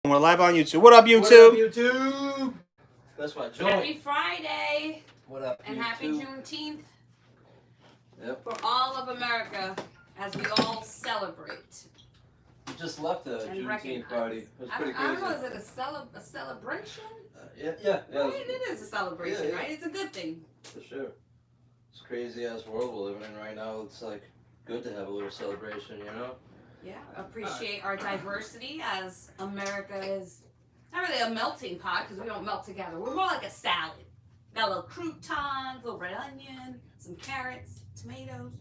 We're live on YouTube. What up, What up, YouTube? YouTube? That's my joint. Happy Friday What up, and YouTube? happy Juneteenth Yep. for all of America as we all celebrate. We just left a And Juneteenth recognize. party. It was pretty I crazy. don't know, is it a celebration? Yeah. Right? It is a celebration, Yeah. right? It's a good thing. For sure. It's a crazy ass world we're living in right now. It's like good to have a little celebration, you know? Yeah, appreciate our diversity as America is not really a melting pot because we don't melt together. We're more like a salad. Got a little croutons, a little red onion, some carrots, tomatoes.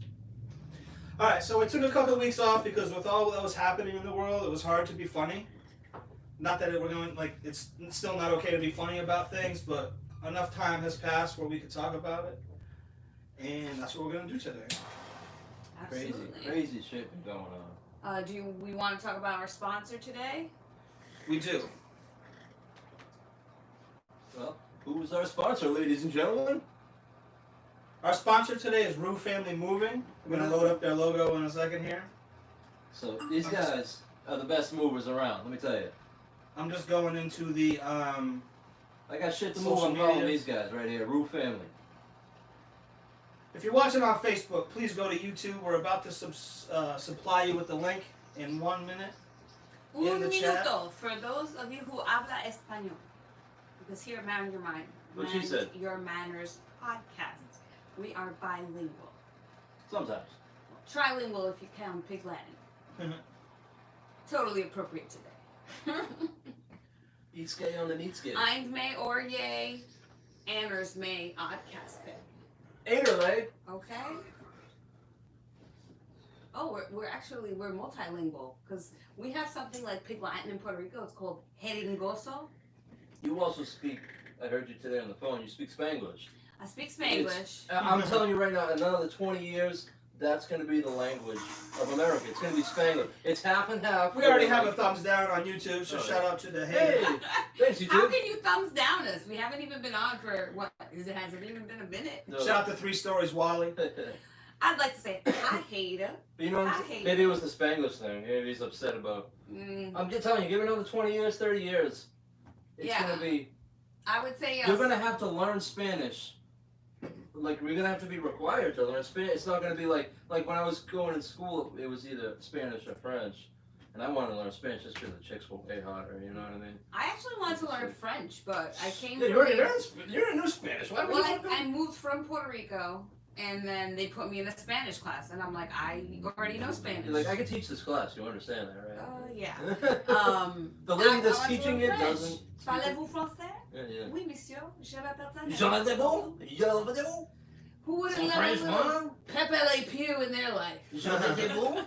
All right, so we took a couple of weeks off because with all that was happening in the world, it was hard to be funny. Not that we're going like it's still not okay to be funny about things, but enough time has passed where we could talk about it, and that's what we're gonna do today. Absolutely. Crazy shit been going on. Do we want to talk about our sponsor today? We do. Well, who's our sponsor, ladies and gentlemen? Our sponsor today is Rue Family Moving. We're gonna load up their logo in a second here. So these guys are the best movers around, let me tell you. I'm just going into the I got shit to move. Social I'm following media. these guys right here, Rue Family. If you're watching on Facebook, please go to YouTube. We're about to supply you with the link in 1 minute. In the chat. Minuto for those of you who habla español. Because here, Man Your Mind, What she said. Your Manners podcast. We are bilingual. Sometimes. Trilingual if you count Pig Latin. Totally appropriate today. Eat skate on the neat skate. Eind me orje, Anners me oddcasted. Ain't Okay? Oh, we're multilingual because we have something like Pig Latin in Puerto Rico. It's called jeringoso. You also speak, I heard you today on the phone, you speak Spanglish. I speak Spanglish. I'm telling you right now, in another 20 years, that's going to be the language of America. It's going to be Spanglish. It's half and half. We already have a thumbs down on YouTube, so shout out to the Hey, thanks, you How too. can you thumbs down us? We haven't even been on for what? Has it even been a minute? No. Shout out to 3 Stories Wally. I'd like to say I hate him. But you know, I hate maybe it was the Spanglish thing. Maybe he's upset about. I'm just telling you, give it another 20 years, 30 years. It's Yeah. going to be. I would say You're going to have to learn Spanish. Like, we're going to have to be required to learn Spanish. It's not going to be like when I was going in school, it was either Spanish or French. And I wanted to learn Spanish just because the chicks were way hotter, you know what I mean? I actually wanted to learn French, but I came Yeah, from you already learned. You already knew Spanish. Why would Well, you I moved from Puerto Rico, and then they put me in a Spanish class, and I'm like, I already know Spanish. You're like, I can teach this class. You understand that, right? Yeah. The lady I that's want to teaching learn it French. doesn't. Parlez-vous français? Yeah. Oui, monsieur. Je m'appelle Tania. Jean-Lebeau? Who would have Some let French a little mom? Pepe Le Pew in their life? Jean-Lebeau?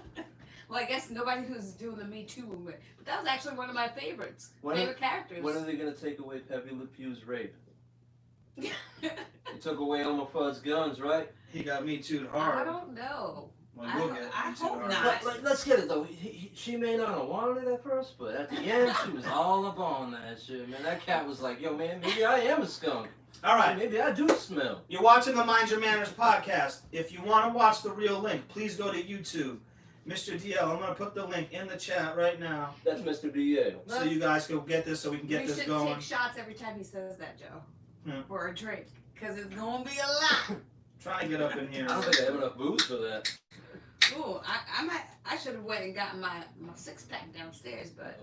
Well, I guess nobody who's doing the Me Too movement. But that was actually one of my favorites. When favorite characters. When are they going to take away Pepe Le Pew's rape? They took away Elmer Fudd's guns, right? He got me too I hard. don't know. Well, I we'll don't- get I Me Too hope hard. not. Let's get it, though. She may not have wanted it at first, but at the end, she was all up on that shit, man. That cat was like, yo, man, maybe I am a skunk. All right. Maybe I do smell. You're watching the Mind Your Manners podcast. If you want to watch the real link, please go to YouTube. Mr. DL, I'm going to put the link in the chat right now That's Mr. D.A. so you guys can get this so we can get we this should going. take shots every time he says that, Joe. Hmm. For a drink. Because it's going to be a lot. Try and get up in here. I don't think I have enough booze for that. Ooh, I should have went and gotten my 6-pack downstairs, but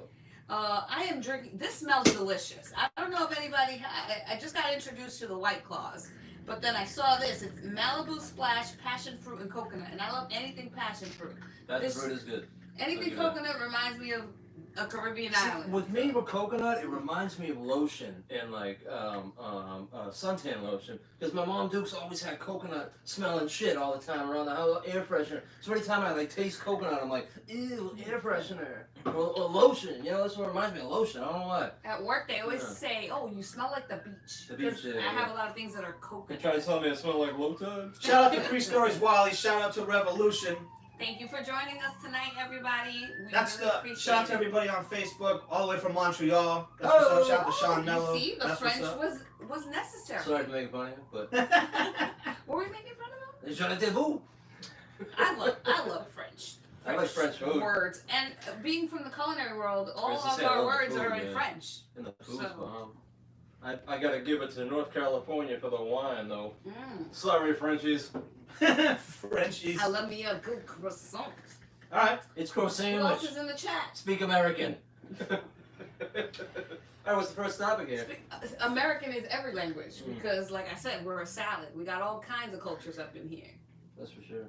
I am drinking. This smells delicious. I don't know if anybody. I just got introduced to the White Claws, but then I saw this. It's Malibu Splash, passion fruit, and coconut, and I love anything passion fruit. That This- fruit is good. Anything Okay. coconut reminds me of a Caribbean See, island. with me, with coconut, it reminds me of lotion and like suntan lotion. Because my mom Dukes always had coconut smelling shit all the time around the house, air freshener. So anytime I like taste coconut, I'm like, ew, air freshener or lotion. You know, that's what reminds me of lotion. I don't know why. At work, they always Yeah. say, "Oh, you smell like the beach." The beach, 'Cause yeah, I have yeah. a lot of things that are They coconut. try to tell me I smell like low tide. Shout out to 3 Stories Wally. Shout out to Revolution. Thank you for joining us tonight, everybody. We That's really the appreciate shout out to it. everybody on Facebook, all the way from Montreal. That's what's up. Shout out to Sean You Mello. see, the That's French what's was necessary. Sorry to make fun of you, but Were we making fun of them? Jean-Lebeau. I love French. I like French food. words. And being from the culinary world, all was to of say, I our love the words food, are in yeah. French. And the food's So- bomb. I gotta give it to North California for the wine, though. Mm. Sorry, Frenchies. Frenchies. I love me a good croissant. All right. It's croissant Who else sandwich. is in the chat? Speak American. Alright, what's the first topic here? American is every language Mm. because, like I said, we're a salad. We got all kinds of cultures up in here. That's for sure.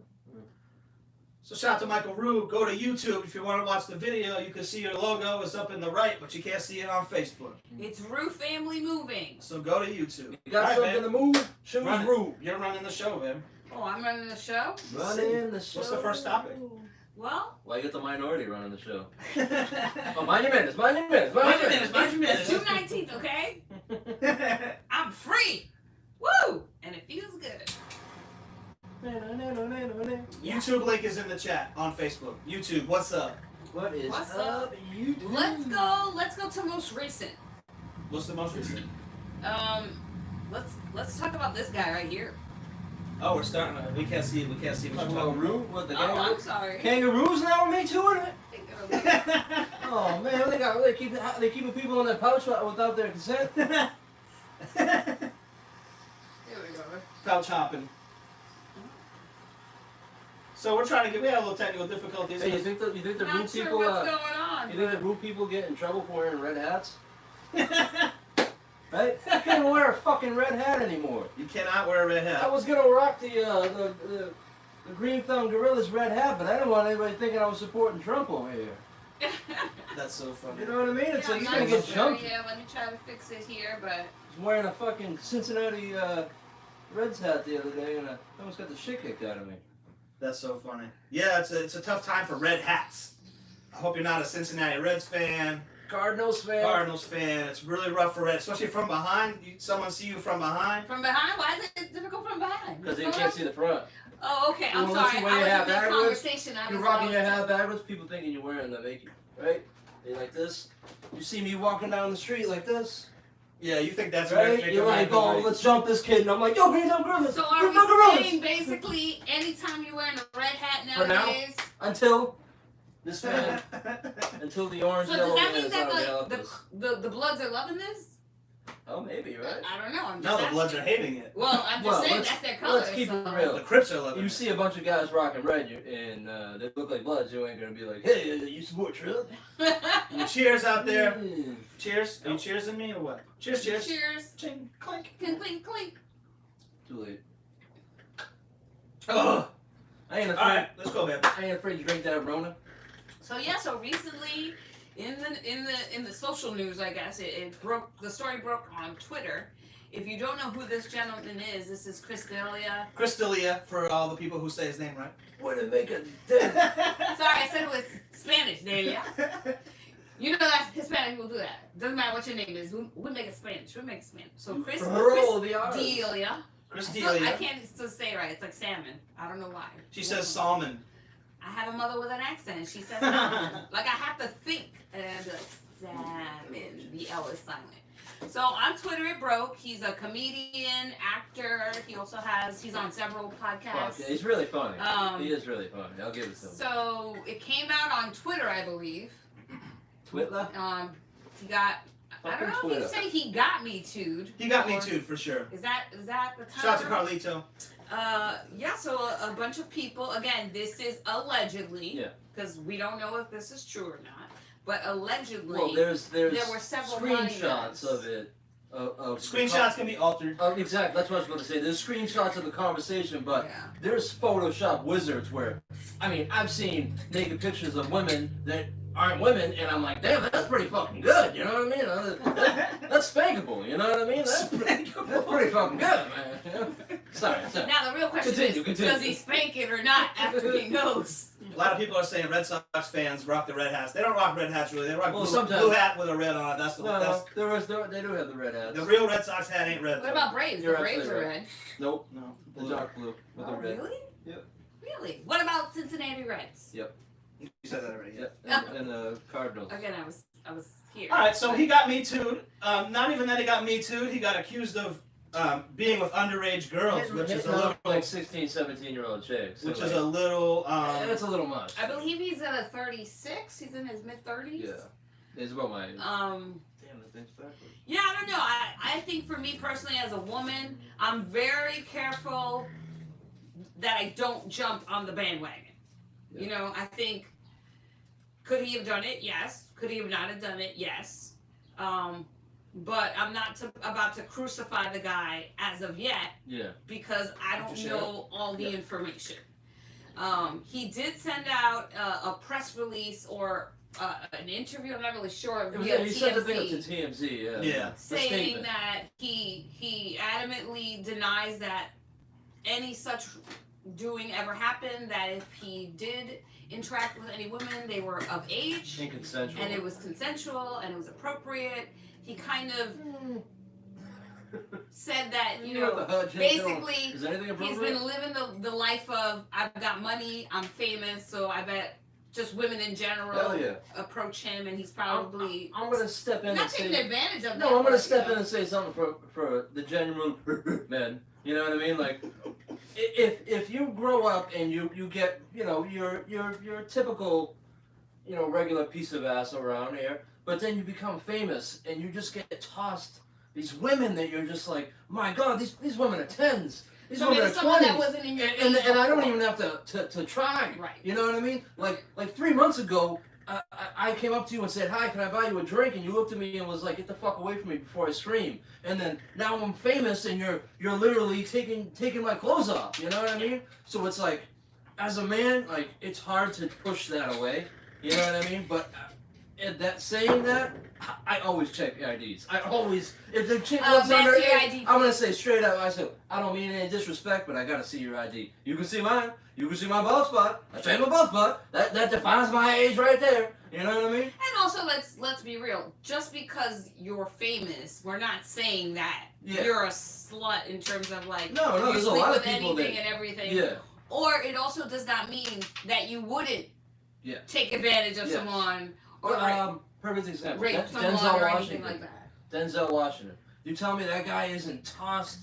So shout out to Michael Rue. Go to YouTube if you want to watch the video. You can see your logo is up in the right, but you can't see it on Facebook. It's Rue Family Moving. So go to YouTube. You got All right, something man. to move? Choose Run it. Rue. You're running the show, man. Oh, I'm running the show? Running the show. What's the first topic? Well, Well, you got the minority running the show. Oh, mind your minutes, mind your minutes, mind your minutes. Mind your it's minutes. June 19th, okay? I'm free. Woo! And it feels good. YouTube link is in the chat on Facebook. YouTube, what's up? What is What's up, YouTube? Let's go to most recent. What's the most recent? Let's talk about this guy right here. Oh, we're starting. We can't see. We can't see what Talking you're about talking Rue? What, the Oh, kangaroo? I'm sorry. Kangaroos now are made to it? about. Oh man, they keeping people in their pouch without their consent. Here we go. Pouch hopping. So we're trying to get. We had a little technical difficulties. Hey, you think the Not Rue sure people? what's going on. You think the Rue people get in trouble for wearing red hats? Right? You can't wear a fucking red hat anymore. You cannot wear a red I hat. was gonna rock the Green Thumb Gorilla's red hat, but I didn't want anybody thinking I was supporting Trump over here. That's so funny. You know what I mean? It's Yeah, like you're I'm gonna not get sure. jumped. Yeah, let me try to fix it here, but I was wearing a fucking Cincinnati Reds hat the other day, and I almost got the shit kicked out of me. That's so funny. Yeah, it's a tough time for red hats. I hope you're not a Cincinnati Reds fan, Cardinals fan. Cardinals fan. It's really rough for red, especially from behind. Someone see you from behind. from behind, why is it difficult from behind? Because you can't see the front. Oh, okay. I'm Unless sorry. you wear I your was hat in the backwards, conversation. You're rocking your hat backwards, people thinking you're wearing the Nike, right? They like this. You see me walking down the street like this, Yeah, you think that's right? American You're like, oh, American, let's jump this kid, and I'm like, yo, Green Thumb Gorillas. So are Green Thumb we Gorillas. saying basically anytime you're wearing a red hat For now. nowadays? Until this man, until the orange So yellow does that man mean is that out of the like office. the Bloods are loving this? Oh, maybe, right? I don't know. I'm just No, the asking. Bloods are hating it. Well, I'm just Well, saying let's- that's their color. let's keep it so. real. The Crips are loving You it. see a bunch of guys rocking red, and they look like Bloods, you ain't gonna be like, hey, you support Trump? You cheers out there. Mm. Cheers. Are you cheersing me or what? Cheers, cheers. Cheers. Ching, clink. Clink, clink, clink. Too late. Oh. I ain't All afraid. right, let's go, man. I ain't afraid to drink that Rona. So yeah, so recently in the social news, I guess it broke. The story broke on Twitter. If you don't know who this gentleman is, this is Chris D'Elia. Chris D'Elia, for all the people who say his name right. Way to make a dent. Sorry, I said it was Spanish, D'Elia. You know that Hispanic people do that. Doesn't matter what your name is. We make it Spanish. We make it Spanish. So Chris Roll the R's. D'Elia. Chris I D'Elia. can't still say it right. It's like salmon. I don't know why. She says salmon. I have a mother with an accent. She says salmon. Like I have to think and I'd be like salmon. The L is silent. So on Twitter it broke. He's a comedian, actor. He's on several podcasts. Yeah, he's really funny. Um, He is really funny. I'll give it to him. So it came out on Twitter, I believe. Twitler? He got. I Fucking don't know if Twitter. you say he got me too'd. He got me or- too, for sure. Is that the term? Shout out to Carlito. Yeah, so a bunch of people, again, this is allegedly, Yeah. because we don't know if this is true or not, but allegedly, Well, there's there were several screenshots monuments. of it. Of Screenshots can be altered. Exactly, that's what I was going to say. There's screenshots of the conversation, but yeah. there's Photoshop wizards where, I mean, I've seen naked pictures of women that aren't women, and I'm like, damn, that's pretty fucking good, you know what I mean? That's spankable, you know what I mean? That's pretty fucking good, man. You know? Sorry. Now the real question Continue. is, does he spank it or not after he goes? A lot of people are saying Red Sox fans rock the red hats. They don't rock red hats really. They rock Well, blue, sometimes- blue hat with a red on it. That's the No, they do have the red hats. the real Red Sox hat ain't red. What about Braves? You're The Braves absolutely are right. red. Nope, no the blue? dark blue with the Oh, red. really? Yep. Really? What about Cincinnati Reds? You said that already. Yeah. Yeah, and the Cardinals. Again, I was here. All right, so he got me too'd. Not even that he got me too'd. He got accused of being with underage girls, which is a little like 16, 17-year-old chicks. which So, is like, a little that's a little much. I believe he's at a 36. He's in his mid 30s. Yeah, it's about my age. Damn, the thing's backwards. Yeah, I don't know. I think for me personally, as a woman, I'm very careful that I don't jump on the bandwagon. Yeah. You know, I think, could he have done it? Yes. Could he have not have done it? Yes. But I'm not about to crucify the guy as of yet. Yeah. Because I don't Did you know all the Yeah. information. He did send out a press release or an interview. I'm not really sure. He sent the thing up to TMZ. Yeah. Saying that he adamantly denies that any such doing ever happened. That if he did interact with any women, they were of age And consensual. and it was consensual and it was appropriate. He kind of said that, you know, basically is anything he's appropriate? been living the life of, I've got money, I'm famous, so I bet just women in general Hell yeah. approach him, and he's probably I'm gonna step in not and taking say advantage of that. no. I'm gonna but, step you in know. and say something for the genuine men. You know what I mean? Like, if you grow up and you get, you know, your typical, you know, regular piece of ass around here, but then you become famous and you just get tossed these women that you're just like, my God, these women are 10s. These So women maybe are someone 20s. that wasn't in your and I don't before. even have to try. Right. You know what I mean? Like 3 months ago, I came up to you and said, hi, can I buy you a drink? And you looked at me and was like, get the fuck away from me before I scream. And then now I'm famous and you're literally taking my clothes off. You know what I mean? So it's like, as a man, like, it's hard to push that away. You know what I mean? But saying that, I always check IDs. I always, if the chick looks Master under your age, ID, I'm gonna say straight up. I said, I don't mean any disrespect, but I gotta see your ID. You can see mine. You can see my bald spot. I show you my bald spot. That defines my age right there. You know what I mean? And also, let's be real. Just because you're famous, we're not saying that Yeah. you're a slut in terms of like No, you there's a sleep lot with of people anything that. and everything. Yeah. Or it also does not mean that you wouldn't Yeah. take advantage of Yes. someone or Perfect example. rape someone Denzel or Washington. anything like that. Denzel Washington. You tell me that guy isn't tossed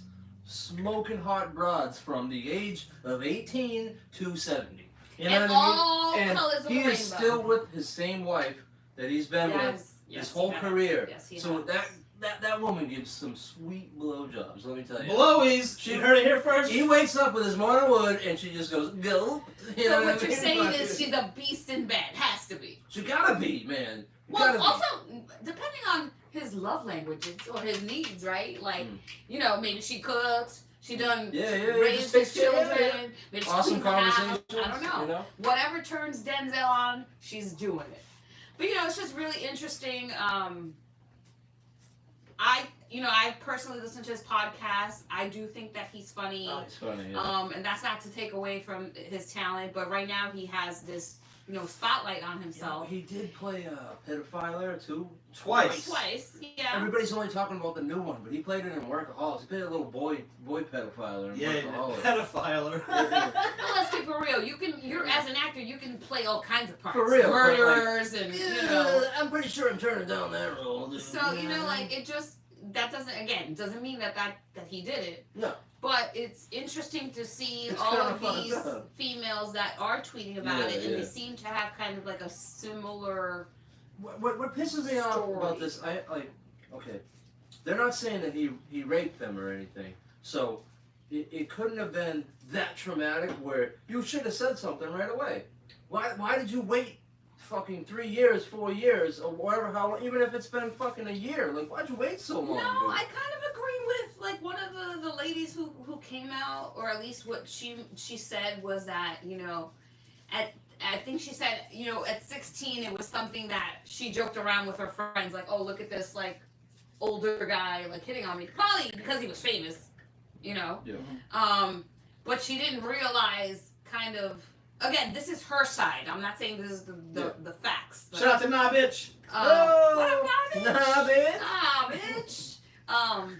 smoking hot broads from the age of 18 to 70. You know And what I all mean? And colors of he the is rainbow. still with his same wife that he's been with his whole he has. career. Yes, he So has. that woman gives some sweet blowjobs, let me tell you. blowies. She heard it here first. He wakes up with his morning wood and she just goes, go. You So know what I you're mean? saying Like, is she's a beast in bed. Has to be. she gotta be, man. You Well, gotta be. also depending on his love languages or his needs, right? Like, you know, maybe she cooks. She done Yeah, raised just his takes care of children. it. Maybe she Awesome cleans the house. conversations. I don't know. You know? Whatever turns Denzel on, she's doing it. But you know, it's just really interesting. I personally listen to his podcast. I do think that he's funny. Oh, it's funny, yeah. And that's not to take away from his talent, but right now he has this, spotlight on You know, himself. he did play a pedophile or two. Twice. Yeah. Everybody's only talking about the new one, but he played it in Workaholics. He played a little boy pedophile in Yeah, Workaholics. pedophiler. Well, let's keep it real. You're as an actor, you can play all kinds of parts. For real, but, like, Murderers and I'm pretty sure I'm turning down that role. So that doesn't mean that he did it. No. But it's interesting to see It's all kinda of fun these stuff. females that are tweeting about Yeah, it, and yeah. they seem to have kind of like a similar. What pisses me off Story. about this, okay, they're not saying that he raped them or anything, so it couldn't have been that traumatic where you should have said something right away. Why did you wait fucking 3 years, 4 years, or whatever, even if it's been fucking a year, like, why'd you wait so long? No, dude? I kind of agree with like one of the ladies who came out, or at least what she said was that I think she said at 16 it was something that she joked around with her friends, like, oh, look at this like older guy like hitting on me, probably because he was famous, Yeah. but she didn't realize kind of. Again, this is her side. I'm not saying this is the facts. But, Shout out to Nah Bitch. what up, Nah, bitch? Nah, bitch. Ah, bitch.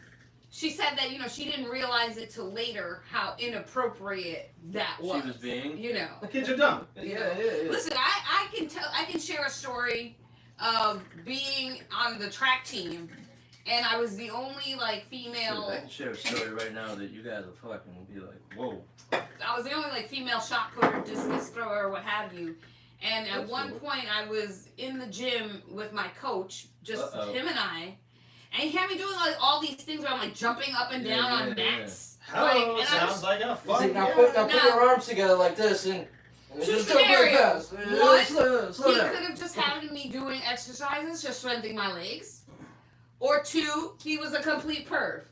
She said that she didn't realize it till later how inappropriate that was. She was being. The kids are dumb. Yeah. Listen, I can share a story of being on the track team and I was the only like female. I can share a story right now that you guys will fucking be like, whoa. I was the only like female shot putter, discus thrower, what have you. And at That's one cool. point, I was in the gym with my coach, just Uh-oh. him and I, and he had me doing like all these things where I'm like jumping up and down on mats. Hello, and sounds like a He's fun like, now game. put your arms together like this and Two just go really scenarios. fast. One, Slow he down. could have just had me doing exercises, just strengthening my legs. Or two, he was a complete perv.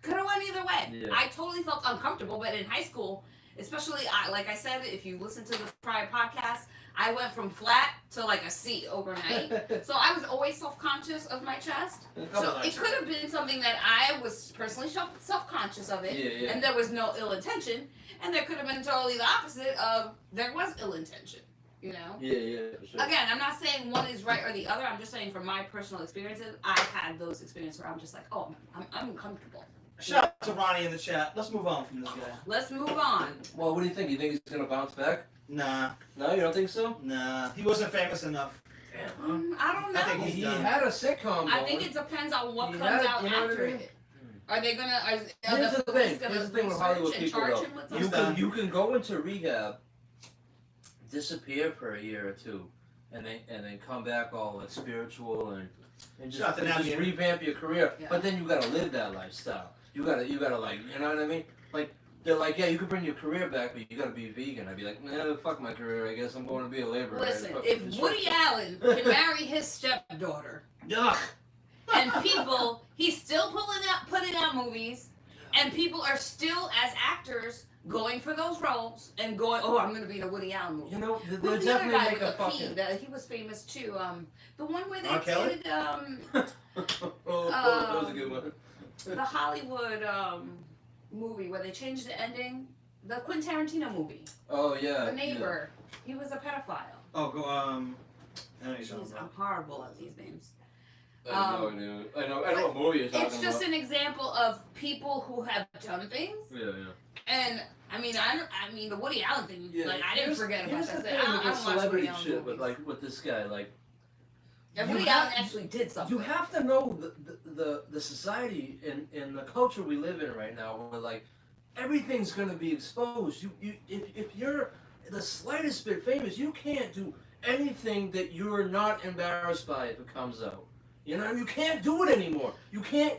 Could have went either way. Yeah. I totally felt uncomfortable, but in high school, especially, like I said, if you listen to the prior podcast, I went from flat to like a C overnight. So I was always self-conscious of my chest. So it could have been something that I was personally self-conscious of it, Yeah. and there was no ill intention. And there could have been totally the opposite of there was ill intention, you know? Yeah, for sure. Again, I'm not saying one is right or the other. I'm just saying from my personal experiences, I've had those experiences where I'm just like, oh, I'm uncomfortable. Shout out to Ronnie in the chat. Let's move on from this guy. Let's move on. Well, what do you think? You think he's gonna bounce back? Nah, No, you don't think so? he wasn't famous enough. I don't know. I think He done. had a sitcom. I think it depends on what He comes had- out you know what I after mean? it. Are they gonna? Are Here's the the police thing. gonna Here's the thing with research Hollywood and people, charge though. him with He's something? done. You can go into rehab, disappear for a year or two, and then come back all like spiritual and Shout out to just Navigator. revamp your career. Yeah. But then you gotta live that lifestyle. You gotta like, you know what I mean? Like they're like, yeah, you can bring your career back, but you gotta be vegan. I'd be like, nah, fuck my career. I guess I'm going to be a laborer. Listen, Fuck if this Woody shit. Allen can marry his stepdaughter, Yuck. and people, he's still putting out movies, and people are still as actors going for those roles and going, oh, I'm gonna be in a Woody Allen movie. You know, they're Who's the other definitely guy make with a the P? fucking. That he was famous too. The one where they R. Kelly? did Oh, that was a good one. the Hollywood movie where they changed the ending. The Quentin Tarantino movie. Oh yeah. The Neighbor. He was a pedophile. Oh, go. I know you're Jeez, talking I'm about. horrible at these names. Yeah. I know, dude. I know what movie you're talking It's just about. an example of people who have done things. Yeah. And I mean, the Woody Allen thing. Yeah. Like I didn't forget about Here's that. the thing. thing I with don't the watch Woody celebrity Allen shit, movies. but like with this guy, like. And you Woody have- Allen actually did something. You have to know the society and the culture we live in right now, where like everything's gonna be exposed. If you're the slightest bit famous, you can't do anything that you're not embarrassed by if it comes out. You know, you can't do it anymore. You can't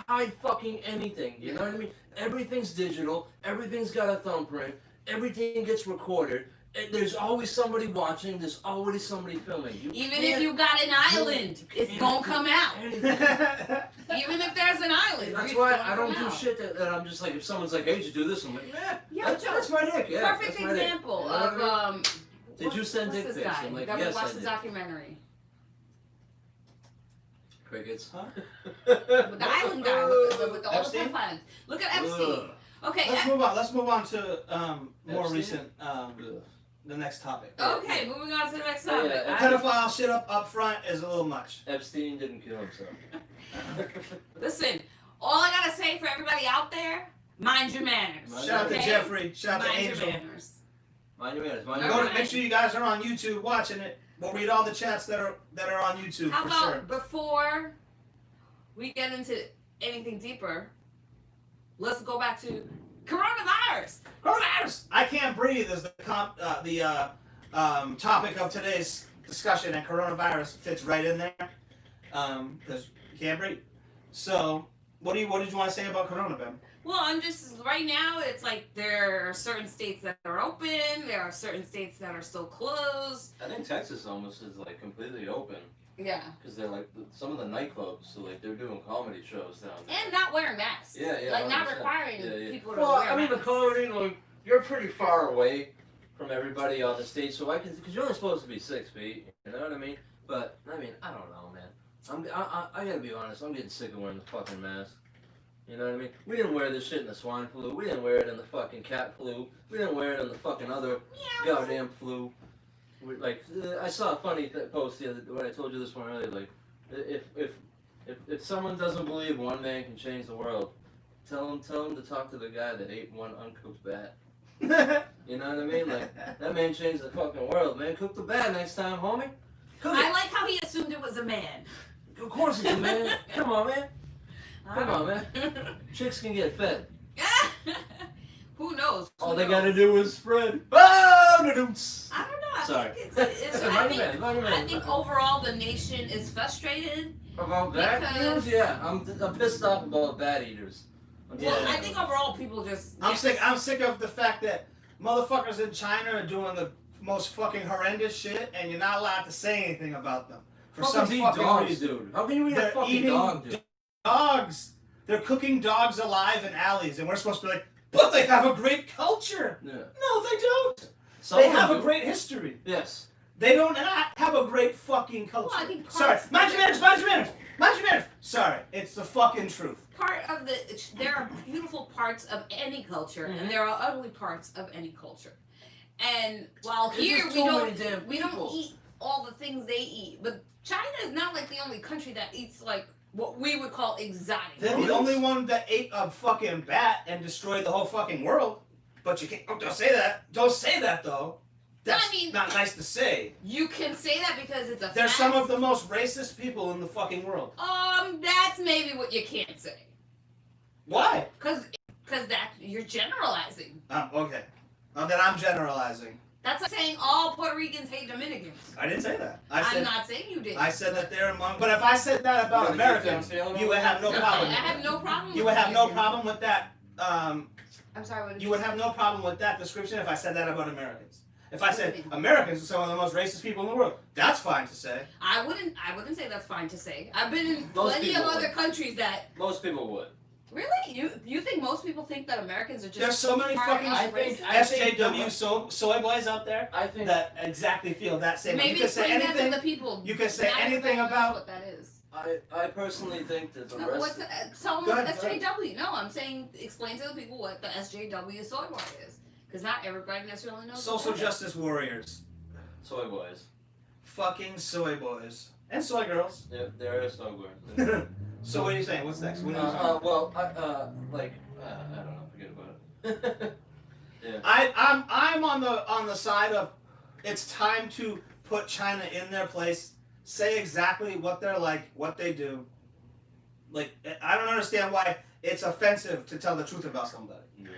hide fucking anything. You know what I mean? Everything's digital. Everything's got a thumbprint. Everything gets recorded. There's always somebody watching. There's always somebody filming. Even if you got an island, it's gonna come out. Anything. Even if there's an island, That's it's why gonna I don't come do out. shit that I'm just like, if someone's like, hey, did you do this? I'm like, Yeah, that's my dick. Yeah, perfect that's my dick. example You know what I mean? of Did you send what's dick this pics? guy? I'm like, that we yes, I watched the did. documentary. Crickets. Huh? With the island guy with the all the Epstein? pedophiles. Look at Epstein. Ugh. Okay. Let's move on to more Epstein? recent the next topic. Okay, moving on to the next Yeah, topic. yeah. Pedophile shit up front is a little much. Epstein didn't kill himself. Listen, all I gotta say for everybody out there, mind your manners. Mind Shout out to okay? Jeffrey. Shout out to Mind Angel. your manners. Mind your manners. Mind All your Go manners. to, make sure you guys are on YouTube watching it. We'll read all the chats that are on YouTube How for about sure. before we get into anything deeper, let's go back to coronavirus. Coronavirus. I can't breathe is the topic of today's discussion, and coronavirus fits right in there because you can't breathe. So, what did you want to say about Corona, Ben? Well, I'm just right now. It's like there are certain states that are open. There are certain states that are still closed. I think Texas almost is like completely open Yeah, because they're like some of the nightclubs, so like they're doing comedy shows down there. and not wearing masks. Yeah, Like not 100%. requiring Yeah. people to Well, wear I mean, the masks. comedy, like you're pretty far away from everybody on the stage, so I can because you're only supposed to be 6 feet. You know what I mean? But I mean, I don't know, man. I gotta be honest. I'm getting sick of wearing the fucking mask. You know what I mean? We didn't wear this shit in the swine flu. We didn't wear it in the fucking cat flu. We didn't wear it in the fucking other goddamn flu. I saw a funny post the other when I told you this one earlier. Like, if someone doesn't believe one man can change the world, tell him to talk to the guy that ate one uncooked bat. You know what I mean? Like that man changed the fucking world. Man, cook the bat next time, homie. Cook I it. like how he assumed it was a man. Of course it's a man. Come on, man. Come on, man. Chicks can get fed. Who knows? All they gotta do is spread. Oh, the dooms. I don't know. I Sorry. think it's I think overall the nation is frustrated. About bat Because- eaters? Yeah, I'm pissed off about bat eaters. Well, I think overall people just. I'm sick of the fact that motherfuckers in China are doing the most fucking horrendous shit, and you're not allowed to say anything about them for some eat fucking dogs, reason. dude. How can you eat a They're fucking eating dog, dude? Dogs. They're cooking dogs alive in alleys, and we're supposed to be like, but they have a great culture. Yeah. No, they don't. Some They of them have a do. great history. Yes. They don't not have a great fucking culture. Well, I think Sorry, parts- mind your manners, mind your manners, mind your manners. Sorry, it's the fucking truth. Part of there are beautiful parts of any culture, and there are ugly parts of any culture. And while There's here just we too don't many damn we don't people. eat all the things they eat, but China is not like the only country that eats like what we would call exotic. They're the only one that ate a fucking bat and destroyed the whole fucking world. But you can't. Oh, don't say that. Don't say that though. That's I mean- not nice to say. You can say that because it's a They're fact. some of the most racist people in the fucking world. That's maybe what you can't say. Why? Cause that you're generalizing. Okay. Then I'm generalizing. That's like saying all Puerto Ricans hate Dominicans. I didn't say that. I'm not saying you did. I said that they're among. But if I said that about You gotta Americans, get down, you would have no I problem. with have that. no problem. You with would have no Dominicans. problem with that. I'm sorry. What did You would have no problem with that description if I said that about Americans. If I said What do you mean? Americans are some of the most racist people in the world, that's fine to say. I wouldn't say that's fine to say. I've been in Most plenty of people other would. countries that Most people would. really you think most people think that Americans are just There's so many hard fucking ass I think- racist? SJW soy boys out there I think that exactly feel that same. Maybe You can say explain that to anything. the people. You can say Not anything everybody knows about. what that is. I personally think that the No, rest. what's tell Go them ahead, SJW? No, I'm saying explain to the people what the SJW soy bar is, because not everybody necessarily knows. Social what that is. justice warriors. Soy boys. Fucking soy boys. And soy girls. Yeah, there is soy boys. So what are you saying? What's next? What are you talking Well, I don't know. Forget about it. Yeah. I'm on the side of it's time to put China in their place, say exactly what they're like, what they do. Like I don't understand why it's offensive to tell the truth about somebody. Yeah.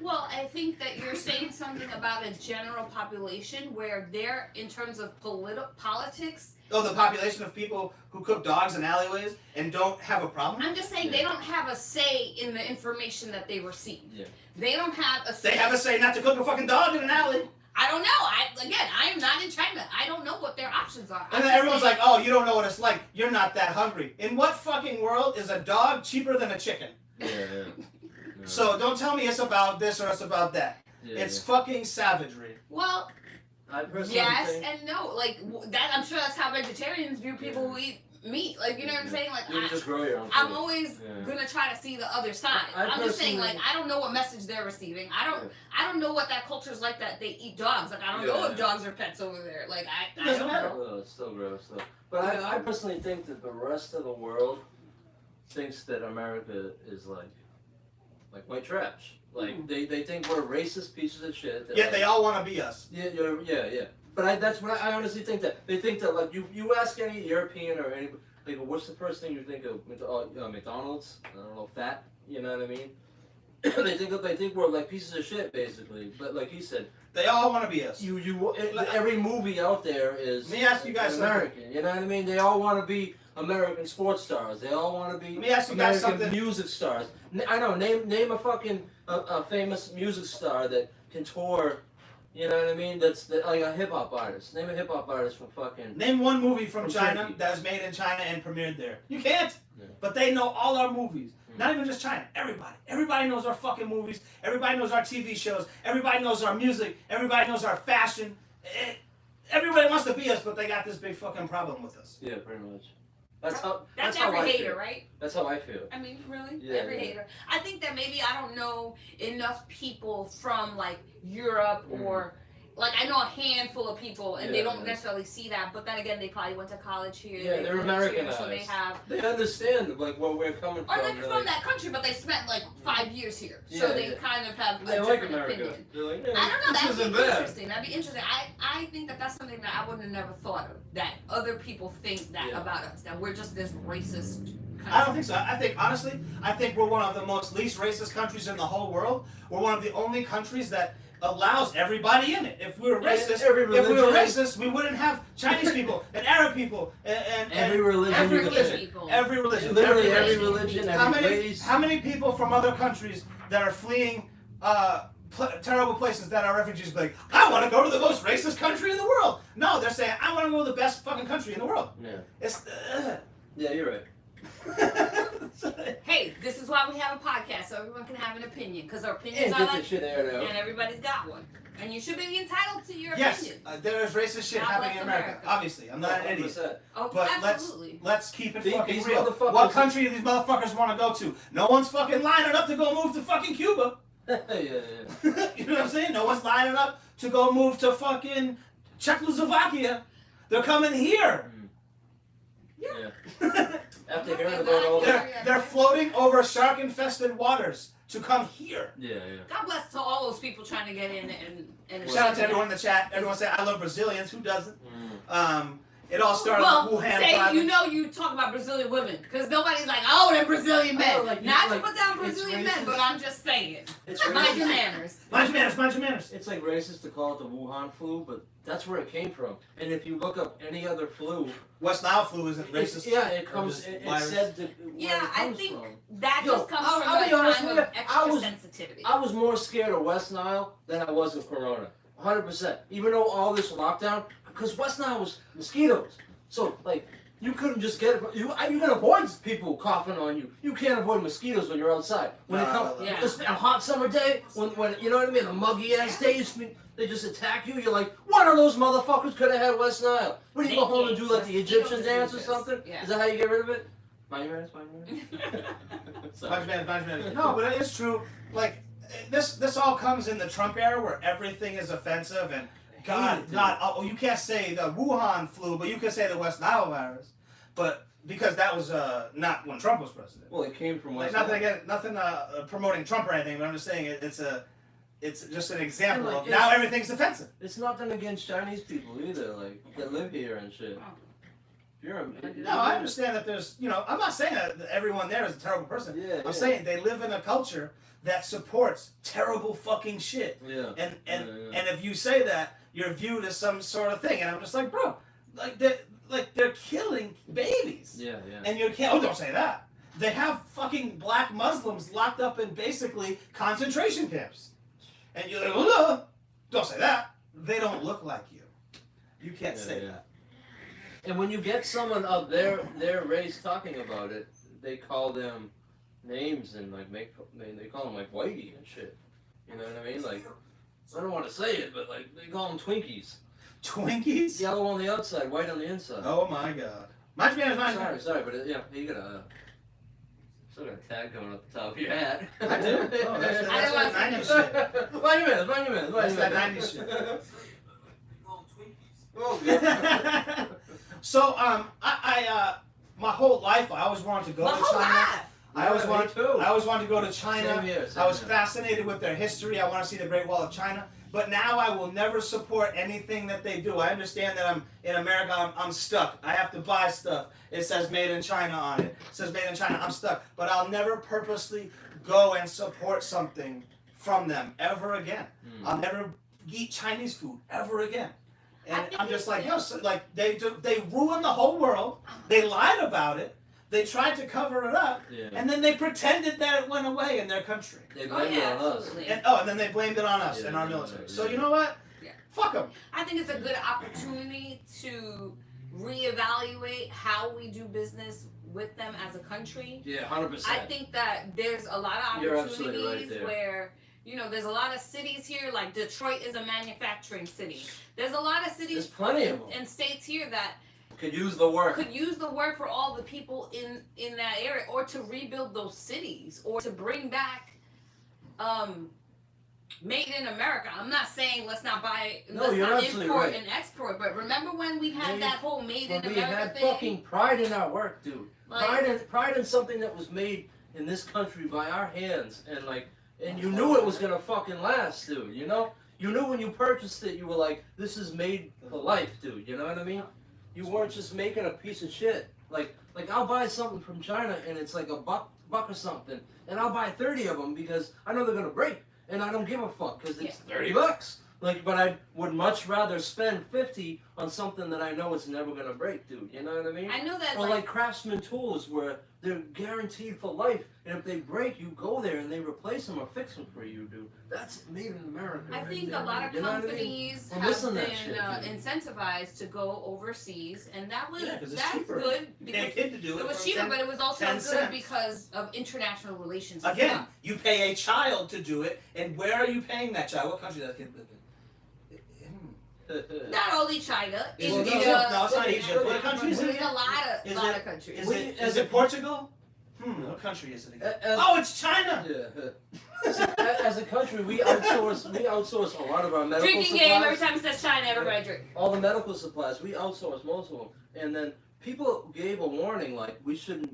Well, I think that you're saying something about a general population where they're, in terms of politics. Oh, the population of people who cook dogs in alleyways and don't have a problem. I'm just saying they don't have a say in the information that they receive. Yeah. They don't have a say. They have a say not to cook a fucking dog in an alley. I don't know. I am not in China. I don't know what their options are. And then everyone's like, oh, you don't know what it's like. You're not that hungry. In what fucking world is a dog cheaper than a chicken? Yeah. So don't tell me it's about this or it's about that. Yeah, It's fucking savagery. Well, I personally yes think and no. Like that, I'm sure that's how vegetarians view people who eat meat. Like you know what I'm saying? Like you can just grow your own. I'm food. always Yeah. gonna try to see the other side. I I'm just saying, personally- like, I don't know what message they're receiving. I don't know what that culture's like that they eat dogs. Like, I don't know Yeah. if dogs are pets over there. Like, I doesn't don't matter. know. Oh, it's still gross though. But I personally think that the rest of the world thinks that America is like white trash. Like they think we're racist pieces of shit. That, Yet they all want to be us. Yeah. But that's what I honestly think that they think that like you ask any European or any like what's the first thing you think of McDonald's? I don't know, fat. You know what I mean? they think we're like pieces of shit basically. But like he said, They all want to be us. every movie out there is Let me ask you guys American. You know what I mean? They all want to be American sports stars. They all want to be Let me ask you guys American something. music stars. I know. Name a fucking a famous music star that can tour. You know what I mean? That's like a hip hop artist. Name a hip hop artist from fucking. Name one movie from From China Turkey. that was made in China and premiered there. You can't. Yeah. But they know all our movies. Not even just China. Everybody. Everybody knows our fucking movies. Everybody knows our TV shows. Everybody knows our music. Everybody knows our fashion. Everybody wants to be us, but they got this big fucking problem with us. Yeah, pretty much. That's how Every I hater, feel. right? That's how I feel. I mean, really? Yeah, Every yeah. hater. I think that maybe I don't know enough people from, like, Europe or, like I know a handful of people, and they don't Yeah. necessarily see that. But then again, they probably went to college here. Yeah, they they're lived here, Americanized. so they have. They understand like where we're coming Or from. they're from that country, but they spent like 5 years here, so Yeah, they yeah. kind of have a They like different America. opinion. They're like, yeah, I don't know. this That'd isn't be bad. interesting. That'd be interesting. I think that's something that I would have never thought of. That other people think that Yeah. about us. That we're just this racist. I don't think so. I think honestly, I think we're one of the most least racist countries in the whole world. We're one of the only countries that allows everybody in it. If we were racist, we wouldn't have Chinese people and Arab people and Every religion. every you can religion, people. every religion, Literally every every race. religion, How every many race. how many people from other countries that are fleeing terrible places that are refugees be like, I want to go to the most racist country in the world. No, they're saying I want to go to the best fucking country in the world. Yeah. It's Yeah, you're right. Hey, this is why we have a podcast, so everyone can have an opinion, because our opinions And are get like, this shit aired out. and everybody's got one, and you should be entitled to your yes, opinion. there is racist shit God happening bless in America. America. Obviously, I'm not an idiot. 100%. Oh, But absolutely. let's keep it These fucking real. motherfuckers- What country do these motherfuckers want to go to? No one's fucking lining up to go move to fucking Cuba. yeah. You know what I'm saying? No one's lining up to go move to fucking Czechoslovakia. They're coming here. Yeah. they're, After hearing about all that. they're floating over shark-infested waters to come here. Yeah. God bless to all those people trying to get in and Shout out to everyone in the chat. Everyone say I love Brazilians. Who doesn't? Mm. It all started Well, with Wuhan say province. you know you talk about Brazilian women because nobody's like, oh, they're Brazilian men. Oh, like, Not like, to put down it's Brazilian men, racist. but I'm just saying. It's Mind your racist. manners. Mind your manners. Mind your manners. It's like racist to call it the Wuhan flu, but that's where it came from. And if you look up any other flu, West Nile flu isn't racist. it Or comes. just It's virus. said that where Yeah, it I comes think from. that Yo, just comes I'll from be a honest time with of you, extra sensitivity. I was more scared of West Nile than I was of Corona. 100%. Even though all this lockdown, because West Nile was mosquitoes. So, like, you couldn't just get it. You can avoid people coughing on you. You can't avoid mosquitoes when you're outside. When it comes, Yeah. it's a hot summer day, when you know what I mean, a muggy ass day, they just attack you. You're like, one of those motherfuckers could have had West Nile. What do you go home and do, like the Egyptian dance or something? Yeah. Is that how you get rid of it? Mind your manners, mind your manners. Sorry. Mind your manners. No, but it is true. Like this all comes in the Trump era where everything is offensive and God, oh, you can't say the Wuhan flu, but you can say the West Nile virus. But because that was not when Trump was president. Well, it came from Like West nothing Nile. again, nothing promoting Trump or anything. But I'm just saying it's just an example And, like, of now everything's offensive. It's nothing against Chinese people either, like that live here and shit. You're a No, I understand that there's, I'm not saying that everyone there is a terrible person. Yeah, I'm saying they live in a culture that supports terrible fucking shit. Yeah. And Yeah. if you say that, you're viewed as some sort of thing. And I'm just like, bro, they're killing babies. Yeah. And you can't. Oh, don't say that. They have fucking black Muslims locked up in basically concentration camps. And you're like, ugh. Don't say that. They don't look like you. You can't say that. And when you get someone of their race talking about it, they call them names and like they call them like whitey and shit. You know what I mean? Like, I don't want to say it, but like they call them Twinkies. Twinkies? Yellow on the outside, white on the inside. Oh my god. Mind your manners. Sorry, but you got a still got a tag coming up the top of your hat. I do. Oh, that's I don't that 90s shit. Mind your manners. That's that 90s shit. Oh, So, I my whole life, I always wanted to go My to whole China. life. I always wanted to go to China. Same here, I was here. fascinated with their history. I want to see the Great Wall of China. But now I will never support anything that they do. I understand that I'm in America. I'm stuck. I have to buy stuff. It says made in China on it. It says made in China. I'm stuck. But I'll never purposely go and support something from them ever again. I'll never eat Chinese food ever again. And I'm just like, they ruined the whole world. They lied about it. They tried to cover it up, and then they pretended that it went away in their country. They blamed it on us. Absolutely. And then they blamed it on us and our Yeah, military. yeah. So you know what? Yeah. Fuck them. I think it's a good opportunity to reevaluate how we do business with them as a country. Yeah, 100%. I think that there's a lot of You're absolutely right opportunities there. where, there's a lot of cities here, like Detroit is a manufacturing city. There's a lot of There's cities plenty of them. and states here that Could use the work. could use the work for all the people in that area, or to rebuild those cities, or to bring back made in America. I'm not saying let's not buy, No, let's you're not absolutely import right. and export. But remember when we had that whole made in When we America had thing? fucking pride in our work, dude. Like, Pride in something that was made in this country by our hands, and you knew it was gonna fucking last, dude. You know, you knew when you purchased it, you were like, this is made for life, dude. You know what I mean? You weren't just making a piece of shit. Like I'll buy something from China and it's like a buck or something, and I'll buy 30 of them because I know they're gonna break, and I don't give a fuck because it's $30. Like, but I would much rather spend 50 on something that I know it's never gonna break, dude. You know what I mean? I know that. Or like Craftsman tools, where they're guaranteed for life, and if they break, you go there and they replace them or fix them for you, dude. That's made in America. I right think there, a lot of you know what I mean? companies Well, have listen to been that shit, dude. incentivized to go overseas, and that was 'cause it's that's cheaper. good You pay a because kid to do it. it was for cheaper, 10 but it was also 10 good cents. because of international relations. as Again, well. you pay a child to do it, and where are you paying that child? What country does that kid live in? Not only China, Is Well, it no, Egypt? no, No, it's not Egypt. What country is it There's again? a lot Is of it- countries. Is it Portugal? What country is it again? As- Oh, it's China! Yeah. See, as a country, we outsource a lot of our medical Drinking supplies. game, every time it says China, everybody drink. All the medical supplies, we outsource most of them. And then people gave a warning, like we should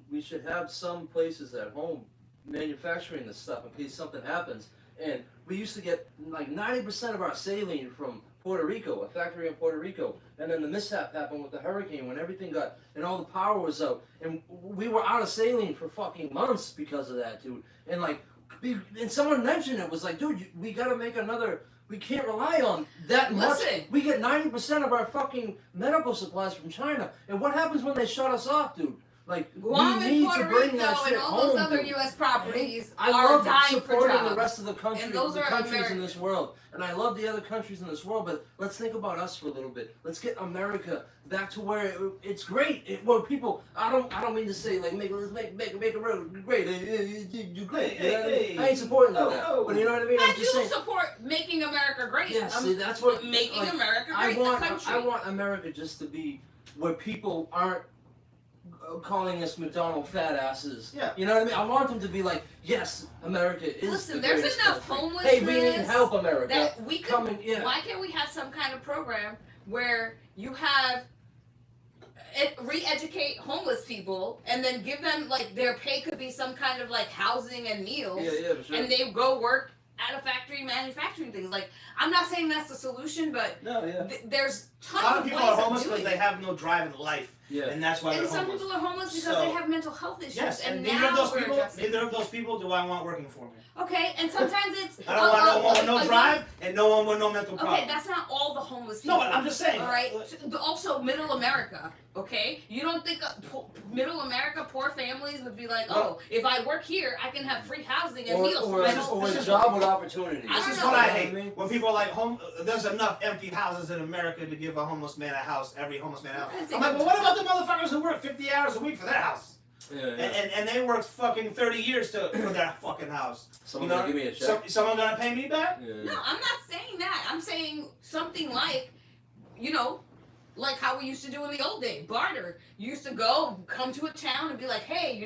have some places at home manufacturing this stuff in case something happens. And we used to get like 90% of our saline from Puerto Rico, a factory in Puerto Rico. And then the mishap happened with the hurricane when everything got, and all the power was out. And we were out of saline for fucking months because of that, dude. And like, and someone mentioned it, was like, dude, we gotta make another, we can't rely on that much. Listen. We get 90% of our fucking medical supplies from China. And what happens when they shut us off, dude? Like, Guam we and need Puerto to bring Rico that shit and all home, those other dude. U.S. properties I are love dying for supporting jobs. the rest of the country, And those the are countries American. in this world, and I love the other countries in this world. But let's think about us for a little bit. Let's get America back to where it's great. Where people, I don't mean to say like let's make America great. You great. Hey. I ain't supporting that. Oh. But you know what I mean? I I'm just do saying. support making America great. Yeah, see, that's what making like, America I great. want. The country. I want America just to be where people aren't calling us McDonald fat asses. Yeah. You know what I mean? I want them to be like, yes, America is Listen, the there's greatest enough country. homelessness Hey, we need help, America. that we could. Coming, yeah. Why can't we have some kind of program where you have re-educate homeless people and then give them like their pay could be some kind of like housing and meals, Yeah, for sure. and they go work at a factory manufacturing things. Like, I'm not saying that's the solution, but No, yeah. there's A tons lot of of people ways are homeless of because doing they it. have no drive in life, Yeah. and that's why And they're some homeless. people are homeless because So- they have mental health issues. Yes, and now neither of those we're people, addressing. neither of those people do I want working for me. Okay, and sometimes it's I don't want no one with no drive and no one with no mental problem. Okay, that's not all the homeless people. No, I'm just saying. All right. Also, Middle America. Okay, you don't think Middle America, poor families would be like, oh, if I work here, I can have free housing and meals. Or a job with opportunity. I This don't is know. what I You know hate. what I mean? When people are like, there's enough empty houses in America to give a homeless man a house, every homeless man a house. I'm like, well, what about the motherfuckers who work 50 hours a week for their house? Yeah, And they worked fucking 30 years for their fucking house. Someone You know, gonna give me a check. Someone gonna pay me back? Yeah. No, I'm not saying that. I'm saying something like, like how we used to do in the old day, barter. You used to come to a town and be like, hey,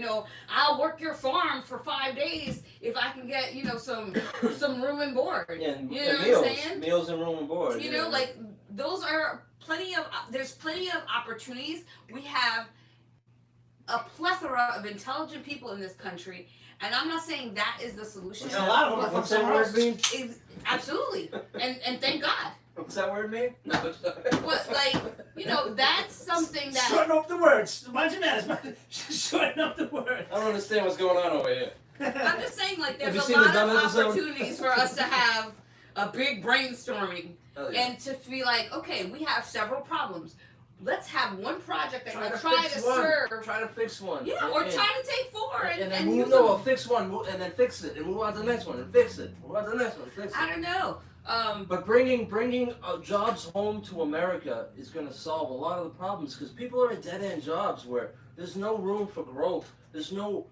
I'll work your farm for 5 days if I can get, some room and board. Yeah, and, You and know meals, what I'm saying? meals and room and board. You know, like those are there's plenty of opportunities. We have a plethora of intelligent people in this country, and I'm not saying that is the solution. And a lot of them are from What's that somewhere word else. mean? Absolutely, and thank God. What's that word mean? No. But that's something that Shorten up the words. Mind your manners. Shorten up the words. I don't understand what's going on over here. I'm just saying, like, Have there's you a seen the lot dumb of episode? opportunities for us to have a big brainstorming Oh, yeah. and to be like, okay, we have several problems. Let's have one project that will Try try to fix one. serve. Try to fix one. Yeah, or try to take four and then use move, them. fix one, and then fix it, and move on to the next one, and fix it. Move on to the next one, fix it. I don't know. But bringing jobs home to America is going to solve a lot of the problems because people are in dead-end jobs where there's no room for growth. There's no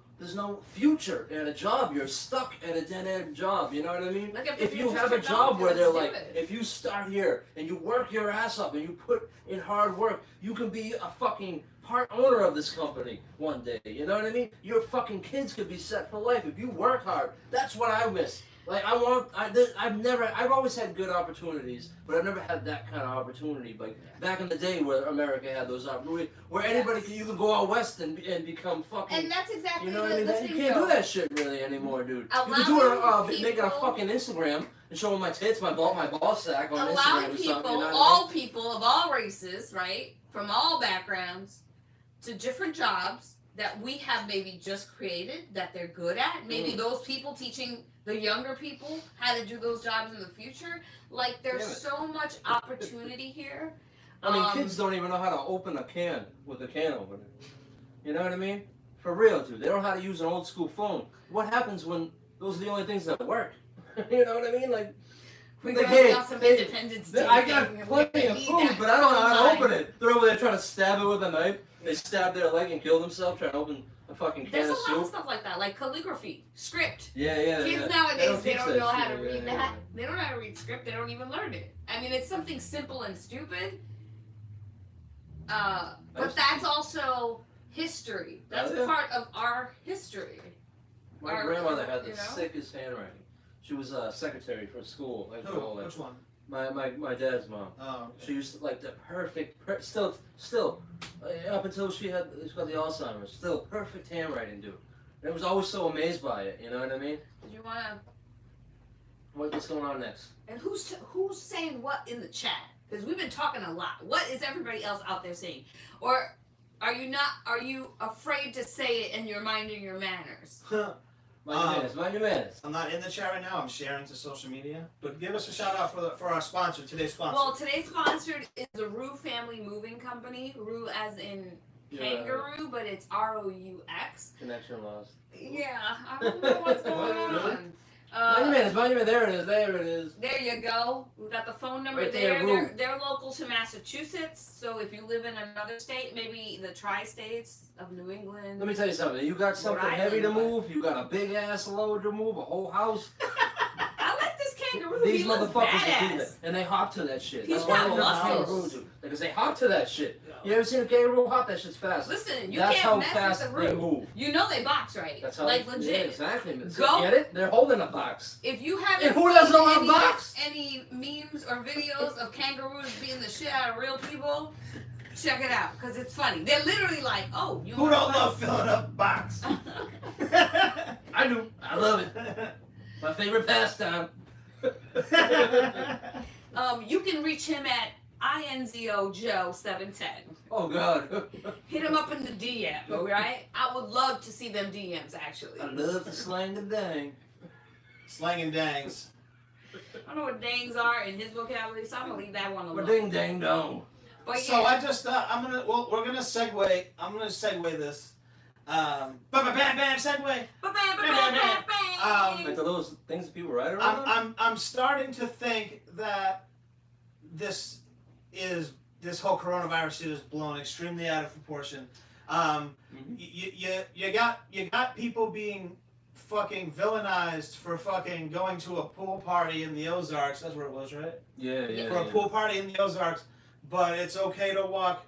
future in a job. You're stuck at a dead-end job. You know what I mean? Like If you future's have a job technology, where they're let's like, do it. if you start here and you work your ass up and you put in hard work, you can be a fucking part owner of this company one day. You know what I mean? Your fucking kids could be set for life if you work hard. That's what I miss. Like I've always had good opportunities, but I've never had that kind of opportunity. Like back in the day where America had those opportunities, where anybody you could go out west and become fucking. And that's exactly You know what I mean? the You thing, can't though. do that shit really anymore, dude. You Allowing can do it, making a people- fucking Instagram and showing my tits, my ball sack on Allowing Instagram or people, something. You know what I mean? all people of all races, right, from all backgrounds, to different jobs that we have maybe just created that they're good at. Maybe those people teaching the younger people how to do those jobs in the future. Like there's Damn it. so much opportunity here. I mean, kids don't even know how to open a can with a can opener. You know what I mean? For real, dude. They don't know how to use an old school phone. What happens when those are the only things that work? You know what I mean? Like, We're like, going hey, on some hey, Independence Day I got thing, and plenty we of need food, that but I don't know how to phone open line. it. They're over there trying to stab it with a knife. They stab their leg and kill themselves trying to open a fucking can There's a of lot of soup. stuff like that, like calligraphy, script. Yeah. Kids nowadays, they teach don't that know how to shit, read yeah. that. They don't know how to read script. They don't even learn it. I mean, it's something simple and stupid. But that's also history. That's Oh, yeah. part of our history. My grandmother had the you know? sickest handwriting. She was a secretary for school. Like, Who? all that. Which one? My dad's mom. Oh, okay. She used to like the perfect, still, up until she got the Alzheimer's, still perfect handwriting, dude. And I was always so amazed by it. You know what I mean? Did you wanna? What's going on next? And who's saying what in the chat? Because we've been talking a lot. What is everybody else out there saying? Or are you not? Are you afraid to say it and you're minding your manners? Mind your manners. I'm not in the chat right now. I'm sharing to social media. But give us a shout out for our sponsor, today's sponsor. Well, today's sponsored is the Rue Family Moving Company. Rue as in kangaroo, but it's ROUX. Connection lost. Yeah, I don't know what's going on. Mind your manners. Mind your manners. There it is. There you go. We've got the phone number Right there. there, Rue. They're local to Massachusetts. So if you live in another state, maybe the tri-states of New England. Let me tell you something. You got something Rhode heavy to Island, move. You got a big ass load to move. A whole house. I like this kangaroo. These he looks motherfuckers that do badass. that, and they hop to that shit. He's That's why got I love muscles. kangaroos, dude. Because they hop to that shit. You ever seen a kangaroo hop? That shit's fast. Listen, you That's can't how mess fast with the they Rue. move. You know they box, right? That's how. Like Yeah, legit. exactly. Go- Get it? They're holding a box. If you haven't And who doesn't seen love box? any memes or videos of kangaroos beating the shit out of real people, check it out because it's funny. They're literally like, "Oh, you Who wanna don't fight?" love filling up box? I do. I love it. My favorite pastime. You can reach him at INZOJoe710. Oh God. Hit him up in the DM, right? I would love to see them DMs actually. I love to slang the dang. Slanging dangs. I don't know what dangs are in his vocabulary, so I'm gonna leave that one Or alone. ding dang dong. But So yeah, I just we're gonna segue. I'm gonna segue this. Bam bam segue. Like the little things that people write around. I'm starting to think that this whole coronavirus shit is blown extremely out of proportion. You got people being fucking villainized for fucking going to a pool party in the Ozarks. That's where it was, right? Yeah. For a pool party in the Ozarks, but it's okay to walk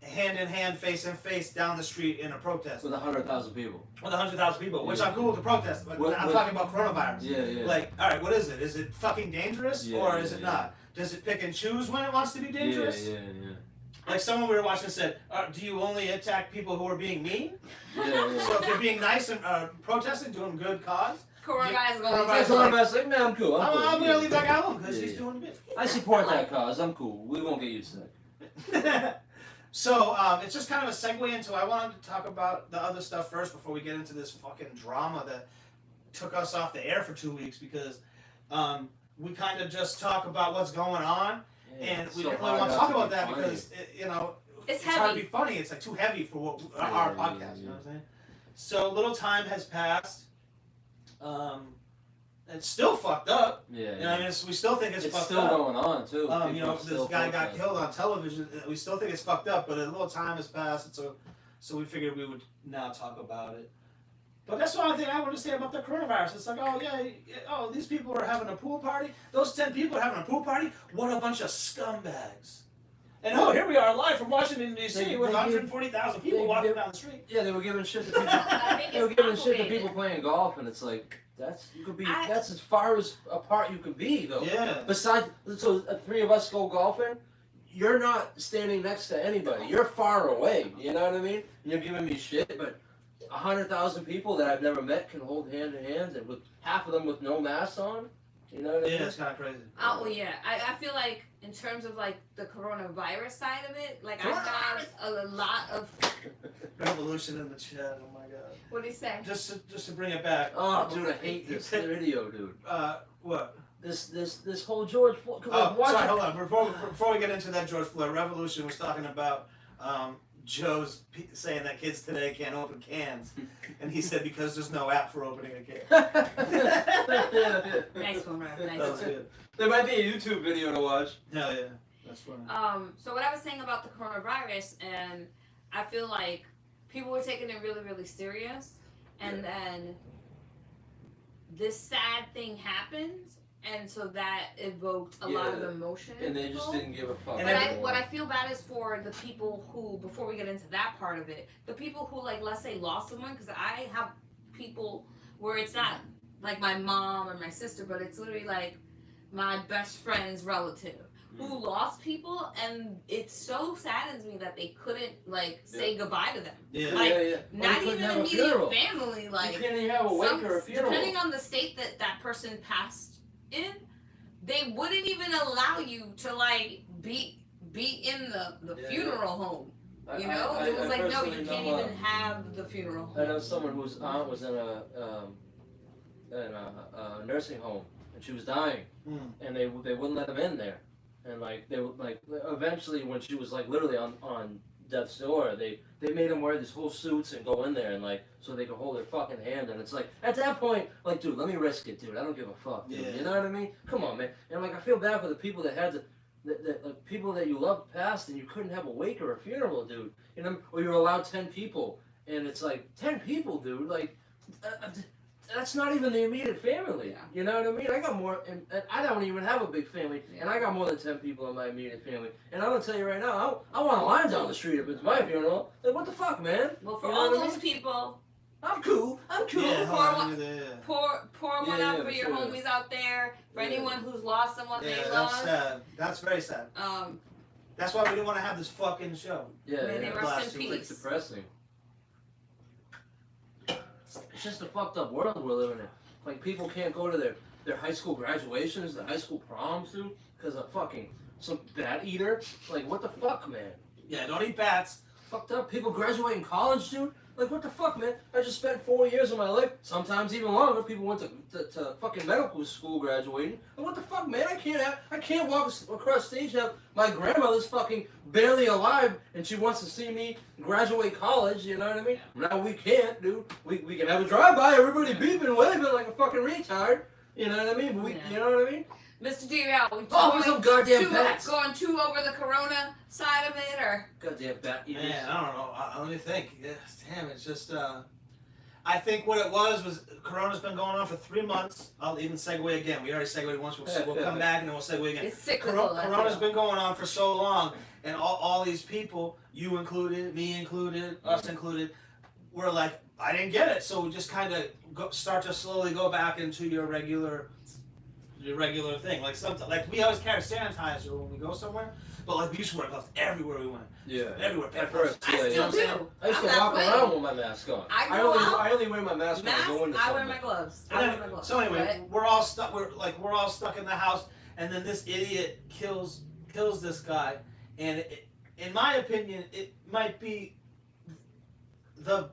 hand in hand, face in face down the street in a protest With 100,000 people. with 100,000 people, which Yeah. I'm cool with the protest, but What- I'm what- talking about coronavirus. Yeah. Like, all right, what is it? Is it fucking dangerous or is it Yeah. not? Does it pick and choose when it wants to be dangerous? Yeah. Like someone we were watching said, do you only attack people who are being mean? Yeah. So if you're being nice and protesting, doing good cause, Corona guy's going. Coronavirus- That's all I'm about to say. Man, I'm cool. I'm cool. I'm gonna leave that guy alone because Yeah. he's doing good. I support that cause. I'm cool. We won't get you sick. So it's just kind of a segue into. I wanted to talk about the other stuff first before we get into this fucking drama that took us off the air for 2 weeks because we kind of just talk about what's going on and we didn't really want to talk about that because It's hard to heavy. be funny. It's like too heavy for our podcast. You know what I'm saying? So little time has passed. It's still fucked up. Yeah. You know, I mean, we still think it's fucked still up. going on too. This guy got killed on television. We still think it's fucked up, but a little time has passed, and so we figured we would now talk about it. But that's one thing I want to say about the coronavirus. It's like, these people are having a pool party. Those 10 people are having a pool party. What a bunch of scumbags. And here we are live from Washington, D.C. with 140,000 people walking down the street. Yeah, they were giving shit to people. I think They were it's giving shit to complicated. people playing golf, and it's like, That's as far as apart you could be, though. Yeah. Besides, so three of us go golfing. You're not standing next to anybody. You're far away. You know what I mean? You're giving me shit, but 100,000 people that I've never met can hold hand in hand, and with half of them with no masks on. You know what I mean? Yeah, it's kind of crazy. Oh well, yeah. I feel like in terms of like the coronavirus side of it, like I got a lot of. Revolution in the chat. Oh my god. What do you say? Just to bring it back. Oh, dude, I hate this video, dude. What? This whole George Floyd. Sorry, hold on. Before we get into that George Floyd revolution, was talking about Joe's saying that kids today can't open cans, and he said because there's no app for opening a can. Nice one, Rev. Nice That was one. good. There might be a YouTube video to watch. Hell yeah, that's funny. So what I was saying about the coronavirus, and I feel like people were taking it really, really serious, and then this sad thing happened, and so that evoked a lot of emotion in And they people. just didn't give a fuck. But what I feel bad is for the people who, before we get into that part of it, the people who, like, let's say lost someone, because I have people where it's not like my mom or my sister, but it's literally like my best friend's relative who lost people, and it so saddens me that they couldn't like say goodbye to them. Yeah. Like, not even immediate family. Like, you can't even have a wake or a funeral. Depending on the state that that person passed in, they wouldn't even allow you to like be in the funeral home. You know, it was like, no, you can't even have the funeral home. I know someone whose aunt was in a nursing home, and she was dying, and they wouldn't let them in there, and like they would like eventually when she was like literally on death's door, they made them wear these whole suits and go in there and like so they could hold their fucking hand, and it's like at that point like, dude, let me risk it, dude. I don't give a fuck, dude. You know what I mean? Come on, man. And like I feel bad for the people that had to. Like people that you loved passed and you couldn't have a wake or a funeral, dude. You know, or you're allowed 10 people, and it's like 10 people, dude. Like that's not even the immediate family. Yeah. You know what I mean? I got more, and I don't even have a big family, and I got more than 10 people in my immediate family. And I'm gonna tell you right now, I want a line down the street if it's my funeral. Like what the fuck, man? Well, for You know all what I those mean? people, I'm cool. Yeah, pour one out for your sure. homies out there. For anyone who's lost someone they that's love. sad. That's very sad. That's why we didn't want to have this fucking show. May they rest in It's like peace. depressing. It's just a fucked up world we're living in. Like people can't go to their high school graduations, their high school proms, dude, because of fucking some bat eater. Like what the fuck, man? Yeah, don't eat bats. Fucked up. People graduating college, dude. Like what the fuck, man? I just spent 4 years of my life, sometimes even longer. People went to fucking medical school graduating. Like what the fuck, man? I can't walk across stage now. My grandmother's fucking barely alive, and she wants to see me graduate college. You know what I mean? Now we can't, dude. We can have a drive-by, everybody beeping, waving like a fucking retard. You know what I mean? But you know what I mean? Mr. D-Real, we some goddamn bats. going too over the corona side of it, or? Goddamn bat eaters. Man, I don't know. Let me think. Yes, damn, it's just. I think what it was Corona's been going on for 3 months. I'll even segue again. We already segued once. We'll come back and then we'll segue again. It's cyclical. Corona's been going on for so long, and all these people, you included, me included, us included, were like, I didn't get it. So we just kind of start to slowly go back into your regular thing. Like something like we always carry sanitizer when we go somewhere, but like we used to wear gloves everywhere we went. Yeah. Everywhere. At first, I yeah, still you know. do. I used to I'm walk that around way. with my mask on. I go out. I only wear my mask when I go into I something. wear my gloves. We're all stuck. We're all stuck in the house, and then this idiot kills this guy, and in my opinion, it might be the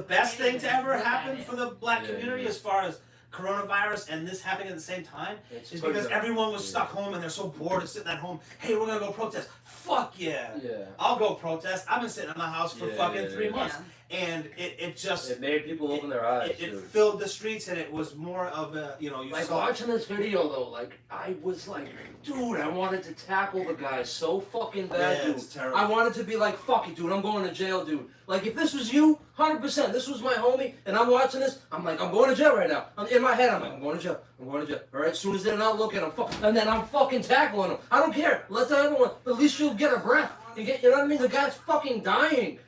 best thing to ever happen for the black community as far as coronavirus and this happening at the same time is because everyone was stuck home and they're so bored of sitting at home. Hey, we're gonna go protest. Fuck yeah. I'll go protest. I've been sitting in my house for fucking 3 months. And it made people open their eyes. It filled the streets, and it was more of a, you saw watching this video though, like I was like, dude, I wanted to tackle the guy so fucking bad, dude. It's terrible. I wanted to be like, fuck it, dude, I'm going to jail, dude. Like if this was you, 100%, this was my homie, and I'm watching this, I'm like, I'm going to jail right now. In my head, I'm like, I'm going to jail. All right, as soon as they're not looking, and then I'm fucking tackling him. I don't care. Let the other one. At least you'll get a breath. You know what I mean? The guy's fucking dying.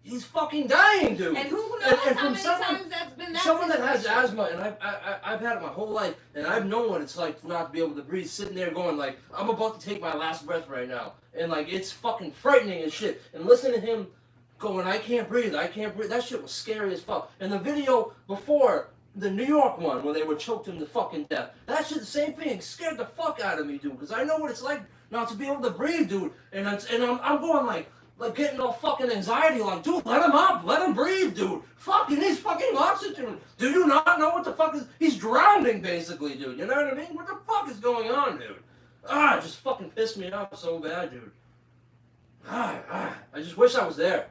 He's fucking dying, dude. And who knows and how from many someone, times that's been that someone that has situation. asthma, and I've had it my whole life, and I've known what it's like to not be able to breathe, sitting there going like, I'm about to take my last breath right now, and like it's fucking frightening as shit. And listening to him going, I can't breathe, that shit was scary as fuck. And the video before, the New York one, where they were choked him to fucking death, that shit, the same thing, scared the fuck out of me, dude, because I know what it's like not to be able to breathe, dude. And I'm going like getting all fucking anxiety, like, dude, let him up, let him breathe, dude. Fucking, he's fucking oxygen. Do you not know what the fuck is, he's drowning, basically, dude, you know what I mean? What the fuck is going on, dude? It just fucking pissed me off so bad, dude. I just wish I was there.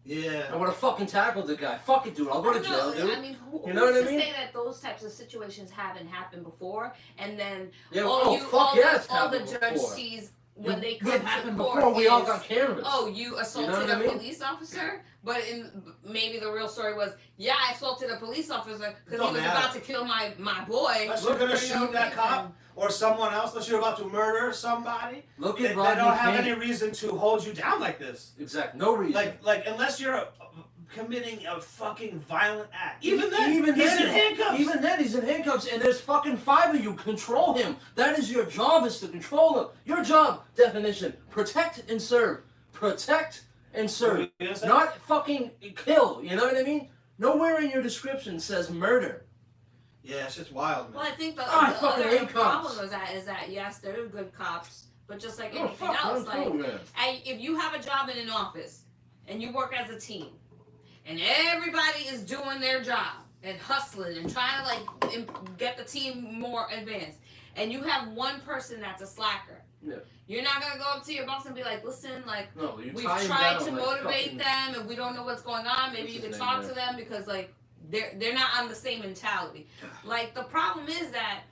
Yeah. I would have fucking tackled the guy. Fuck it, dude, I'll go to jail, dude. I mean, You know what I who's mean? to say that those types of situations haven't happened before, and then Yeah, all it's the happened judge before. sees when they It come happened to court before we all is, got cameras. oh, you assaulted what I a mean? police officer, but maybe the real story was, yeah, I assaulted a police officer because Don't he was matter. about to kill my boy. Unless you're gonna for no shoot that reason. cop or someone else, unless you're about to murder somebody, Look they at Rodney don't have King. any reason to hold you down like this. Exactly, no reason. Like unless you're committing a fucking violent act. Even then, he's then, in handcuffs. Even then, he's in handcuffs, and there's fucking 5 of you. Control him. That is your job, is to control him. Your job, definition, protect and serve. Protect and serve. Not fucking kill, you know what I mean? Nowhere in your description says murder. Yeah, it's just wild, man. Well, I think the I fucking other hate problem cops. is that yes, they're good cops, but just like Oh, anything fuck, else, I'm like cool, man. if you have a job in an office and you work as a team, and everybody is doing their job and hustling and trying to like get the team more advanced, and you have one person that's a slacker, Yeah. you're not gonna go up to your boss and be like, listen, like No, you we've tie him tried down to like motivate fucking- them and we don't know what's going on. Maybe What's you his can name, talk yeah. to them because like they're not on the same mentality. Like the problem is that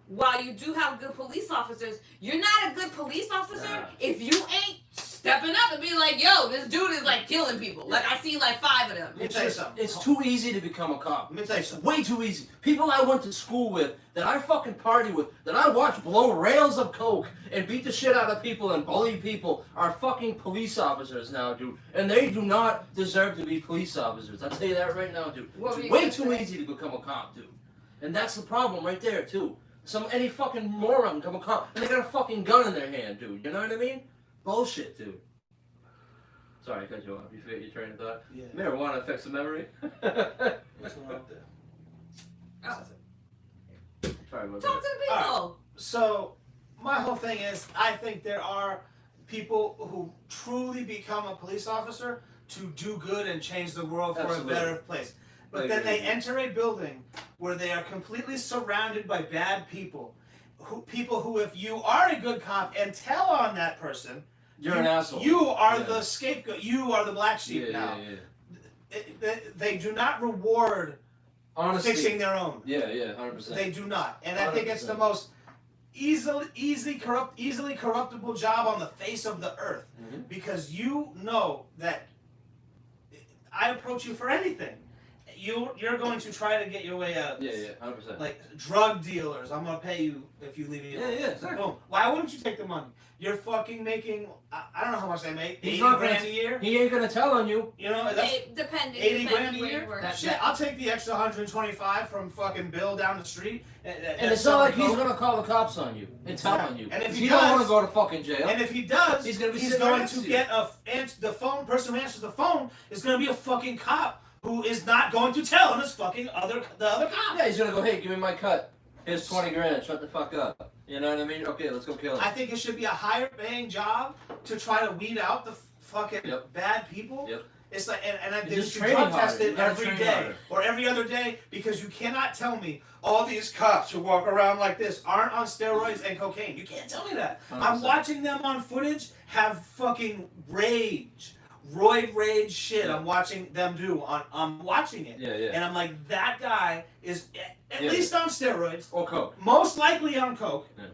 while you do have good police officers, you're not a good police officer Nah. if you ain't stepping up and be like, yo, this dude is like killing people. Like I see like 5 of them. Let me It's tell you just, something. it's too easy to become a cop. Let me tell you It's something. way too easy. People I went to school with, that I fucking party with, that I watch blow rails of coke and beat the shit out of people and bully people are fucking police officers now, dude. And they do not deserve to be police officers. I'll tell you that right now, dude. What were It's you way gonna too say? easy to become a cop, dude. And that's the problem right there, too. Any fucking moron become a cop, and they got a fucking gun in their hand, dude. You know what I mean? Bullshit, dude. Sorry, I cut you off. You forget your train of thought. Yeah. Marijuana affects the memory. What's going on up there? Oh. Sorry about Talk that. to the people. So, my whole thing is, I think there are people who truly become a police officer to do good and change the world for Absolutely. a better place. But I then agree they with you. enter a building where they are completely surrounded by bad people. People who, if you are a good cop and tell on that person, You're an asshole. You are Yeah. the scapegoat. You are the black sheep now. They do not reward Honestly. fixing their own. Yeah, 100%. They do not, and I think it's the 100%. most easily corruptible job on the face of the earth, Mhm. because you know that I approach you for anything, you're going to try to get your way out of Yeah, this. 100%. Like drug dealers, I'm gonna pay you if you leave me alone. Yeah, exactly. Boom. Why wouldn't you take the money? You're fucking making, I don't know how much they make, He's 80 not grand gonna- a year? He ain't gonna tell on you. You know, that's Depending 80 grand a depending where year? you work. That's shit. I'll take the extra 125 from fucking Bill down the street. And it's not like he's gonna call the cops on you and tell on you. And if Because he he don't does- want to go to fucking jail. And if he does, He's gonna be he's sitting right going next to to get the phone person who answers the phone is going to be a fucking cop who is not going to tell on his fucking the other cop. Yeah, he's gonna go, hey, give me my cut. Here's 20 grand, shut the fuck up. You know what I mean? Okay, let's go kill him. I think it should be a higher paying job to try to weed out the fucking Yep. bad people. Yep. It's like, and I You're think you just should training drug test harder. You it gotta every train day harder. or every other day, because you cannot tell me all these cops who walk around like this aren't on steroids and cocaine. You can't tell me that. I'm 100%. watching them on footage have fucking roid rage shit. Yeah. I'm watching them do. I'm watching it. Yeah. And I'm like, that guy is at Yeah. least on steroids, Or coke. most likely on coke. Yeah.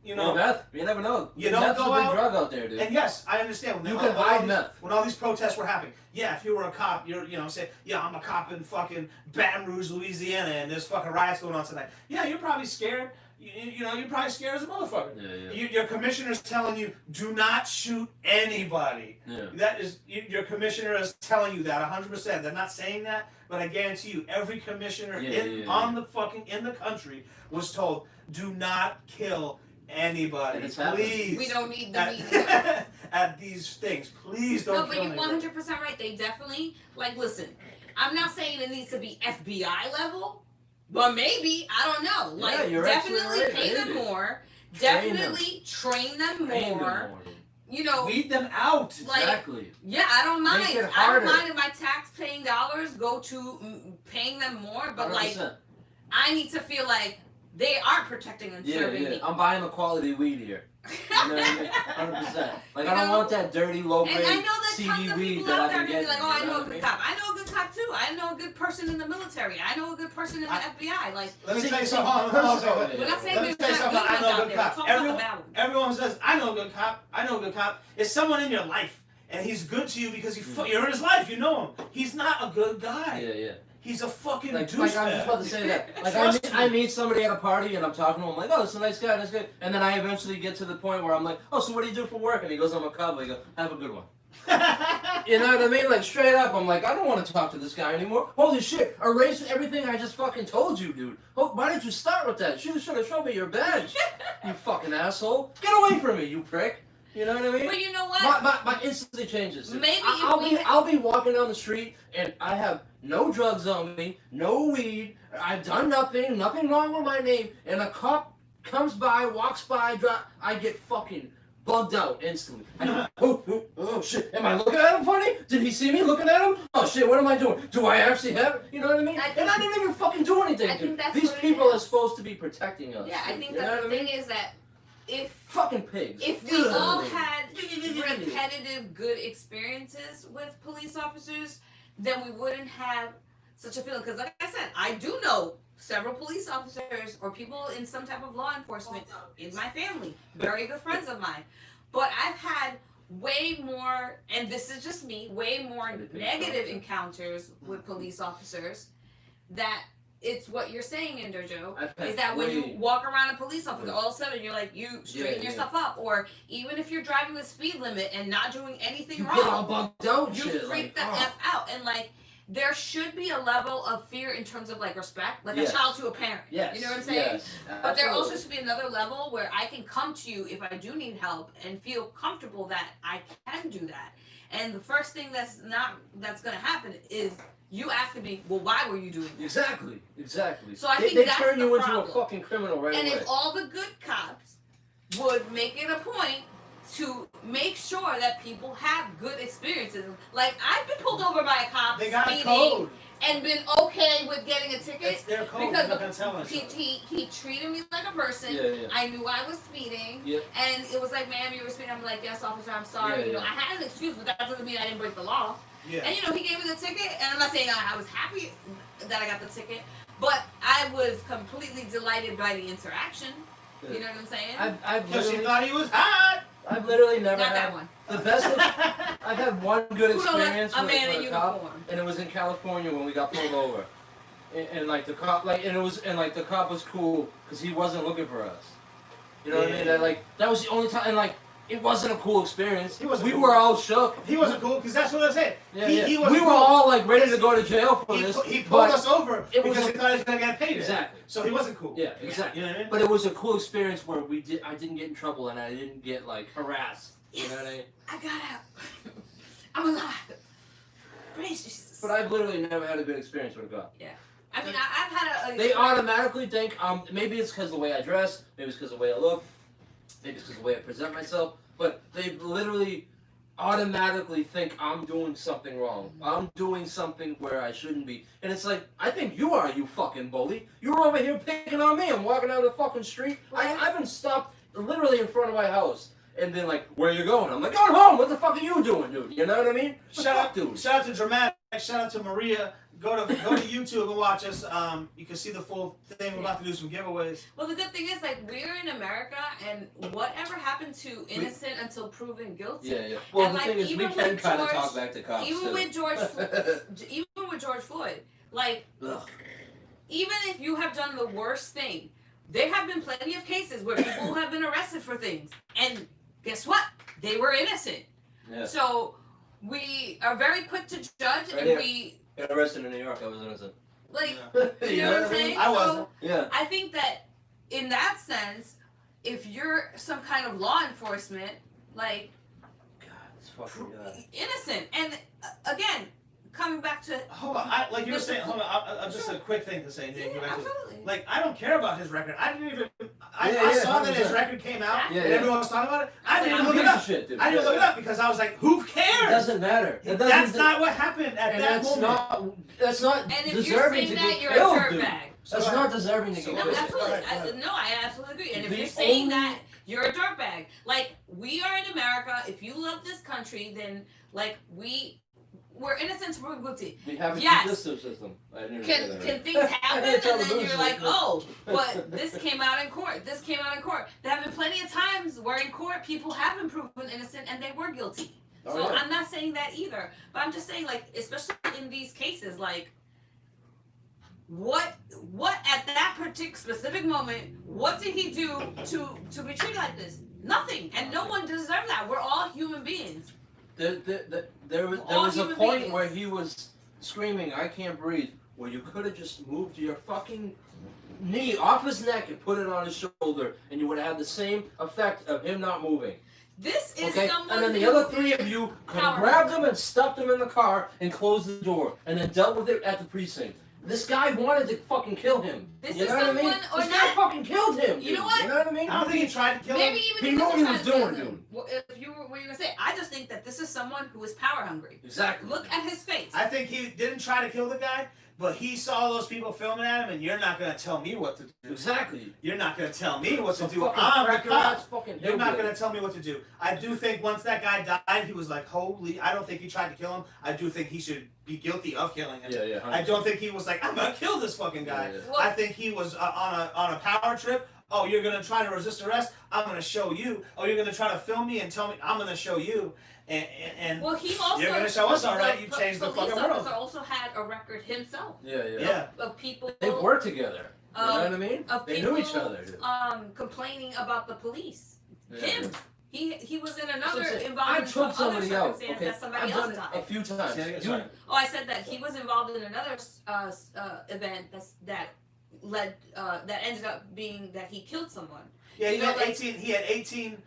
You Or know, meth. You never know. You don't Meth's go a big out- drug out there, dude. and yes, I understand when You all- can when all hide these- meth. when all these protests were happening. Yeah, if you were a cop, say, yeah, I'm a cop in fucking Baton Rouge, Louisiana, and there's fucking riots going on tonight. Yeah, you're probably scared. you're probably scared as a motherfucker. Yeah. Your commissioner's telling you, do not shoot anybody. Yeah. That is, your commissioner is telling you that 100%. They're not saying that, but I guarantee you, every commissioner in the country was told, do not kill anybody. Please. We don't need the media. At these things. Please don't kill anybody. No, but you're 100% right. They definitely, listen, I'm not saying it needs to be FBI level, but maybe, I don't know. Definitely right. pay them more. Definitely train them more. Weed them out. Exactly. Yeah, I don't mind. Make it I harder. don't mind if my tax-paying dollars go to paying them more, but 100%. I need to feel like they are protecting and serving me. I'm buying the quality weed here. You know what I mean? 100%. I don't want that dirty, low-grade And I know that CD tons of weed people that out I've there been can be getting. like, oh, I know a good cop. I know a good cop too. I know a good person in the military. I know a good person in the FBI. Let me tell you something. Hold on. We're not saying Let me tell you something. I know a good cop. Everyone says, I know a good cop. I know a good cop. It's someone in your life, and he's good to you because you're in his life. You know him. He's not a good guy. Yeah. He's a fucking Like douchebag. I was just about to say that. I meet somebody at a party and I'm talking to him like, oh, it's a nice guy, that's good. And then I eventually get to the point where I'm like, oh, so what do you do for work? And he goes, I'm a cowboy. I go, have a good one. You know what I mean? Like straight up, I'm like, I don't want to talk to this guy anymore. Holy shit, erase everything I just fucking told you, dude. Oh, why did you start with that? You should have shown me your badge. You fucking asshole. Get away from me, you prick. You know what I mean? But you know what? My instantly changes. Maybe I'll be walking down the street and I have no drugs on me, no weed. I've done nothing wrong with my name, and a cop comes by, walks by, I get fucking bugged out instantly. I go, oh shit, am I looking at him funny? Did he see me looking at him? Oh shit, what am I doing? Do I actually have, you know what I mean? And I didn't even fucking do anything. I think that's These what it people are is. supposed to be protecting us. Yeah, I think you know that the what I mean? thing is that if fucking pigs. If we all had repetitive good experiences with police officers, then we wouldn't have such a feeling. Because like I said, I do know several police officers or people in some type of law enforcement in my family, very good friends of mine. But I've had way more, and this is just me, way more negative encounters with police officers that it's what you're saying, Joe, is that when you walk around a police officer, all of a sudden you're like, you straighten yourself up. Or even if you're driving the speed limit and not doing anything wrong, get all bugged out, you freak the F out. And there should be a level of fear in terms of respect, like a child to a parent. Yes. You know what I'm saying? Yes. But there also should be another level where I can come to you if I do need help and feel comfortable that I can do that. And the first thing that's going to happen is you asking me, well, why were you doing that? Exactly. So I think they that's turn the you problem. into a fucking criminal right away. And if all the good cops would make it a point to make sure that people have good experiences. Like, I've been pulled over by a cop speeding and been okay with getting a ticket. It's their code. Because he treated me like a person. Yeah. I knew I was speeding. Yeah. And it was like, ma'am, you were speeding. I'm like, yes, officer, I'm sorry. Yeah. I had an excuse, but that doesn't mean I didn't break the law. Yeah. And he gave me the ticket, and I'm not saying I was happy that I got the ticket, but I was completely delighted by the interaction. Yeah. You know what I'm saying? Because she thought he was hot. I've literally never Not had that one. the best. I've had one good experience a with man in a cop, uniform. and it was in California when we got pulled over, and the cop the cop was cool because he wasn't looking for us. You know what I mean? That was the only time, and it wasn't a cool experience. We were all shook. He wasn't cool because that's what I said. He we were all ready to go to jail for this. He pulled us over because he thought he was gonna get paid. Exactly. So he wasn't cool. Yeah, exactly. You know what I mean? But it was a cool experience where I didn't get in trouble and I didn't get harassed. Yes, you know what I mean? I got out. I'm alive. Praise Jesus. But I've literally never had a good experience with a cop. Yeah. I mean, I've had a. They automatically think maybe it's because of the way I dress, maybe it's because of the way I look, maybe it's because of the way I present myself. But they literally automatically think I'm doing something wrong. I'm doing something where I shouldn't be. And it's like, I think you are, you fucking bully. You're over here picking on me. I'm walking down the fucking street. I've been stopped literally in front of my house. And then where are you going? I'm like, going home. What the fuck are you doing, dude? You know what I mean? Shout out to Dramatic. Shout out to Maria. Go to YouTube and watch us. You can see the full thing. We're about to do some giveaways. Well, the good thing is, we're in America, and whatever happened to innocent until proven guilty. Yeah. Well, and the thing is, we can kind of talk back to cops even too. with George Floyd, Ugh. even if you have done the worst thing, there have been plenty of cases where people have been arrested for things, and guess what? They were innocent. Yeah. So we are very quick to judge, Right and here. we Got arrested in New York. I was innocent. like. Yeah. You know what I'm saying? I wasn't. Yeah. I think that in that sense, if you're some kind of law enforcement, like God, it's fucking innocent, and again, coming back to Hold on, like you were saying, hold on, just a quick thing to say, Nick. yeah, absolutely. Like, I don't care about his record. I didn't even. I Yeah, saw that his 100%. record came out Yeah, and yeah. everyone was talking about it. I didn't Who look it gives a up. shit, dude? I didn't look it up because I was like, who It cares? doesn't matter. It doesn't That's not what happened at and that that's moment. that's not And if you're deserving saying to that, get you're killed, a dude. dirtbag. So That's I- not deserving to so get No, killed. absolutely. Go ahead. No, I absolutely agree. And if The you're saying only- that, you're a dirtbag. Like, we are in America. If you love this country, then, like, we're innocent to prove guilty. We have a Yes. judicial system. I didn't even say Can that can right. things happen? And Tell then the you're news, like, like- oh, but this came out in court. This came out in court. There have been plenty of times where in court people have been proven innocent and they were guilty. Oh, So yeah. I'm not saying that either. But I'm just saying, like, especially in these cases, like, what at that particular specific moment, what did he do to be treated like this? Nothing. And no one deserves that. We're all human beings. There All was a human point beings. where he was screaming, "I can't breathe," where you could have just moved your fucking knee off his neck and put it on his shoulder, and you would have had the same effect of him not moving. This is Okay? someone And then the who other three is of you could have powerful. grabbed him and stuffed him in the car and closed the door, and then dealt with it at the precinct. This guy wanted to fucking kill him. This you is know what I mean? someone or This not. guy fucking killed him. You know dude. what? You know what I mean? I don't think he tried to kill Maybe him. even He if knew what he wasn't was trying to doing, kill dude. him. Well, if you were gonna say, I just think that this is someone who is power hungry. Exactly. Look at his face. I think he didn't try to kill the guy, but he saw those people filming at him, and you're not gonna tell me what to do. Exactly. You're not gonna tell me what to Some do. fucking I'm the cracker cop. ass fucking You're not hillbilly. gonna tell me what to do. I do think once that guy died, he was like, holy, I don't think he tried to kill him. I do think he should be guilty of killing him. Yeah, yeah. I don't think he was like, I'm gonna kill this fucking guy. Yeah, yeah. I think he was on a power trip. Oh, you're gonna try to resist arrest? I'm gonna show you. Oh, you're gonna try to film me and tell me? I'm gonna show you. And Well, he also. You're gonna show us, all right, you the changed the police fucking world. officer also had a record himself Yeah, yeah. yeah. of people. They worked together. You know what I mean? Of They people, knew each other. dude. complaining about the police. Yeah. Him. He was in So another say, involved I've in some choked other somebody out. circumstance Okay, that somebody I've else done it a died. few times. Say it again, You- sorry. Oh, I said that he was involved in another event that ended up being that he killed someone. Yeah, he You know, had like- 18. He had 18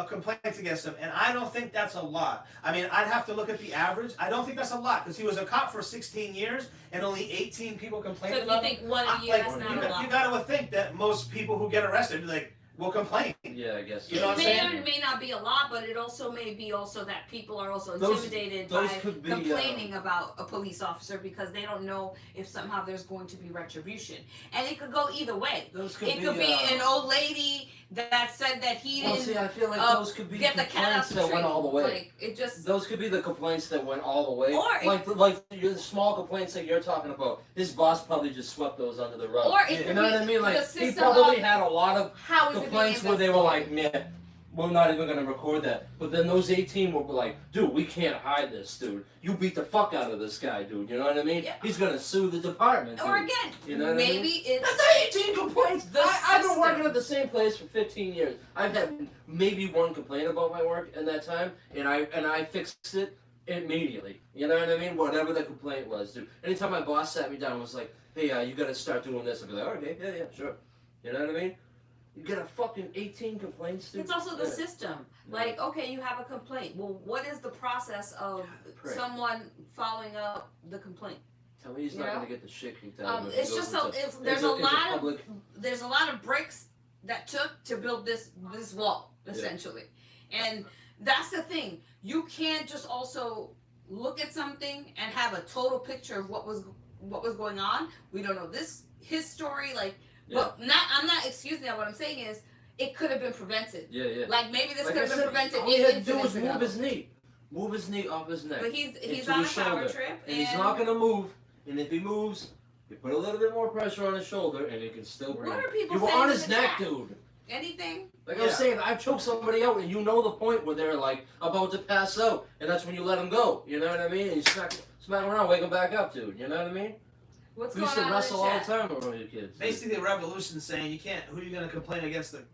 complaints against him, and I don't think that's a lot. I mean, I'd have to look at the average. I don't think that's a lot because he was a cop for 16 years, and only 18 people So complained if you about him. think one a year, Like, that's not you, a lot. you gotta think that most people who get arrested like will complain. Yeah, I guess. You know what It I'm may saying? or may not be a lot, but it also may be also that people are also Those- intimidated those by could be, complaining about a police officer because they don't know if somehow there's going to be retribution. And it could go either way. Those could It could be an old lady that said that he Well, didn't see, I feel like those could be get the cat out complaints the that tree. went all the way. Like it just Those could be the complaints that went all the way. Or it- like the small complaints that you're talking about. His boss probably just swept those under the rug. or it You could know be what I mean? Like the he system probably of had a lot of how is it being complaints where they were like, investigated. "Man, we're not even gonna record that." But then those 18 were like, "Dude, we can't hide this, dude. You beat the fuck out of this guy, dude. You know what I mean? Yeah. He's gonna sue the department." Or dude. again, You know what I maybe mean? it's That's not 18 complaints. The I've been system. working at the same place for 15 years. I've had maybe one complaint about my work in that time, and I fixed it immediately. You know what I mean? Whatever the complaint was, dude. Anytime my boss sat me down and was like, "Hey, you got to start doing this," I'd be like, "Okay, yeah, sure." You know what I mean? You get a fucking 18 complaints, dude. it's also the Yeah. system. Like, okay, you have a complaint. Well, what is the process of Prick. someone following up the complaint? Tell me he's You not know? gonna get the shit kicked out of him. if It's he just goes so into- if there's into- a into lot public. of there's a lot of bricks that took to build this wall essentially, and that's the thing. You can't just also look at something and have a total picture of what was going on. We don't know his story, like, but I'm not excusing that. What I'm saying is it could have been prevented. Yeah. Like maybe this Like could I have been said, prevented all he had to do incidents was ago. move his knee off his neck. But he's into on a his power shoulder. trip, And he's not gonna move. And if he moves, you put a little bit more pressure on his shoulder, and he can still breathe. What are people You were saying on in his the neck, chat? dude. Anything? Like I was saying, I've choked somebody out, and you know the point where they're like about to pass out, and that's when you let them go. You know what I mean? And you smack them around, wake them back up, dude. You know what I mean? What's We going used to on wrestle in all the the chat? time when we were kids. Basically, the revolution saying you can't. Who are you going to complain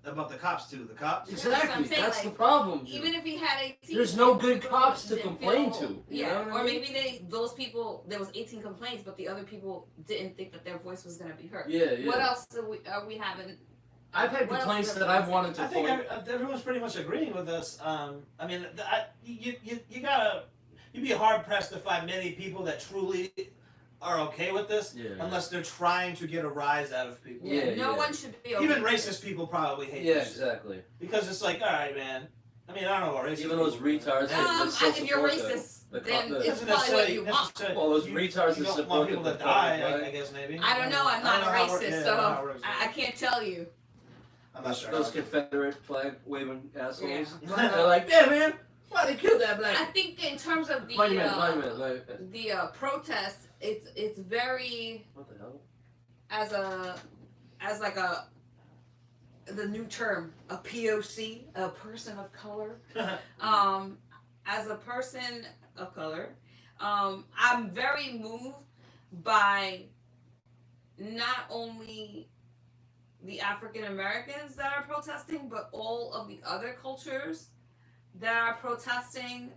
about the cops to? The cops? That's what I'm Exactly. saying, That's like, the problem. Dude. Even if he had 18, There's no good people cops to didn't complain feel- to. You Yeah, know what I or mean? maybe those people, there was 18 complaints, but the other people didn't think that their voice was going to be heard. Yeah, yeah. What else are we having? I've had What else complaints is that there? I've wanted to I think point. everyone's pretty much agreeing with us. I mean, you'd be hard pressed to find many people that truly are okay with this, Yeah. unless they're trying to get a rise out of people. Yeah, Yeah, no yeah. one should be okay Even with racist this. people probably hate Yeah, this shit. exactly. Because it's like, all right, man. I mean, I don't know what racist Even those people do. retards that still If you're support racist, the then the- it's Doesn't probably what necessarily- you want. necessarily- Well, those you- retards you that don't support want people the to die, Confederate I flag. guess maybe. I don't know. I'm I not don't a know how it- racist, yeah, I so don't know how it works. I can't tell you. I'm not sure. Those how it- Confederate flag waving assholes. Yeah. They're like, yeah, man, why they killed that I black? think in terms of the Wait a minute. the protest, it's very What the hell? as like the new term, a POC, a person of color. As a person of color, I'm very moved by not only the African Americans that are protesting, but all of the other cultures that are protesting,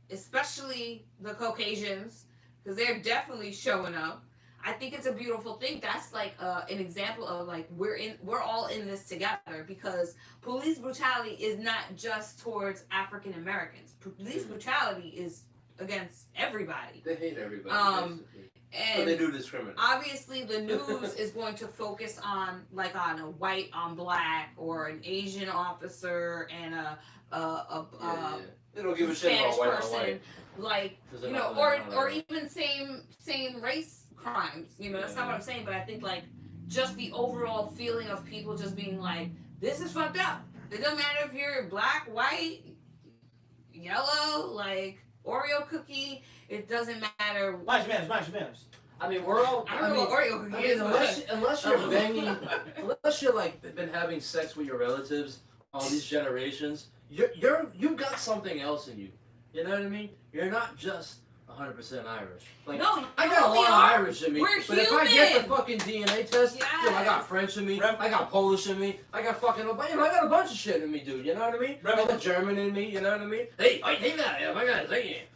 especially the Caucasians, because they're definitely showing up. I think it's a beautiful thing. That's like an example of like we're all in this together, because police brutality is not just towards African Americans. Police brutality is against everybody. They hate everybody. Basically. And But they do discriminate. obviously the news is going to focus on like on a white on black or an Asian officer and a They don't give a shit Spanish about white or person, white. like 'Cause they're you know, not or living on or their own. even same race crimes. You know, that's not what I'm saying. But I think like just the overall feeling of people just being like, this is fucked up. It doesn't matter if you're black, white, yellow, like Oreo cookie. It doesn't matter. Mind your manners. I mean, we're all. I don't know what Oreo cookie is. Unless you're banging, unless you're like been having sex with your relatives all these generations, you've got something else in you. You know what I mean? You're not just 100% Irish. Like, No, I got a lot of Irish in me. We're but if I get the human. fucking DNA test, yo, I got Yes. French in me. I got Polish in me. I got fucking. I got a bunch of shit in me, dude. You know what I mean? I got German in me. You know what I mean? Hey, I hate that. I got it.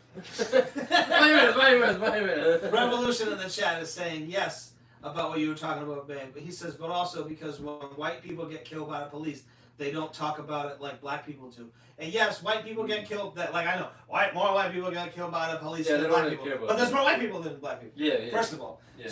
Wait a minute. Revolution in the chat is saying yes about what you were talking about, babe. But he says, but also because when white people get killed by the police, they don't talk about it like black people do. And yes, white people get killed. That like I know, more white people get killed by the police Yeah, than they black don't people. care about But there's that. more white people than black people. Yeah. First of all, Yeah.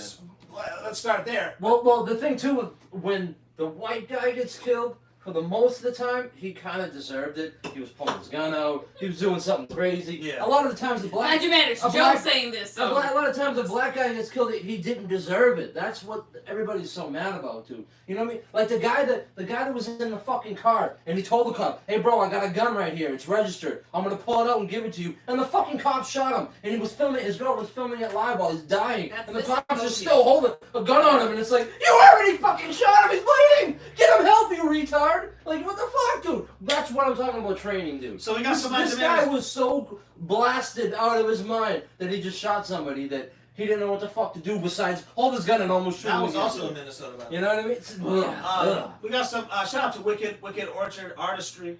let's start there. Well, the thing too, when the white guy gets killed, for the most of the time, he kind of deserved it. He was pulling his gun out. He was doing something crazy. Yeah. A lot of the times, the black. Glad you managed. A Joe's black- saying this. A So. lot of times, the black guy gets killed. He didn't deserve it. That's what everybody's so mad about, too. You know what I mean? Like the guy that was in the fucking car, and he told the cop, "Hey, bro, I got a gun right here. It's registered. I'm gonna pull it out and give it to you." And the fucking cop shot him. And he was filming. His girl was filming it live while he's dying. That's And the this cops are movie. still holding a gun on him, and it's like, "You already fucking shot him. He's bleeding. Get him help, you retard!" Like, what the fuck, dude? That's what I'm talking about training, dude. So we got some This guy was so blasted out of his mind that he just shot somebody that he didn't know what the fuck to do besides hold his gun and almost shoot That him was again. also in Minnesota. By the way. You know what I mean? We got some shout out to Wicked Orchard Artistry.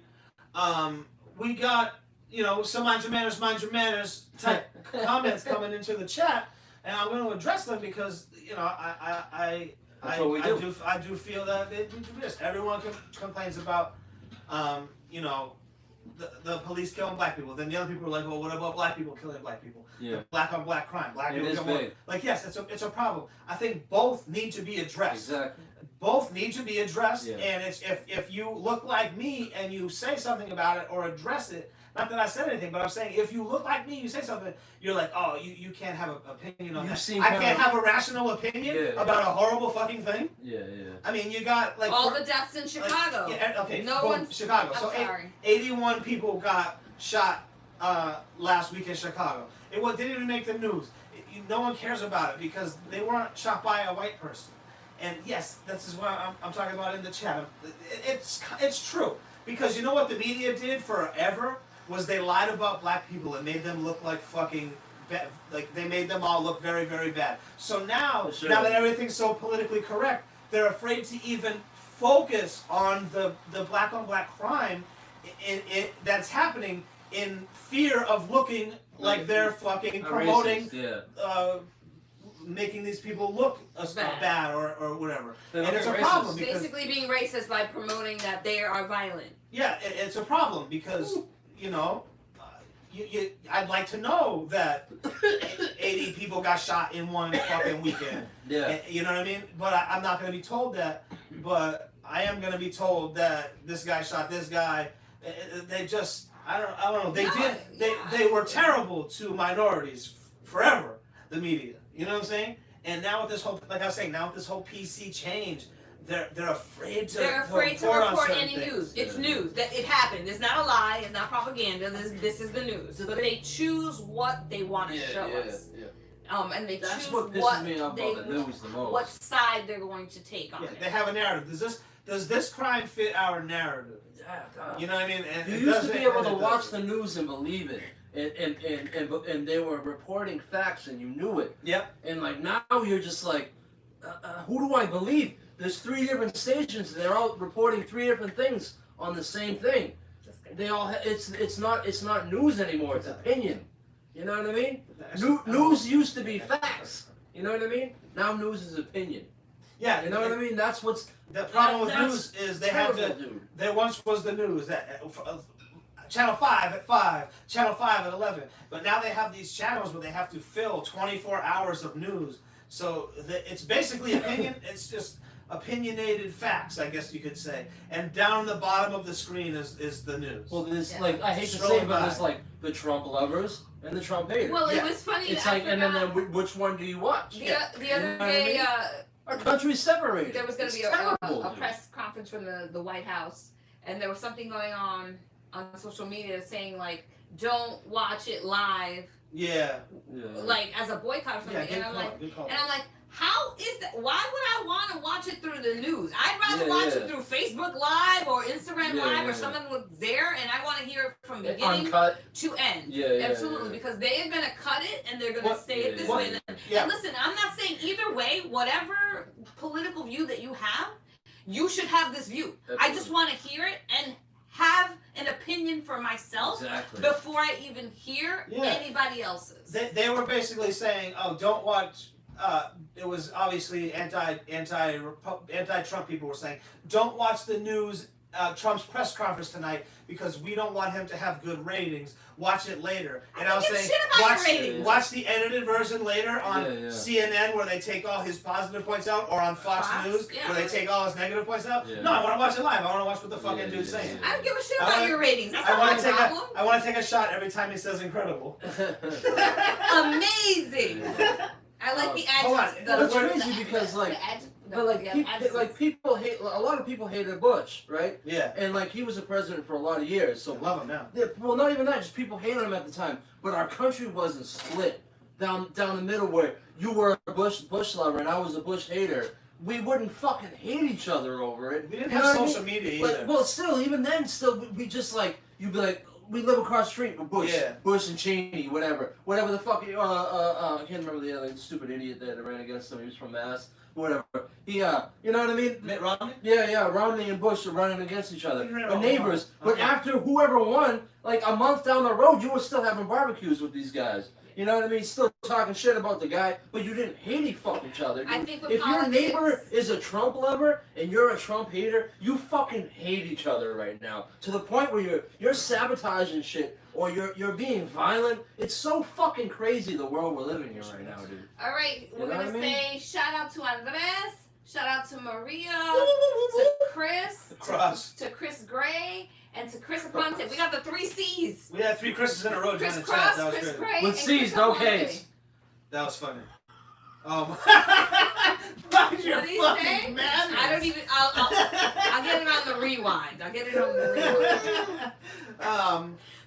We got some mind your manners type comments coming into the chat, and I'm going to address them because That's what we do. I do feel that they do this. Everyone complains about the police killing black people. Then the other people are like, well, what about black people killing black people? Yeah. Black on black crime. Black It people is killing big. like yes, it's a problem. I think both need to be addressed. Exactly. Both need to be addressed, Yeah. and it's if you look like me and you say something about it or address it. Not that I said anything, but I'm saying if you look like me, you say something, you're like, oh, you can't have an opinion on You that. seem I kind can't of- have a rational opinion Yeah. about a horrible fucking thing. Yeah. I mean, you got like all the deaths in Chicago. okay, No boom, one's- Chicago. I'm So sorry. 81 people got shot last week in Chicago. It didn't even make the news. No one cares about it because they weren't shot by a white person. And yes, this is what I'm talking about in the chat. It's true because you know what the media did forever was they lied about black people and made them look like fucking like they made them all look very, very bad. So now, Sure. now that everything's so politically correct, they're afraid to even focus on the black on black crime that's happening in fear of looking like they're fucking promoting, making these people look bad or whatever. And it's a problem because basically being racist by promoting that they are violent. yeah, it's a problem because I'd like to know that 80 people got shot in one fucking weekend. Yeah. You know what I mean? But I'm not going to be told that. But I am going to be told that this guy shot this guy. They just, I don't know. They were terrible to minorities forever. The media. You know what I'm saying? And now with this whole, like I was saying, now with this whole PC change, they're afraid to. They're afraid to report any things. news. It's news. That it happened. It's not a lie. It's not propaganda. This is the news. But they choose what they want to show us. And they That's choose what pisses me off about the news the most. what side they're going to take on it. They have a narrative. Does this crime fit our narrative? Yeah, you know what I mean? And you used to be able to watch the news and believe it. And they were reporting facts and you knew it. Yep. And like now you're just like, who do I believe? There's 3 different stations. They're all reporting 3 different things on the same thing. They all it's not news anymore. It's opinion. You know what I mean? News used to be facts. You know what I mean? Now news is opinion. Yeah. You know what I mean? That's what's the problem with news is they have to. Dude. There once was the news that. Channel 5 at 5, Channel 5 at 11. But now they have these channels where they have to fill 24 hours of news. So it's basically opinion. It's just opinionated facts, I guess you could say. And down the bottom of the screen is the news. Well, there's like, I hate to say it, but there's like the Trump lovers and the Trump haters. Well, it was funny. It's like, and then which one do you watch? The other day, our country's separated. there was going to be a press conference from the White House, and there was something going on social media saying like, don't watch it live. Yeah. Like as a boycott or something. Yeah, and I'm like, how is that? Why would I want to watch it through the news? I'd rather watch it through Facebook Live or Instagram Live or someone was there and I want to hear it from beginning to end. Absolutely, because they are going to cut it and they're going to say it this way. And listen, I'm not saying either way, whatever political view that you have, you should have this view. I just want to hear it and have an opinion for myself before I even hear anybody else's. They were basically saying, oh, don't watch. It was obviously anti-Trump people were saying, don't watch the news, Trump's press conference tonight because we don't want him to have good ratings. Watch it later. And I was saying, watch the edited version later on CNN where they take all his positive points out, or on Fox News where they take all his negative points out. No, I want to watch it live. I want to watch what the fucking dude's saying. I don't give a shit about your ratings. That's not my problem. I want to take a shot every time he says incredible. Amazing. I like the adjective. That's crazy because people hate. A lot of people hated Bush, right? Yeah. And like he was a president for a lot of years, so I love him now. Well, not even that. Just people hated him at the time. But our country wasn't split down the middle where you were a Bush lover and I was a Bush hater. We wouldn't fucking hate each other over it. We didn't have social media either. But, well, still, even then, we just like you'd be like. We live across the street with Bush, Bush and Cheney, whatever the fuck. I can't remember the other stupid idiot that ran against him. He was from Mass, whatever. He, you know what I mean? Mitt Romney. Yeah. Romney and Bush are running against each other, but neighbors. But after whoever won, like a month down the road, you were still having barbecues with these guys. You know what I mean? Still talking shit about the guy, but you didn't hate each other. Dude. I think if your neighbor is a Trump lover and you're a Trump hater, you fucking hate each other right now. To the point where you're sabotaging shit or you're being violent. It's so fucking crazy the world we're living in right now, dude. All right, we're gonna say shout out to Andres, shout out to Maria, to Chris, to Chris Gray. And to Chris Aponte. We got the 3 C's. We had 3 Chris's in a row. Chris Cross, Chris Gray, with C's, no K's. That was funny. What did he say? Madness. I don't even. I'll get it on the rewind.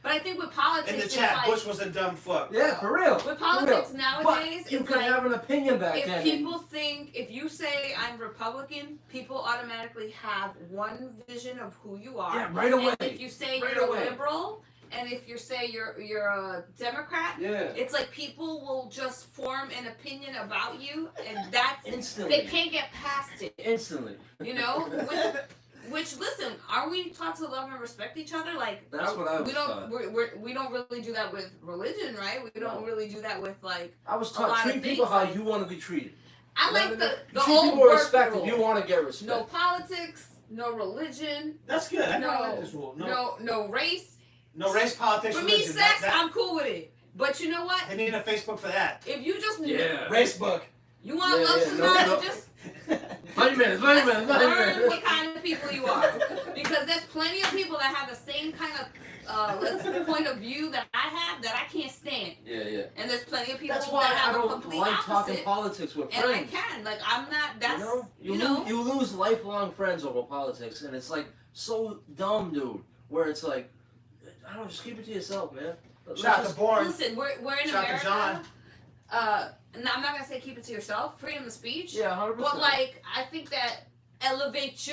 But I think with politics, in the chat, Bush was a dumb fuck. Yeah, for real. With politics nowadays, but you can have an opinion back then. If people think, if you say I'm Republican, people automatically have one vision of who you are. Yeah, right away. And if you say you're a liberal, and if you're say you're a Democrat, Yeah. it's like people will just form an opinion about you, and that's Instantly. they can't get past it. Instantly. You know, which listen, are we taught to love and respect each other? Like That's what I was we don't taught. we don't really do that with religion, right? We don't really do that with like. I was a lot taught of treat people things. how you want to be treated. I like the treat old people with work respect rule. if you want to get respect. No politics, no religion, That's good. I No. like this rule. no race. No race, politics, For me, religion. sex, That- I'm cool with it. But you know what? They need a Facebook for that. If you just Yeah. Race book. you want to Yeah, love yeah, somebody, no. just 20 minutes, 20 minutes, 20 learn minutes. what kind of people you are. Because there's plenty of people that have the same kind of point of view that I have that I can't stand. Yeah, yeah. And there's plenty of people That's why that I have a don't complete like talking opposite. politics with And I friends. can. Like, I'm not, that's, You lose lifelong friends over politics, and it's like so dumb, dude. Where it's like, I don't know, just keep it to yourself, man. Let's Shout out just- to Born. listen, we're in Shout out to America. John. No, I'm not gonna say keep it to yourself, freedom of speech. Yeah, 100%. But like, I think that elevate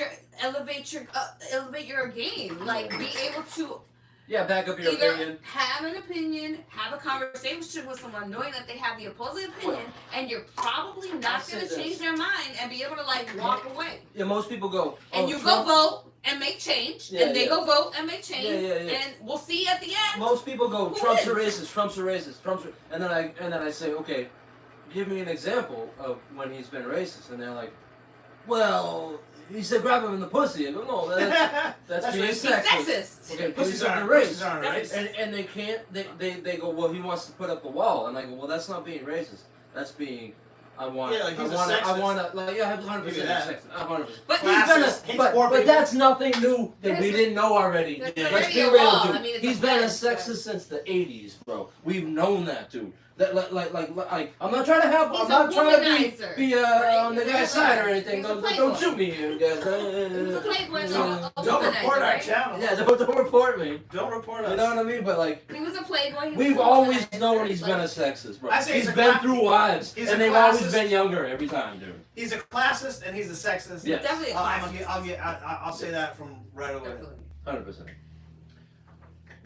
your game. Like, be able to yeah, back up your either opinion. have an opinion, have a conversation with someone, knowing that they have the opposing opinion, and you're probably I'll not say gonna this. change their mind and be able to like walk away. Yeah, most people go. And oh, you Trump- go vote and make change, Yeah, and they yeah. go vote and make change, Yeah. and we'll see at the end. Most people go, Who Trump's a wins? racist, Trump's a racist, Trump's a... And then I say, okay, give me an example of when he's been racist. And they're like, well, he said grab him in the pussy. I go, no, that's being racist. He's sexist. sexist. Okay, Pussies pussies are aren't the race. pussies aren't That's- race. And they can't, they go, well, he wants to put up the wall. And I go, well, that's not being racist. That's being... I want, Yeah, like he's a I sexist. want to, like, yeah, 100% Give you that. sexist. 100%. But Classist, hates poor But people. that's nothing new that we There's a- didn't know already. there's Yeah. Let's already be a real, law. dude. I mean, it's He's a been a fact, but- sexist since the 80s, bro. We've known that, dude. That, like, I'm not trying to help. He's I'm a not trying to womanizer, be right? on the He's a guy's side or womanizer. anything. He's a Don't playboy. shoot me, you guys. He's a playboy and a Don't womanizer, report our right? channel. Yeah, don't report me. Don't report us. You know what I mean? But like, He was a playboy. He was we've a always womanizer, known he's like- been a sexist, bro. I say He's he's a been cla- through wives, he's and a they've always classist. been younger every time, dude. He's a classist and he's a sexist. Yeah. Definitely a classist. I'll say that from right away. Definitely. 100%.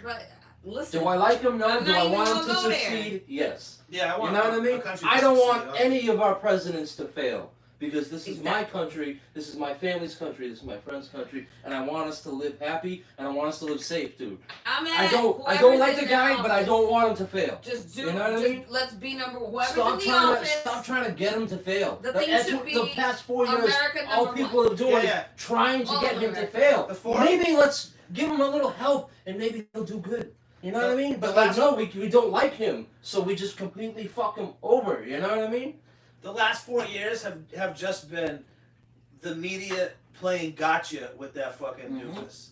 But listen. Do I like him? No. I'm Do not I even want him gonna to go there. succeed? Yes. Yeah, I You want know what I a mean? country I to don't succeed. want any of our presidents to fail because this is my Exactly. country, this is my family's country, this is my friend's country, and I want us to live happy and I want us to live safe, dude. I'm I at don't whoever's like in the that guy, but I office. don't want him to fail. Just do. You know what I just mean? Let's be number. Whoever's Stop in the trying office. to stop trying to get him to fail. The thing should be the past 4 years, America all number people are doing Yeah. is trying to All get of him to America. fail. The four- Maybe let's give him a little help and maybe he'll do good. You know what I mean? The But like, last- no, we don't like him, so we just completely fuck him over. You know what I mean? The last 4 years have just been the media playing gotcha with that fucking Mhm. doofus.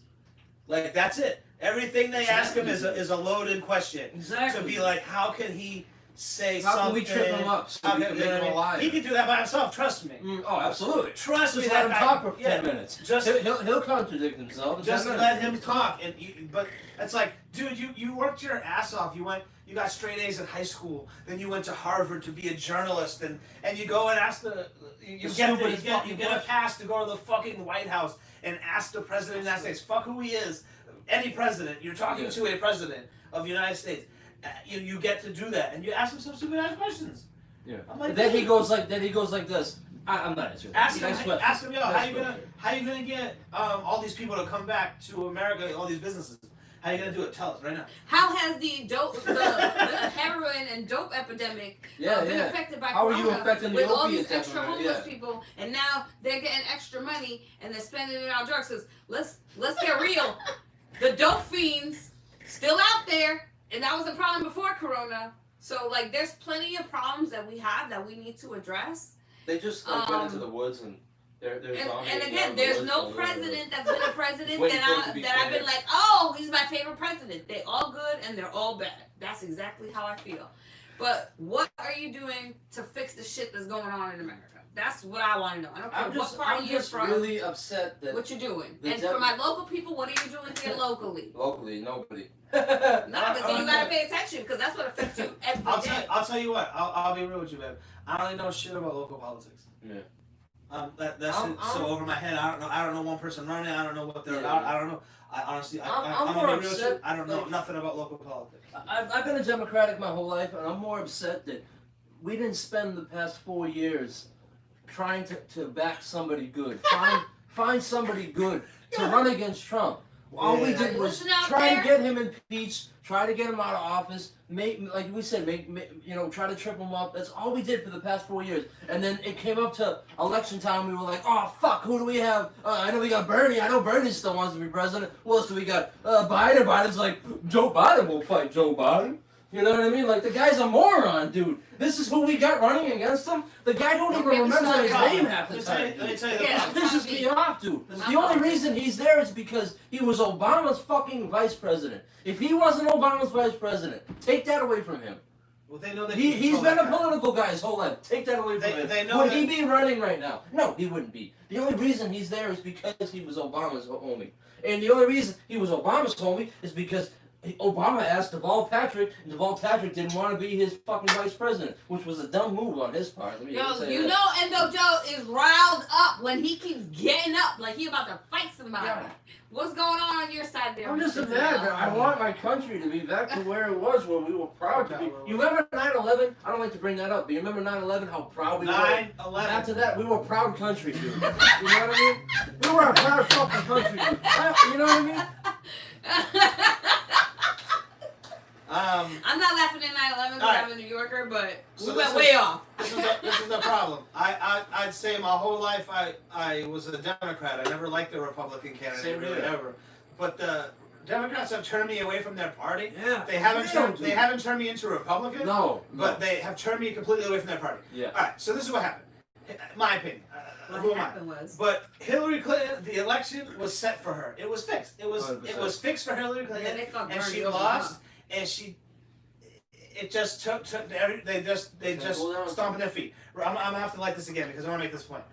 Like, that's it. Everything they ask him is a loaded question. Exactly. To be like, how can he say How something? can we trip him up so How we can- can you know make what him a I mean? liar? He can do that by himself, trust me. Oh, absolutely. Trust Just me. let him that talk guy- for yeah. 10 minutes. Just- He'll contradict himself. in 10 Just minutes. let him talk, but it's like, dude, you worked your ass off. You got straight A's in high school. Then you went to Harvard to be a journalist, and you go and ask you get a pass to go to the fucking White House and ask the president of the United States, fuck who he is, any president. You're talking Yeah. to a president of the United States. You get to do that, and you ask him some stupid ass questions. Yeah. I'm like, Then he dude. goes like this. I'm not answering. that. Ask him, Next question. ask him, yo, Next how you gonna question. get all these people to come back to America, all these businesses? How you gonna do it? Tell us right now. How has the heroin and dope epidemic been affected by How are corona you affecting the with all opiate these extra epidemic? homeless Yeah. people, and now they're getting extra money and they're spending it on drugs? 'Cause let's get real, the dope fiends still out there, and that was a problem before corona. So like, there's plenty of problems that we have that we need to address. They just like, went into the woods and they're zombies And out again, in the there's woods no for a little bit. president that's been a president Waiting for it to be that I've been clear. like, oh, he's my favorite president. They all good and they're all bad. That's exactly how I feel. But what are you doing to fix the shit that's going on in America? That's what I want to know. I don't care what party I'm you're just from. really upset that What you doing? the And for my local people, what are you doing here locally? locally nobody. No, but see, you gotta pay attention because that's what affects you every day. I'll tell you what. I'll be real with you, man. I don't really know shit about local politics. Yeah. That shit's so over my head. I don't know one person running. I don't know what they're about. I don't know. I honestly, I'm on more the real upset, shit, I don't know like, nothing about local politics. I've been a Democratic my whole life, and I'm more upset that we didn't spend the past 4 years trying to back somebody good. Find somebody good to run against Trump. All we did was try to get him impeached, try to get him out of office, like we said, try to trip him up. That's all we did for the past 4 years. And then it came up to election time, we were like, oh fuck, who do we have? I know we got Bernie. I know Bernie still wants to be president. Who else do we got? Biden. Biden's like, Joe Biden will fight Joe Biden. You know what I mean? Like, the guy's a moron, dude. This is who we got running against him. The guy don't even remember his name half the time. Let me tell you the It problem. pisses me off, dude. The only reason he's there is because he was Obama's fucking vice president. If he wasn't Obama's vice president, take that away from him. Well, they know that He's been a political guy his whole life. Take that away from him. They know Would he be running right now? No, he wouldn't be. The only reason he's there is because he was Obama's homie. And the only reason he was Obama's homie is because Obama asked Deval Patrick, and Deval Patrick didn't want to be his fucking vice president, which was a dumb move on his part. Let me Yo, say you that. know Endo Joe is riled up when he keeps getting up like he about to fight somebody. Yeah. What's going on your side there? I'm just Mr. mad. Joe? I want my country to be back to where it was when we were proud to be. You remember 9/11? I don't like to bring that up, but you remember 9/11, how proud we were? 9/11. After that, we were a proud country, dude. You know what I mean? We were a proud fucking country, dude. You know what I mean? I'm not laughing at 9/11 because Alright. I'm a New Yorker, but So we went this way is- off. This is the problem. I'd say my whole life I was a Democrat. I never liked the Republican candidate Same really here. ever. But the Democrats have turned me away from their party. Yeah. They haven't real, turned dude. they haven't turned me into a Republican. No. But they have turned me completely away from their party. Yeah. All right. So this is what happened. My opinion. Who What am I? happened was. But Hillary Clinton, the election was set for her. It was fixed. It was 100%. fixed for Hillary Yeah, Clinton, they fucked and Bernie she over, lost. And she, it just took they just Hold on. stomping their feet. I'm gonna have to like this again because I want to make this point.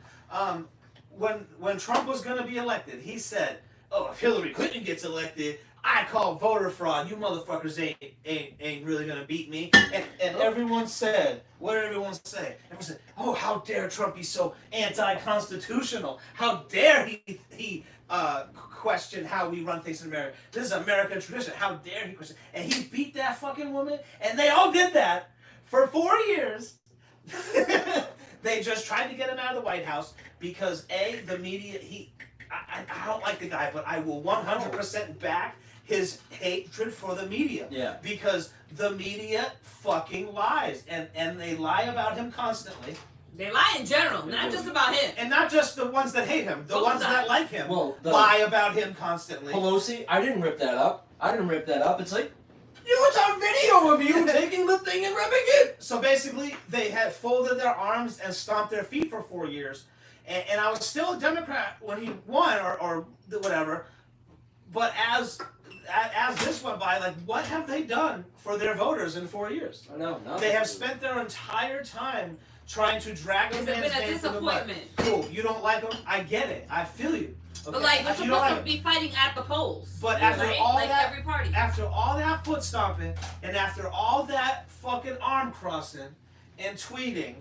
When Trump was gonna be elected, he said, "Oh, if Hillary Clinton gets elected, I call voter fraud. You motherfuckers ain't really gonna beat me." And everyone said, what did everyone say? Everyone said, "Oh, how dare Trump be so anti-constitutional? How dare he question how we run things in America? This is American tradition. How dare he question?" And he beat that fucking woman, and they all did that for 4 years. They just tried to get him out of the White House because the media. I don't like the guy, but I will 100% back his hatred for the media. Yeah. Because the media fucking lies, and they lie about him constantly. They lie in general, not just about him. And not just the ones that hate him, the Both ones that sides. like him Well, lie about him constantly. Pelosi, I didn't rip that up. It's like, it's on video of you taking the thing and ripping it. So basically, they had folded their arms and stomped their feet for 4 years. And I was still a Democrat when he won, or whatever. But as this went by, like, what have they done for their voters in 4 years? I know. No. They have spent their entire time trying to drag the It's man's been a name through the mud. disappointment. Cool, you don't like him? I get it. I feel you. But like, we're You don't supposed like to him. be fighting at the polls. But Yeah. after right? all like that, every party. after all that foot stomping, and after all that fucking arm crossing, and tweeting,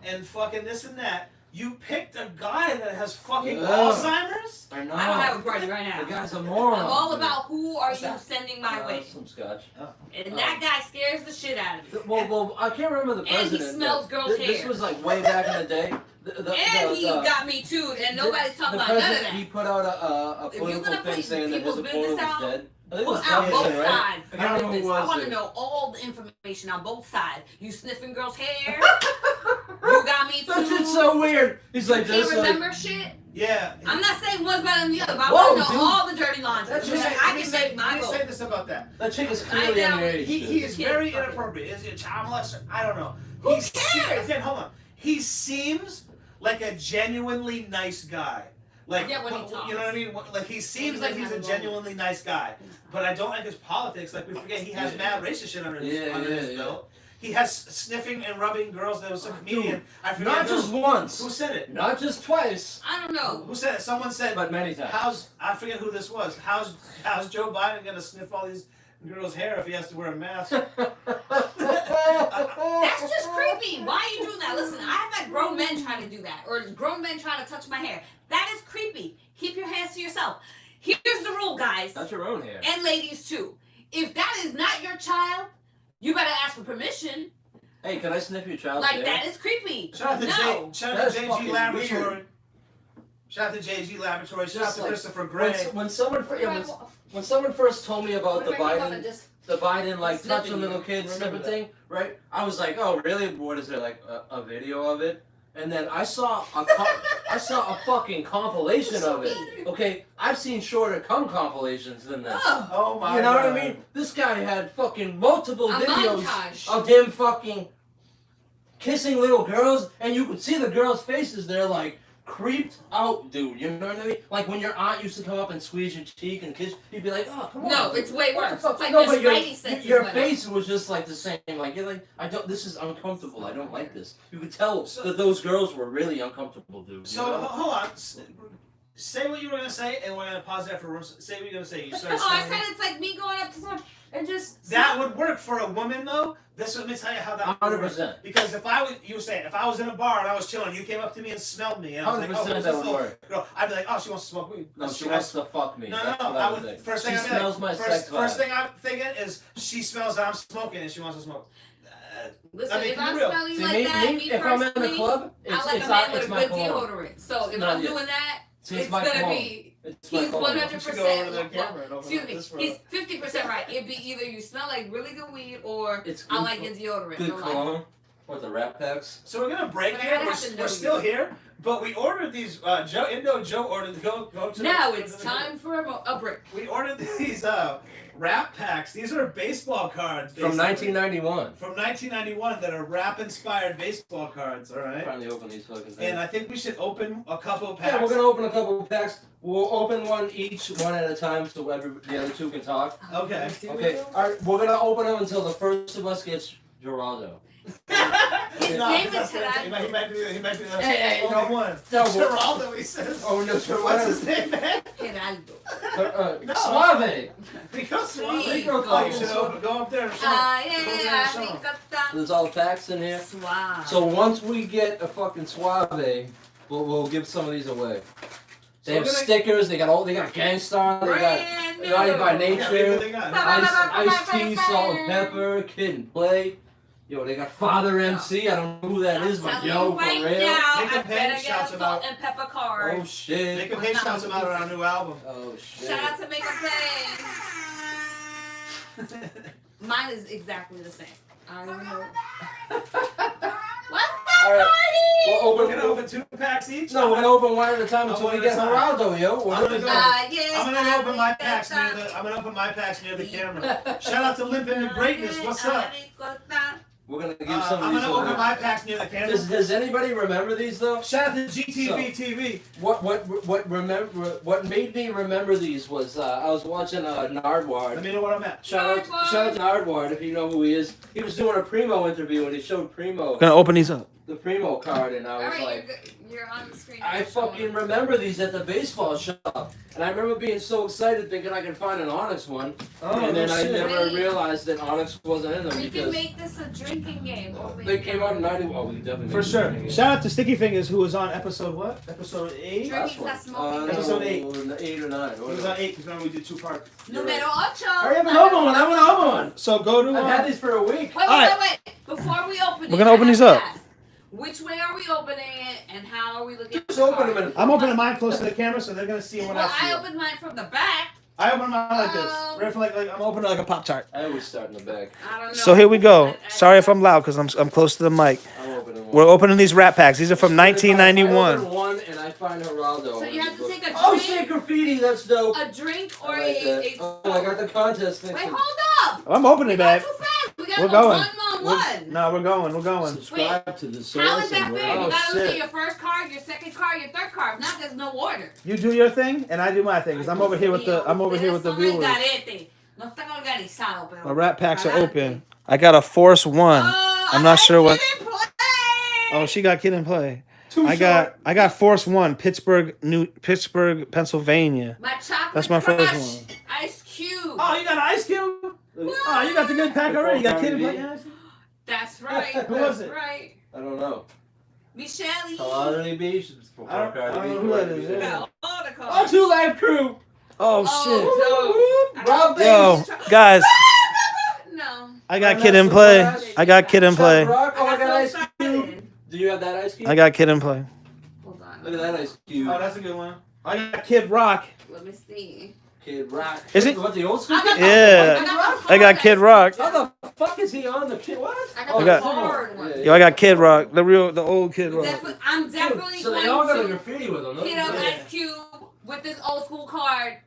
and fucking this and that, you picked a guy that has fucking Yeah. Alzheimer's? I know. I don't have a party right now. The guy's a moron. I'm all dude. about who are What's you that? sending my way. Some scotch. And that guy scares the shit out of me. Well, I can't remember the And he president. smells but girls' This hair. was like way back in the day. And he got me too, and nobody's talking the about none of president, that. He put out a If you're political gonna thing put saying that his people's opponent business was out, dead. I think it Put was out both Johnson, right? sides. I don't know who Business. was I want to it. know all the information on both sides. You sniffing girls' hair? You got me too. That shit's so weird. He's like Can't this. remember shit. Yeah. I'm not saying one's better than the other, but I Whoa, want to know dude. all the dirty laundry. That's So just- that I can make my Let me vote. say this about that. That chick is I clearly know. underage. He is Kid very fucking- inappropriate. Is he a child molester? I don't know. Who He cares? Again, hold on. He seems like a genuinely nice guy. Like, Yeah, when he you talks. know what I mean? Like, he seems like he's a genuinely nice guy. But I don't like his politics. Like, we forget he has Yeah. mad racist shit under his Yeah. belt. He has sniffing and rubbing girls. There was some comedian. I forget Not who. just once. Who said it? Not just twice. I don't know. Who said it? Someone said, But many times. I forget who this was. How's Joe Biden gonna sniff all these girl's hair if he has to wear a mask. That's just creepy. Why you do that? Listen, I've had grown men try to do that, or grown men try to touch my hair. That is creepy. Keep your hands to yourself. Here's the rule, guys. That's your own hair. And ladies too. If that is not your child, you better ask for permission. Hey, can I sniff your child's Like hair? that is creepy. Shout out to No. Shout out That's to JG fucking Laboratory. weird. Shout out to JG Laboratory. Shout out Just to like- Christopher Gray. When someone when someone first told me about the Biden like touch a Sniffing little you. kid Remember snipping that. thing, right? I was like, oh really? What is there like a video of it? And then I saw a fucking compilation of it. Okay, I've seen shorter compilations than this. Ugh. Oh my You know God. what I mean? This guy had fucking multiple A videos montage. of him fucking kissing little girls, and you could see the girls' faces. They're like creeped out, dude. You know what I mean? Like when your aunt used to come up and squeeze your cheek and kiss, you'd be like, oh, come on. No, it's way What the worse. fuck? It's like No, your but spidey senses your went face was just like the same. Like you're like, I don't. This is uncomfortable. I don't like this. You could tell So- that those girls were really uncomfortable, dude. So you know? hold on. Say what you were gonna say, and we're gonna pause there for say what you're gonna say. You started Oh, I saying said it's like me going up to someone and just that would work for a woman though. Let me tell you how that would work. 100%. Because if I was, you were saying, if I was in a bar and I was chilling, you came up to me and smelled me, and I was like, 100% oh, who's that this would little work. girl? I'd be like, oh, she wants to smoke weed. No, she wants to fuck me. No, That's no, what I would would. think. First She thing I'd be smells my like, sex first vibe. thing I'm thinking is she smells that I'm smoking and she wants to smoke. listen. I mean, If be I'm real. smelling See, like that, me, me if I'm in the personally, club, I like it's a man with it's a my good cologne. deodorant. So if Not I'm yet. doing that, See, it's my gonna cologne. be. It's my He's cologne. 100%. You should go over to the camera and open Excuse up me. this for He's 50% right. It'd be either you smell like really good weed or It's I good like co- your deodorant. Good No lie. cologne. What, the Rat Packs? So we're gonna break But I here. gotta have to know We're still you. here, but we ordered these. Joe ordered. Go to. Now the, it's time for a break. We ordered these rap packs. These are baseball cards From basically. 1991. From 1991 that are rap-inspired baseball cards. All right. Finally open these fucking things. And I think we should open a couple of packs. Yeah, we're gonna open a couple of packs. We'll open one each, one at a time, so the other two can talk. Okay. Okay. All right. We're gonna open them until the first of us gets Geraldo. His No, name is that's- Geraldo. He might be the Hey, only no. one. No, Geraldo, he says. Oh no, sir. What's his name, man? Geraldo. No. Suave. Because Sweet. Oh, you should go up there and show him. Ay, Show 'em. There's all the packs in here. Suave. So once we get a fucking Suave, we'll give some of these away. They have we're gonna- stickers. They got Gangstar. They got Brand new. Naughty by Yeah, Nature. what they got? Ice tea, salt and pepper, Kid and Play. Yo, they got Father MC. I don't know who that is, but I'm yo, telling for you real. right now, Nick I and Page better get shouts a about- salt and pepper card. Oh shit. Make a page shouts about our new album. Oh shit. Shout out to Make a Play. Mine is exactly the same. I don't know. What's that, All right. party? We'll We're open. gonna open 2 packs each. No, we're gonna open one at a time Oh, until one we at a get time. Geraldo, yo. I'm gonna go. Yes, I'm gonna open my I packs think near the. I'm gonna open my packs near the camera. Shout out to Limp into Greatness. What's up? We're gonna give I'm some of these gonna open away. my packs near the camera. Does anybody remember these though? Shout out to GTV TV. What made me remember these was I was watching Let Nardwar. me know what I'm at. Shout out to Nardwar if you know who he is. He was doing a Primo interview and he showed Primo Gonna open these up. the Primo card and I was Alright, like, you're on the screen. I fucking remember these at the baseball shop and I remember being so excited thinking I could find an Onyx one and then I never Really? realized that Onyx wasn't in them We can because make this a drinking game. they came out in 91. Oh, we definitely For made sure. it. Shout out to Sticky Fingers who was on episode what? Episode 8? Drink- Last one. Drinking smoking. Episode no, 8. 8 or 9. He was on 8 because remember we did 2 parts. Numero ocho. Hurry up and open one. I want to open one. So go to. I've had these for a week. Wait. Before we open it, We're gonna open I these have up. to ask, which way are we opening it and how are we looking at Just the open them card? in I'm opening mine close to the camera so they're gonna see what Well, I see. I opened mine from the back. I open mine like this. Um, Right from like I'm opening like a Pop-Tart. I always start in the back. I don't know. So here we go. Sorry if I'm loud because I'm close to the mic. I'm opening one. We're opening these Rat Packs. These are from I open 1991. one and I find Geraldo. So you have to take a Oh drink, shit, graffiti, that's dope. a drink or I like a. that. Oh, I got the contest thing. Wait, hold up. I'm opening We it, got babe. too fast. We got We're to go going. one. No, we're going. Subscribe to the How source is that and fair? we're- You gotta look at shit. your first card, your second card, your third card. Now there's no order. You do your thing and I do my thing because I'm over here with the viewers. No está organizado, pero. My Rat Packs are open. I got a Force 1. I'm not sure what. Oh, she got Kid and Play. I got Force 1, Pittsburgh, Pennsylvania. My chocolate That's my first crush, one. Ice Cube. Oh, you got an Ice Cube? Oh, you got the good pack already. You got Kid and Play. That's right. Who was That's it? right. I don't know. Michelle. Cardi B. I don't know who that is, You yeah. got all the Oh, cards. 2 Live Crew. Oh shit. Rob Yo, guys, No. I got Kid and Play. I got Kid and Play. Rock. Oh, I got so Ice Cube. excited. Do you have that Ice Cube? I got Kid and Play. Hold on. Look at that Ice Cube. Oh, that's a good one. I got Kid Rock. Let me see. Kid Rock. Is it? What, the old school? I got Yeah. I got Kid Rock. How the fuck is he on the kid? What? I I got got- the hard one. Yo, I got Kid Rock. The old Kid Rock. I'm definitely So going they all got a to graffiti with them. hit up Ice Cube with this old school card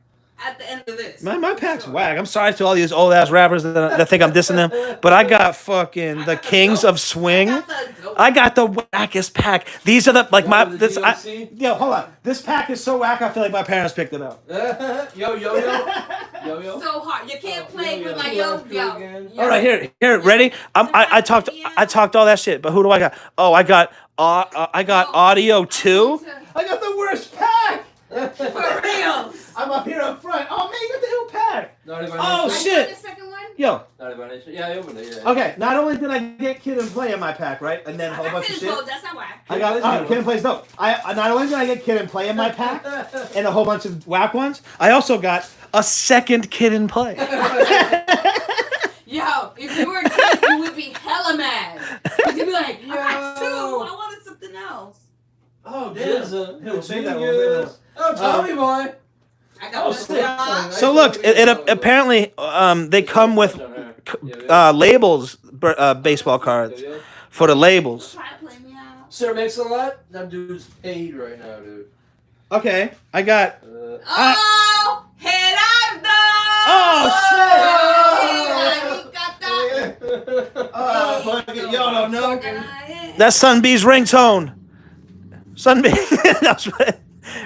at the end of this. My pack's whack. I'm sorry to all these old ass rappers that think I'm dissing them, but I got fucking the Kings of Swing. I got the wackest pack. These are the like my this. Yo, hold on. This pack is so whack. I feel like my parents picked it up. Yo. So hard. You can't play with my yo. All right, here, ready? I talked all that shit, but who do I got? Oh, I got Audio 2. I got the worst pack. For real. I'm up here up front. Oh man, you got the ill pack. Oh, shit. The second one? Yo, Yeah, I opened it. Yeah. okay. Not only did I get Kid and Play in my pack, right, and then a whole bunch of shit. That's not whack. I got Kid and Play's dope. I not only did I get Kid and Play in my pack and a whole bunch of whack ones, I also got a second Kid and Play. Yo, if you were a kid, you would be hella mad. You'd be like, I got 2. I wanted something else. Oh He'll say that one. Oh, Tommy boy. I got the So look, it apparently they come with labels, baseball cards for the labels. Try to play me out. Sir Mix a Lot. That dude's paid right now, dude. Okay, I got. Oh, Gerardo! Oh fuck it, y'all don't know. That's That's Sunbee's ringtone. Sunbee.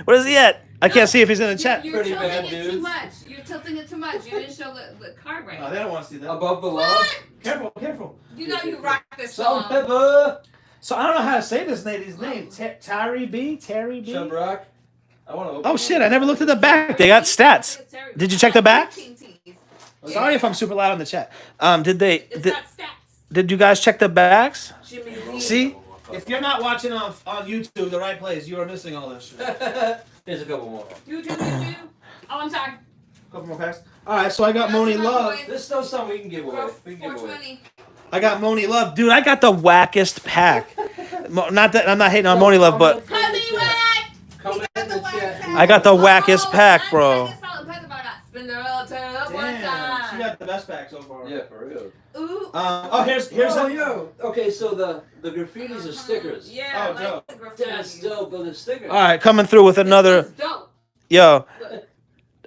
What is he at? I can't see if he's in the chat. You're Pretty tilting bad, it dude. too much. You're tilting it too much. You didn't show the card right. they don't want to see that. Above the Law. Careful. You know you rock this Salt song. Pepper. So I don't know how to say this lady's name. Terry B. Chub Rock. I want to open Oh shit! I never looked at the back. They got stats. Did you check the back? Sorry if I'm super loud in the chat. It's got stats. Did you guys check the backs? Jimmy Lee. See, if you're not watching on YouTube, the right place, you are missing all this shit. Here's a couple more. You do. Oh, I'm sorry. Couple more packs. All right, so I got Moni Love. This is still something we can give away. We can give away. 420. I got Moni Love, dude. I got the wackest pack. Not that I'm not hating on Moni Love, but Cubby whack! Comment in the chat. I got the wackest pack, bro. Damn, she got the best pack so far. Yeah, for real. Ooh. Here's yo. Okay, so the graffitis are stickers. Yeah. Oh, dope. That's dope, but the stickers. all right, coming through with another. Dope. Yo,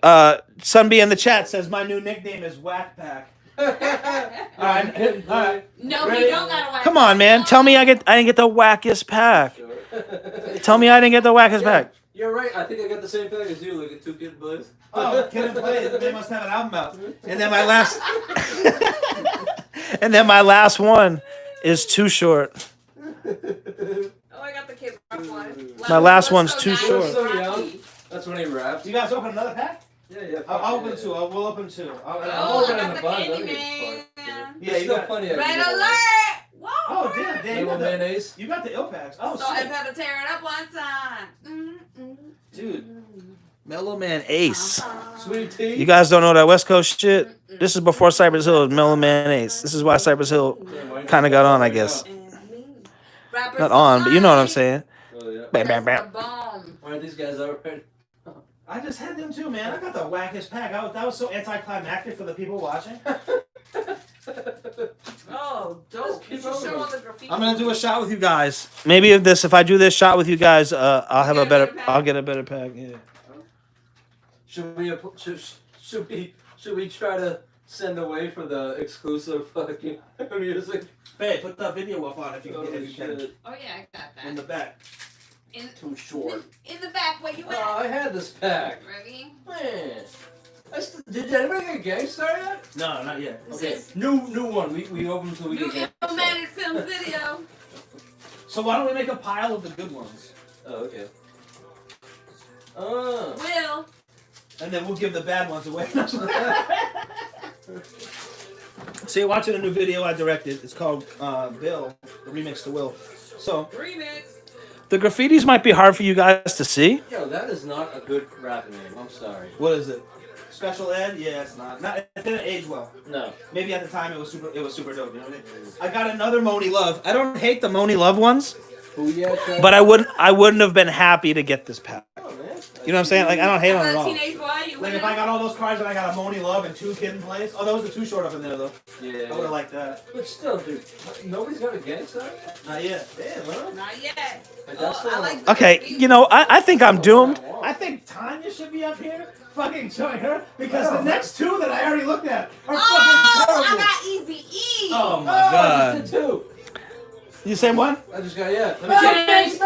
Sunbee in the chat says my new nickname is Whack Pack. All right. No, Ready? he don't got a whack. Come on, man. Tell me I didn't get the wackest pack. Tell me I didn't get the wackest pack. You're right. I think I got the same thing as you. Look at 2 Kid Boys. Oh, Kid and Play. They must have an album out. And then my last one is Too Short. Oh, I got the Kid Rock one. My last one's So too nice. short. So young. That's when he rapped. You guys open another pack? Yeah. I'll open 2. We'll open 2. Oh, I'll open I in got the the bun. Candyman. Yeah, you got plenty Red of alert! Whoa! Oh, damn. You Little got the, mayonnaise. you got the ill packs. Oh, Salt and shit. pepper tear it up one time. Dude. Mellow Man Ace. Sweet tea. You guys don't know that West Coast shit? This is before Cypress Hill was Mellow Man Ace. This is why Cypress Hill kind of got on, I guess. Not on, but you know what I'm saying. Oh, yeah. Bam, bam, bam. Why are these guys already? I just had them too, man. I got the wackest pack. That was so anticlimactic for the people watching. Oh, dope. You should show all the graffiti. I'm gonna do a shot with you guys. Maybe if I do this shot with you guys, I'll get a better pack. Yeah. Should we try to send away for the exclusive fucking music? Hey, put that video up on if you Oh, can. shit. Oh yeah, I got that. In the back. Too short. In the back, where you Oh, at? I had this pack. Ready? Man. Did anybody get Gangstar yet? No, not yet. This Okay, is new one. We opened till we new get Gangstar. Illmatic Films video. So why don't we make a pile of the good ones? Oh, okay. Oh. Will. And then we'll give the bad ones away. So you're watching a new video I directed. It's called Bill, the remix to Will. So Remix. the graffitis might be hard for you guys to see. Yo, that is not a good rap name. I'm sorry. What is it? Special ed? Yeah, it's not. It didn't age well. No. Maybe at the time it was super dope. You know what I mean? I got another Moni Love. I don't hate the Moni Love ones, but I wouldn't have been happy to get this pack. Oh, man. You know what I'm saying? Like I don't hate on it at all. Teenage boy, you Like if I got all those cards and I got a Moni Love and 2 Kid in place. Oh, that was the 2 short up in there though. Yeah. I would have liked that. But still, dude, nobody's got a gangster. Not yet. Damn, huh? Not yet. Like, that's Oh, I still- like the Okay, graffiti. you know, I think I'm doomed. I think Tanya should be up here. Fucking join her because the next 2 that I already looked at are Oh, fucking I terrible. got Easy E. Oh my I god. just did too. You same one? I just got Let me check. Gangsta.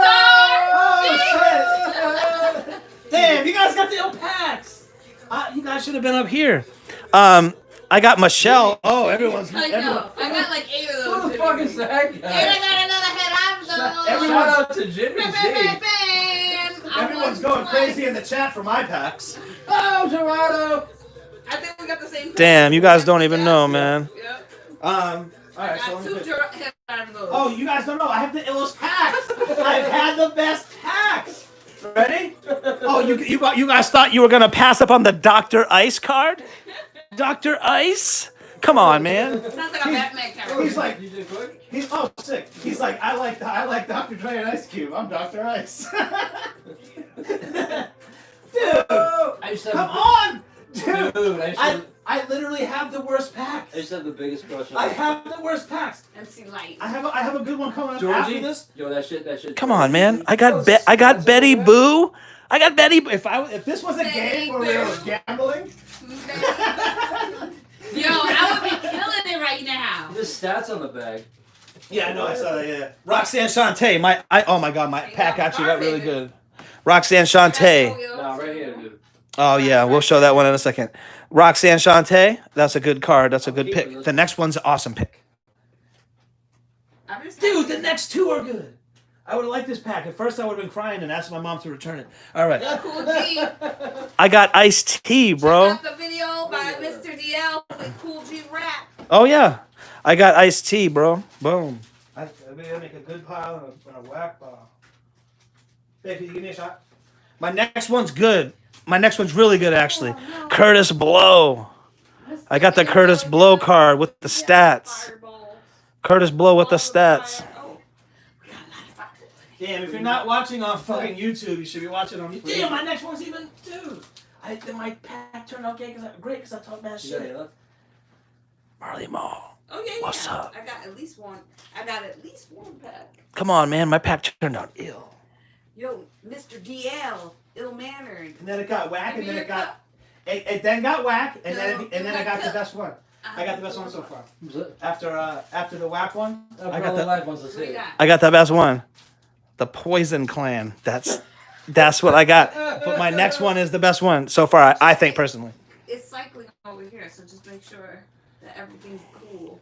Oh shit! Damn, you guys got the ill packs. You guys should have been up here. I got Michelle. Oh, everyone's. I know. I got like 8 of those. Who the fuck is that And guy? I got another head on those. Shout out to Jimmy Bam, Z. bam, bam, bam. I Everyone's won going twice. crazy in the chat for my packs. Oh, Gerardo. I think we got the same. Damn, you guys don't even know, man. Yep. All I right, so got let me 2 put- head on those. Oh, you guys don't know. I have the illest packs. I've had the best packs. Ready? Oh, you guys thought you were gonna pass up on the Dr. Ice card? Dr. Ice? Come on, man. Sounds like a Batman character. He's like, You did quick? he's sick. He's like, I like Dr. Dre and Ice Cube. I'm Dr. Ice. Dude, I used to come have on, dude. Dude, I literally have the worst packs. I used to have the biggest crush on I have the worst packs. MC Light. I have a good one coming up Georgie. after this. Yo, that shit. Come on, man. I got Betty Boo. I got Betty. If this was a game where we were gambling, Yo, I would be killing it right now. There's stats on the bag. yeah, I know, I saw that. Yeah. Roxanne Shante. Oh my god, my pack actually got really good. Roxanne Shante. Nah, right here, dude. Oh yeah, we'll show that one in a second. Roxanne Shante. That's a good card. That's a good pick. The next one's an awesome pick. I'm just Dude, the next 2 are good. I would have liked this pack. At first, I would have been crying and asked my mom to return it. All right. Cool G. I got iced tea, bro. Got the video by Mr. DL with Cool G rap. Oh, yeah. I got iced tea, bro. Boom. I gotta make a good pile and a whack pile. Hey, can you give me a shot? My next one's good. My next one's really good, actually. Curtis Blow. I got the Curtis Blow card with the stats. Curtis Blow with the stats. Damn, if you're not watching on fucking YouTube, you should be watching on. Damn, my next one's even dude. My pack turned out great because I talk bad shit. Marley Mall. Oh yeah, What's yeah. up? I got at least one pack. Come on, man. My pack turned out ill. Yo, Mr. DL, ill mannered. And then it got whack, Give and then me it your got. It then got whack, and then No, I got the cup. best one. I got the best one so far. Who's that? After the whack one, I got the- live ones. Let's What see. you got? I got the best one. The Poison Clan. That's what I got. But my next one is the best one so far, I think, personally. It's cycling over here, so just make sure that everything's cool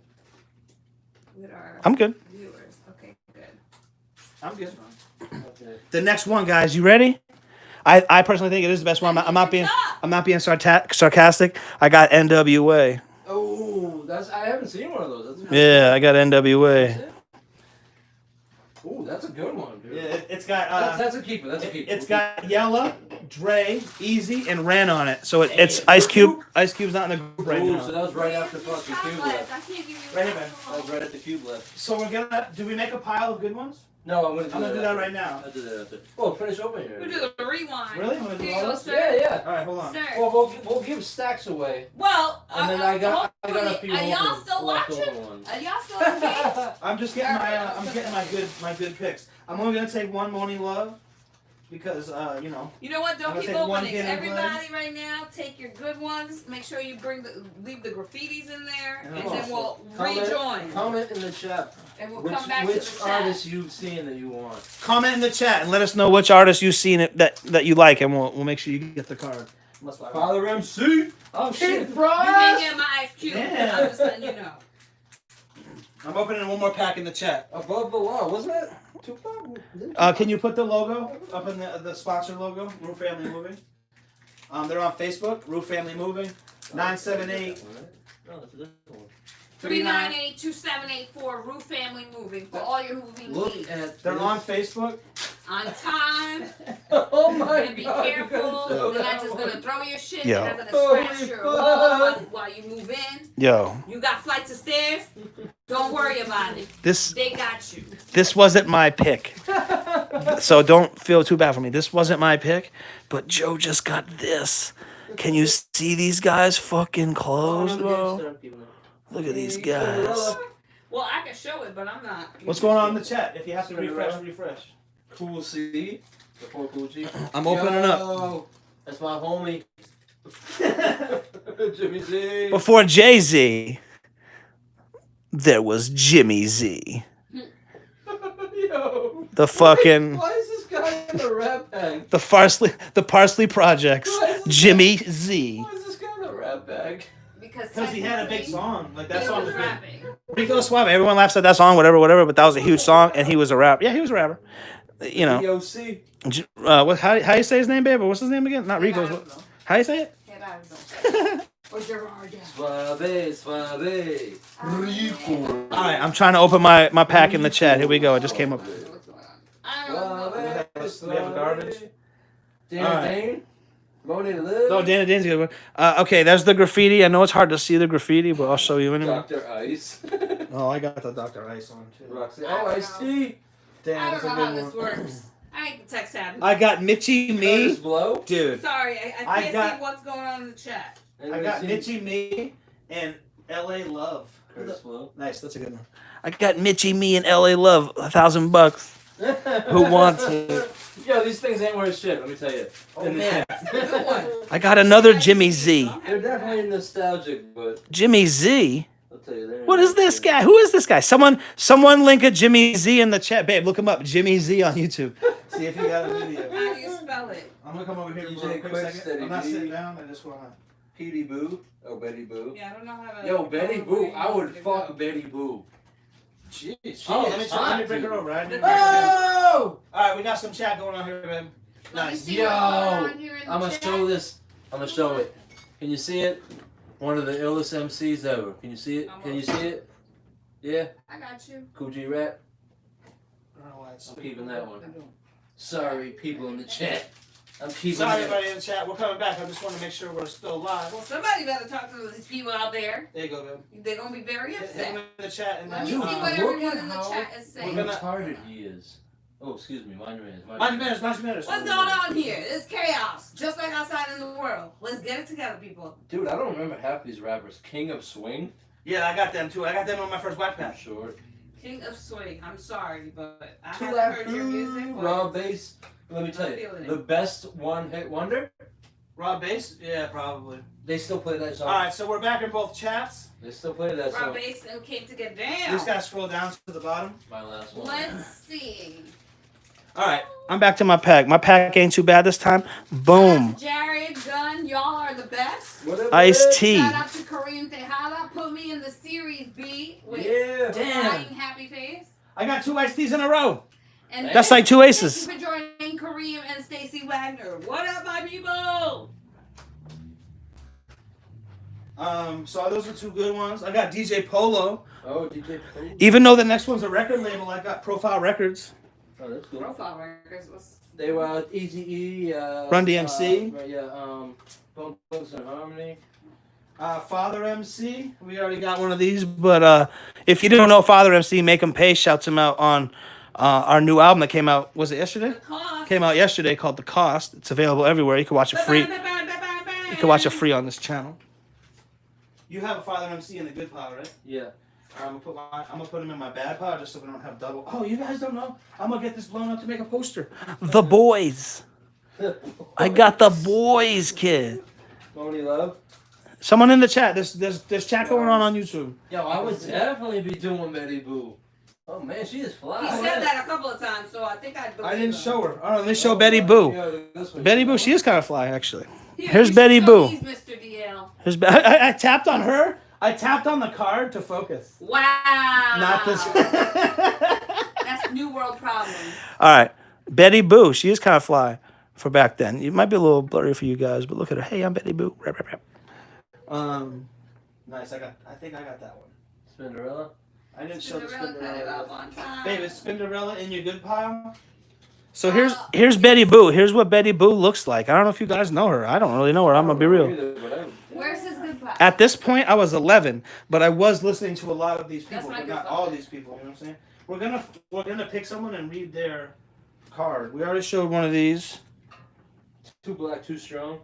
with our I'm good. viewers. Okay, good. I'm good. Okay. The next one, guys. You ready? I personally think it is the best one. I'm not being sarcastic. I got NWA. Oh, I haven't seen one of those. That's Yeah, I got NWA. Ooh, that's a good one, dude. Yeah, it's got. That's a keeper. That's a keeper. It's got Yella, Dre, Easy and Ren on it. So it's Ice Cube. Ice Cube's not in the group right Ooh, so now. that was right after fucking Cube left. I can't give you Right here, man. That was right after Cube left. So we're gonna. Do we make a pile of good ones? No, I'm gonna do I'm gonna do that that right now. I'll do that after. Oh, finish opening We'll here. do the rewind. Really? I'm gonna do Here you all go, this? sir. Yeah, yeah. All right, hold on. Sir. Well, we'll give stacks away. Well, And then I got a hopefully- few Are y'all open- still watching? leftover ones. Are y'all still engaged? I'm just getting I'm getting my good picks. I'm only gonna take one Moni Love because you know. You know what? I'm Don't gonna keep take one opening. kid and Everybody right now, take your good ones. Make sure you leave the graffitis in there, And and also, then we'll Comment- rejoin. Comment in the chat And we'll which come back to the chat. artists you've seen that you want. Comment in the chat and let us know which artist you've seen it that you like, and we'll make sure you get the card. Unless I- Father MC. Oh shit! You may Fries! get my Ice Cube. Yeah. I'm just letting you know. I'm opening one more pack in the chat. Above the law, wasn't it? Tupac? Can you put the logo up in the sponsor logo? Roof Family Moving. They're on Facebook. Roof Family Moving. 978. No, that's a different one. 398-2784 Roof Family Moving for all your moving Look needs. at They're on Facebook. On time. Oh my And be God, careful. you They're gotta not show just that gonna throw your shit. Yo. They're not gonna scratch your Holy walls fuck. while you move in. Yo, You got flights of stairs. Don't worry about it. this They got you. wasn't my pick, so don't feel too bad for me. This wasn't my pick, but Joe just got this. Can you see these guys' fucking clothes, bro? Look at these guys. Well, I can show it, but I'm not. What's going on in the chat? If you have to Spin it refresh, around. refresh. Cool C. Before Cool G. I'm opening up. Yo, that's my homie. Jimmy Z. Before Jay-Z, there was Jimmy Z. Yo. The fucking Why is this guy in the rap bag? the Parsley Projects. Jimmy Z. Why is this guy in the rap bag? Because he had a big song. Like that He song was was big. rapping. Rico Suave. Everyone laughs at that song, whatever. But that was a huge song, and he was a rapper. Yeah, he was a rapper. You know, DOC. what? How you say his name, babe? What's his name again? Not Rico's. How you say it? Or Gerard. Suave, suave. Rico. All right, I'm trying to open my pack in the chat. Here we go. It just came up. What's going on? I don't know. Suave, We have a garbage. Dana All right. Dane. Money to live. Oh, Dana Dane's a good one. Okay, there's the graffiti. I know it's hard to see the graffiti, but I'll show you anyway. Dr. Ice. Oh, I got the Dr. Ice on too. Roxy. Oh, Ice-T. Damn, I that's don't a know how good this one. works. I ain't tech savvy. I got Mitchy Curtis Me, Blow. dude. Sorry, I I can't got- see what's going on in the chat. And I got Mitzi- Mitchy Me and L.A. Love. Curtis Blow. Nice, that's a good one. I got Mitchy Me and L.A. Love, $1,000. Who wants it? Yo, these things ain't worth shit, let me tell you. Oh, In the man. chat. Good one. I got another Jimmy Z. They're definitely nostalgic, but Jimmy Z. I'll tell you, they're What is this guy? Who is this guy? Someone link a Jimmy Z in the chat, babe. Look him up, Jimmy Z on YouTube. See if you got a video. How do you spell it? I'm gonna come over here DJ for a quick Quick second. Steady I'm not B. sitting down. I just wanna. Petey Boo. Oh, Betty Boo. Yeah, I don't know how to. Yo, Betty Boo. I would to fuck go. Betty Boo. Jeez. Oh, let me hot, bring her dude. over. I didn't bring her over. Oh! All right, we got some chat going on here, babe. Let me Nice. see what's going Yo, on here in the I'm gonna chat. show this. I'm gonna show it. Can you see it? One of the illest MCs ever. Can you see it? Can you see it? Yeah? I got you. Cool G Rap. I don't know why it's I'm keeping that one. Sorry, people in the chat. I'm keeping Sorry, it. everybody in the chat. We're coming back. I just want to make sure we're still live. Well, somebody better talk to these people out there. There you go, babe. They're gonna be very Hit upset. them in the chat and Let me then. see Dude, what look everyone at in the how chat is saying. we're gonna- retarded he is. Oh, excuse me. Mind your manners. Mind your manners, mind your manners. What's going on here? It's chaos, just like outside in the world. Let's get it together, people. Dude, I don't remember half these rappers. King of Swing? Yeah, I got them too. I got them on my first black I'm patch. sure. King of Swing. I'm sorry, but I Two haven't Lap heard your music. Crew, but- Raw Bass. Let me tell I'm you, feeling it. the best one-hit wonder, Rob Bass? Yeah, probably. they still play that song. Alright, so we're back in both chats. They still play that Rob song. Basin came to get You down. just gotta scroll down to the bottom. My last one. Let's see. Alright. I'm back to my pack. My pack ain't too bad this time. Boom. Jared, Gunn, y'all are the best. Whatever it Iced is. tea. Shout out to Kareem Tejada. Put me in the Series B with Yeah. crying happy face. I got 2 iced teas in a row. And That's like 2 aces. Thank you for joining Kareem and Stacey Wagner. What up, my people? So those are 2 good ones. I got DJ Polo. Oh, DJ Pooh. Even though the next one's a record label, I got Profile Records. Oh, that's cool. Profile records was. They were Easy E. Run DMC. Bone Thugs and Harmony. Father MC. We already got one of these, but if you don't know Father MC, Make 'em Pay shouts him out on our new album that came out. Was it yesterday? The cost. Came out yesterday called The Cost. It's available everywhere. You can watch it free. You can watch it free on this channel. You have a Father MC in the good pile, right? Yeah. I'm gonna put him in my bad pile just so we don't have double. Oh, you guys don't know? I'm gonna get this blown up to make a poster. The Boys. I got The Boys, kid. Moni Love. Someone in the chat. There's chat going on YouTube. Yo, I would definitely be doing Betty Boo. Oh man, she is fly. He said that a couple of times, so I think I believe I didn't him. show her. All right, let me show Betty Boo. Betty Boo, she is kind of fly, actually. Here, Here's you should Betty show Boo. these, Mr. DL. Here's I tapped on her. I tapped on the card to focus. Wow. Not this. That's New World problem. All right, Betty Boo. She is kind of fly for back then. It might be a little blurry for you guys, but look at her. Hey, I'm Betty Boo. Rap, rap, rap. Nice. I think I got that one. Spinderella. I didn't show the Cinderella cut it up Spinderella. on time. Babe, is Spinderella in your good pile? So here's Betty Boo. Here's what Betty Boo looks like. I don't know if you guys know her. I don't really know her. I'm gonna be real. Where's his good pile? At this point, I was 11, but I was listening to a lot of these That's people, my but good not pile. all these people. You know what I'm saying? We're gonna pick someone and read their card. We already showed one of these. Too black, too strong.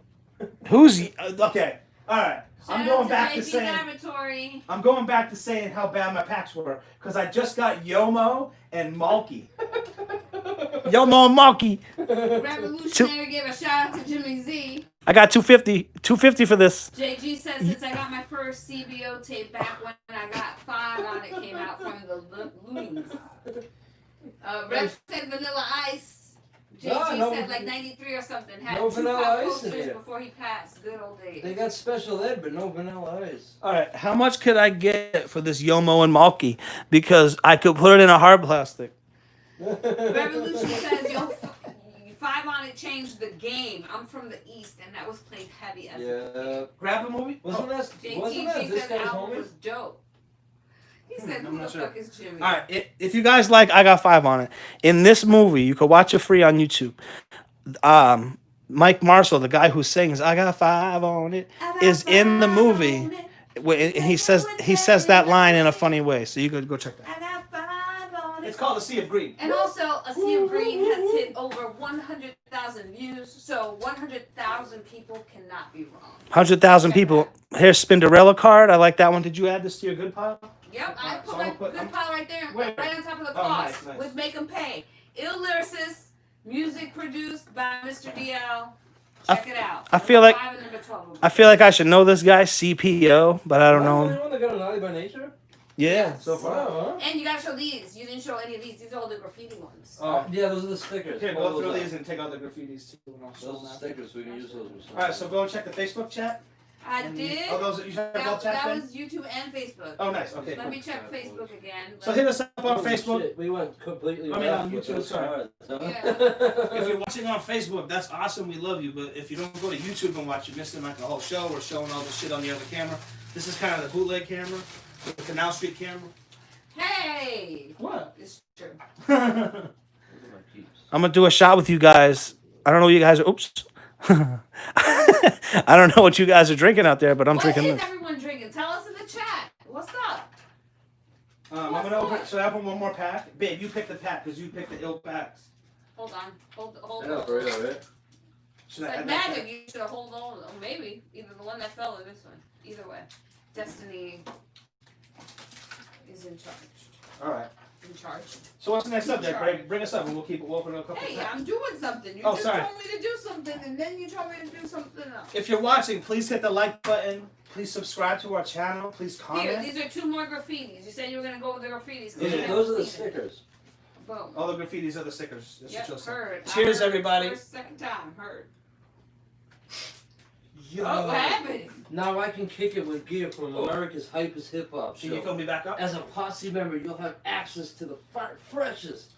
Who's okay? All right. I'm Shout going out back to JB saying. Laboratory. I'm going back to saying how bad my packs were because I just got Yomo and Malky. Yomo and Malky. Revolutionary give a shout out to Jimmy Z. I got 250 for this. JG says since I got my first CBO tape back when I got 5 on it came out from the Loonies. Rev said Vanilla Ice. JG said like 93 or something. Had no 2 Vanilla pop Ice in posters here. before he passed. Good old days. They got special ed, but no Vanilla Ice. All right, how much could I get for this Yomo and Malky? Because I could put it in a hard plastic. Revolution says, yo, 5 on it changed the game. I'm from the East, and that was played heavy as a Yeah. Grab a movie? Wasn't that JTG this said guy's the album homie? was dope. He said, I'm who the not sure. fuck is Jimmy? All right, if you guys like, I got 5 on it. In this movie, you could watch it free on YouTube. Mike Marshall, the guy who sings "I Got 5 on It," is in the movie. And he says that line in a funny way, so you could go check that. I got 5 on it. It's called A Sea of Green. And also, A Sea of Green has hit over 100,000 views, so 100,000 people cannot be wrong. 100,000 people. Here's Spinderella card. I like that one. Did you add this to your good pile? Yep, I Alright, put so my I'm gonna put- good pile right there, Wait. right on top of the Oh, cost, nice. with Make 'em Pay. Ill Lyricist, music produced by Mr. DL. Check it out. I feel like- 5 and number 12. I feel like I should know this guy, CPO, but I don't know him. Anyone that got an eye by nature? Yeah, so far. Wow, huh? And you gotta show these. You didn't show any of these. These are all the graffiti ones. Oh. Yeah, those are the stickers. Here, Pull go through those these out. and take out the graffitis too. And I'll show Those them are after. stickers. We can use those. All right, so go and check the Facebook chat. I And did. Oh, those you have both chats That then? was YouTube and Facebook. Oh, nice. Okay, Let cool. me check Facebook again. So hit us up on Holy Facebook. shit, we went completely I mean, left on with YouTube, those sorry. cards, huh? If you're watching on Facebook, that's awesome. We love you. But if you don't go to YouTube and watch, you're missing like the whole show. We're showing all the shit on the other camera. This is kind of the bootleg camera, the Canal Street camera. Hey! What? It's true. Those are my keeps. I'm gonna do a shot with you guys. I don't know what you guys are. Oops. I don't know what you guys are drinking out there, but I'm What drinking is this. everyone drinking? Tell us in the chat. What's up? I'm gonna open. Should I open one more pack? Babe, you pick the pack because you picked the ill packs. Hold on. Hold I know, on. for real, right? Should It's I like add that magic. pack? You should hold on. Or maybe either the one that fell or this one. Either way, Destiny is in charge. All right. In charge. So what's the next subject, Greg? Bring us up and we'll keep it. We'll open a couple. Hey, packs. I'm doing something. You Oh, just sorry. told me to do something, and then you told me to do something else. If you're watching, please hit the like button. Please subscribe to our channel. Please Here, comment. these are 2 more graffitis. You said you were gonna go with the graffitis. 'cause Yeah, you Those, haven't those are the seen it. stickers. Boom. All the graffitis are the stickers. That's Yep, what you'll say. heard. Cheers, I heard everybody. First, second time, heard. Yo. Oh, what happened? Now I can kick it with gear from America's Hypest Hip Hop Can you Show. fill me back up? As a posse member, you'll have access to the fart freshest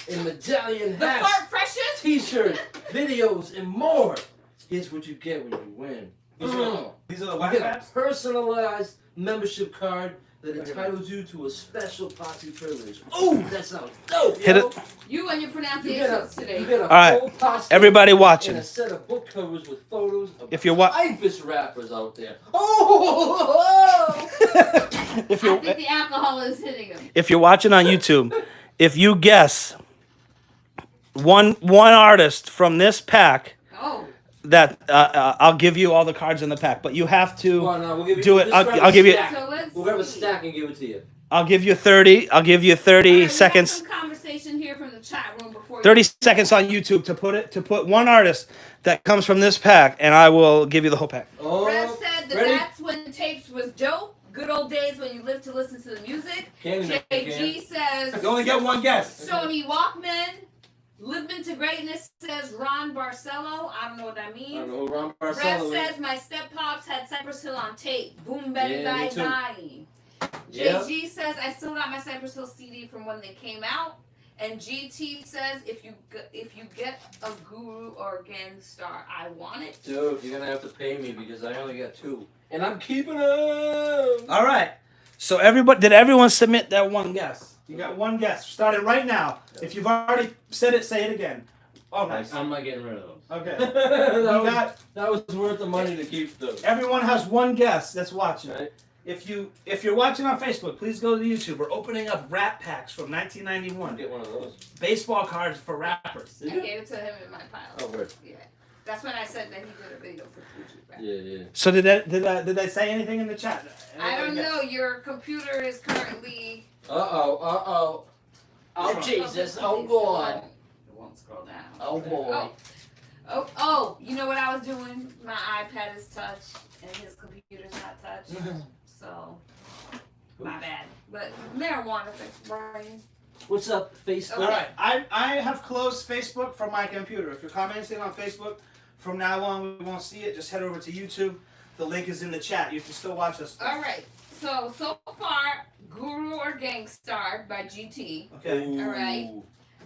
in medallion The hats, fart freshest? t-shirts, videos, and more. Here's what you get when you win. These are the You white get a caps? personalized membership card that entitles you to a special posse privilege. Ooh, that sounds dope, Hit yo. it. You and your You get pronunciations a, today. you get a All right, full posse everybody and watching. a set of book covers with photos of If you're hypest rappers out there. Oh! if I you're think the alcohol is hitting him. if you're watching on YouTube, if you guess one artist from this pack, Oh. that I'll give you all the cards in the pack, but you have to Come on now, we'll give you, do it. just I'll, grab I'll a give you. stack. So let's We'll grab a see. stack and give it to you. I'll give you 30. I'll give you 30 Alright, we got seconds. some conversation here from the chat room before 30 seconds on YouTube to put one artist that comes from this pack, and I will give you the whole pack. Oh, Rev said that ready? that's when tapes was dope. Good old days when you lived to listen to the music. Candy JG says You only get one guess. Sony Walkman. Living to Greatness says Ron Barcelo. I don't know what that I don't means. know who Ron Rev Barcelo is. says my step pops had Cypress Hill on tape. Boom, Betty, Yeah, me die, too. die. Yeah. JG says I still got my Cypress Hill CD from when they came out. And GT says if you get a Guru or a Gang Star, I want it. Dude, you're gonna have to pay me because I only got 2. And I'm keeping them! All right. So everybody, did everyone submit that one guess? You got one guess. Start it right now. If you've already said it, say it again. Oh, nice. I'm not getting rid of those. Okay. That was worth the money to keep those. Everyone has one guess that's watching. Right. If you're watching on Facebook, please go to YouTube. We're opening up rap packs from 1991. Get one of those. Baseball cards for rappers. I gave it to him in my pile. Oh, word. Yeah. That's when I said that he did a video for Fuji. Right? Yeah. So did they say anything in the chat? I don't know. Your computer is currently. Oh, Jesus. Oh, God. It won't scroll down. Oh, boy. Oh, you know what I was doing? My iPad is touch and his computer's not touch. So, my bad. But marijuana, Brian. What's up, Facebook? All right, I have closed Facebook from my computer. If you're commenting on Facebook, from now on we won't see it. Just head over to YouTube. The link is in the chat. You can still watch us. All right. So far, Guru or Gangstar by GT. Okay. All right.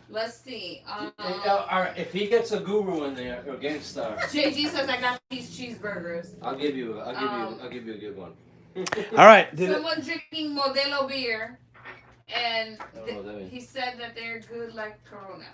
Let's see. All right, if he gets a guru in there or Gangstar, JG says I got these cheeseburgers. I'll give you a good one. All right. Someone drinking Modelo beer, and I don't know what that means. he said that they're good like Corona.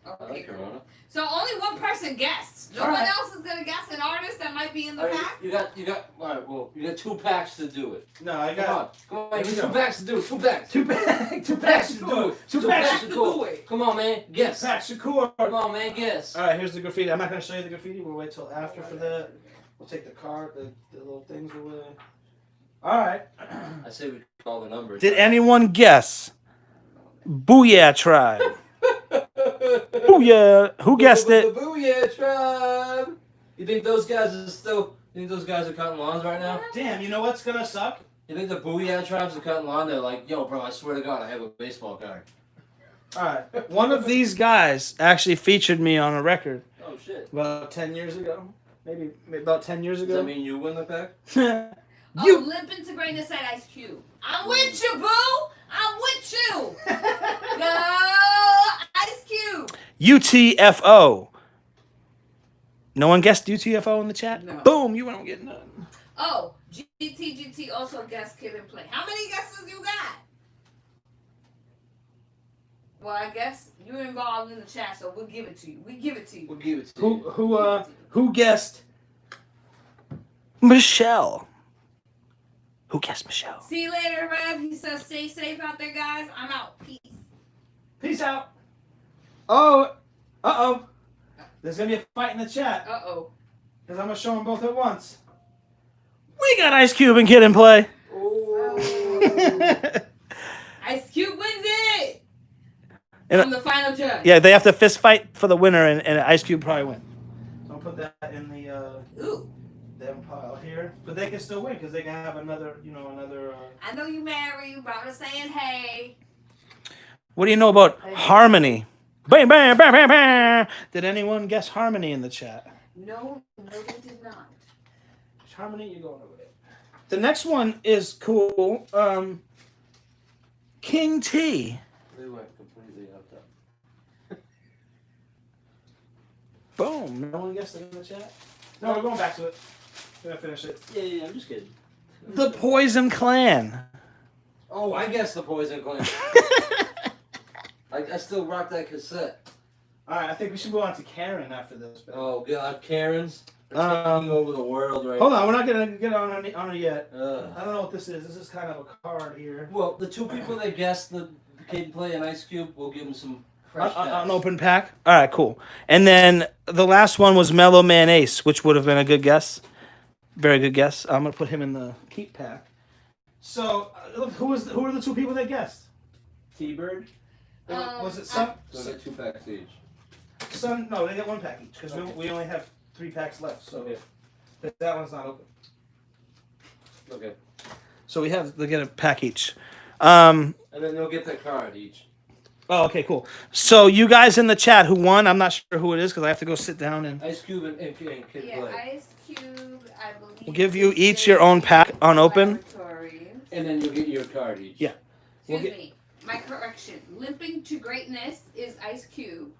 I Okay, like Corona. So only one person guessed. No All one right. else is gonna guess an artist that might be in the All right, pack. you got. All right. Well, you got 2 packs to do it. No, I Come got on. Here You we got go. 2 packs to do it. 2 packs. two packs. Two packs packs to do it. Two Two packs packs to to do do it. Come on, man. Guess. Pat Shakur. Come on, man. Guess. All right, here's the graffiti. I'm not going to show you the graffiti. We'll wait till after for that. We'll take the card, the little things away. All right. I say we call the numbers. Did anyone guess? Booyah Tribe. Booyah. Who guessed it? Booyah tribe. You think those guys are still? You think those guys are cutting lawns right now? Damn, you know what's going to suck? You think the Booyah tribes are cutting lawn? They're like, yo, bro, I swear to God, I have a baseball card. All right. One of these guys actually featured me on a record Oh shit. about 10 years ago. Maybe about 10 years Does that ago. mean you win the pack? Oh, Limp into Greatness at Ice Cube. I'm with you, boo. I'm with you. Go Ice Cube. UTFO. No one guessed UTFO in the chat? No. Boom, you won't get none. Oh, GT also guessed Kid and Play. How many guesses you got? Well, I guess you're involved in the chat, so we'll give it to you. We give it to you. We'll give it to you. Who guessed Michelle? Who guessed Michelle? See you later, Rev. He says, stay safe out there, guys. I'm out. Peace. Peace out. Oh, uh-oh. There's going to be a fight in the chat. Uh-oh. Because I'm going to show them both at once. We got Ice Cube and Kid in play. Ice Cube wins it. And- I'm the final judge. Yeah, they have to fist fight for the winner, and Ice Cube probably win. So I'll put that in the Ooh. them pile here. But they can still win because they can have another. I know you married, but I'm just saying, hey. What do you know about Harmony? Bang, bang, bang, bang, bang. Did anyone guess Harmony in the chat? No, they did not. Which Harmony you going over there? The next one is cool. King T. They went completely out there. Boom. No one guessed it in the chat? No, we're going back to it. We're going to finish it. Yeah, I'm just kidding. The Poison Clan. Oh, I guess the Poison Clan. I still rock that cassette. Alright, I think we should go on to Karen after this. Oh God, Karens. They're taking over the world right Hold on, we're not going to get on it yet. now. I don't know what this is. This is kind of a card here. Well, the 2 people that guessed the Kid Play and Ice Cube, we'll give them some fresh An open pack? Alright, cool. And then the last one was Mellow Man Ace, which would have been a good guess. Very good guess. I'm going to put him in the keep pack. So, who are the 2 people that guessed? T-Bird. Was it Sun? So I get 2 packs each. Sun? No, they get 1 pack each because we only have 3 packs left. So Okay. that one's not open. Okay. So they get a pack each. And then they'll get their card each. Oh, okay, cool. So you guys in the chat who won, I'm not sure who it is because I have to go sit down and Ice Cube and Kid Yeah, Play. Ice Cube, I believe. we'll give you each your own pack unopened. Laboratories. And then you'll get your card each. Yeah. We'll Excuse me. My correction. Limping to Greatness is Ice Cube.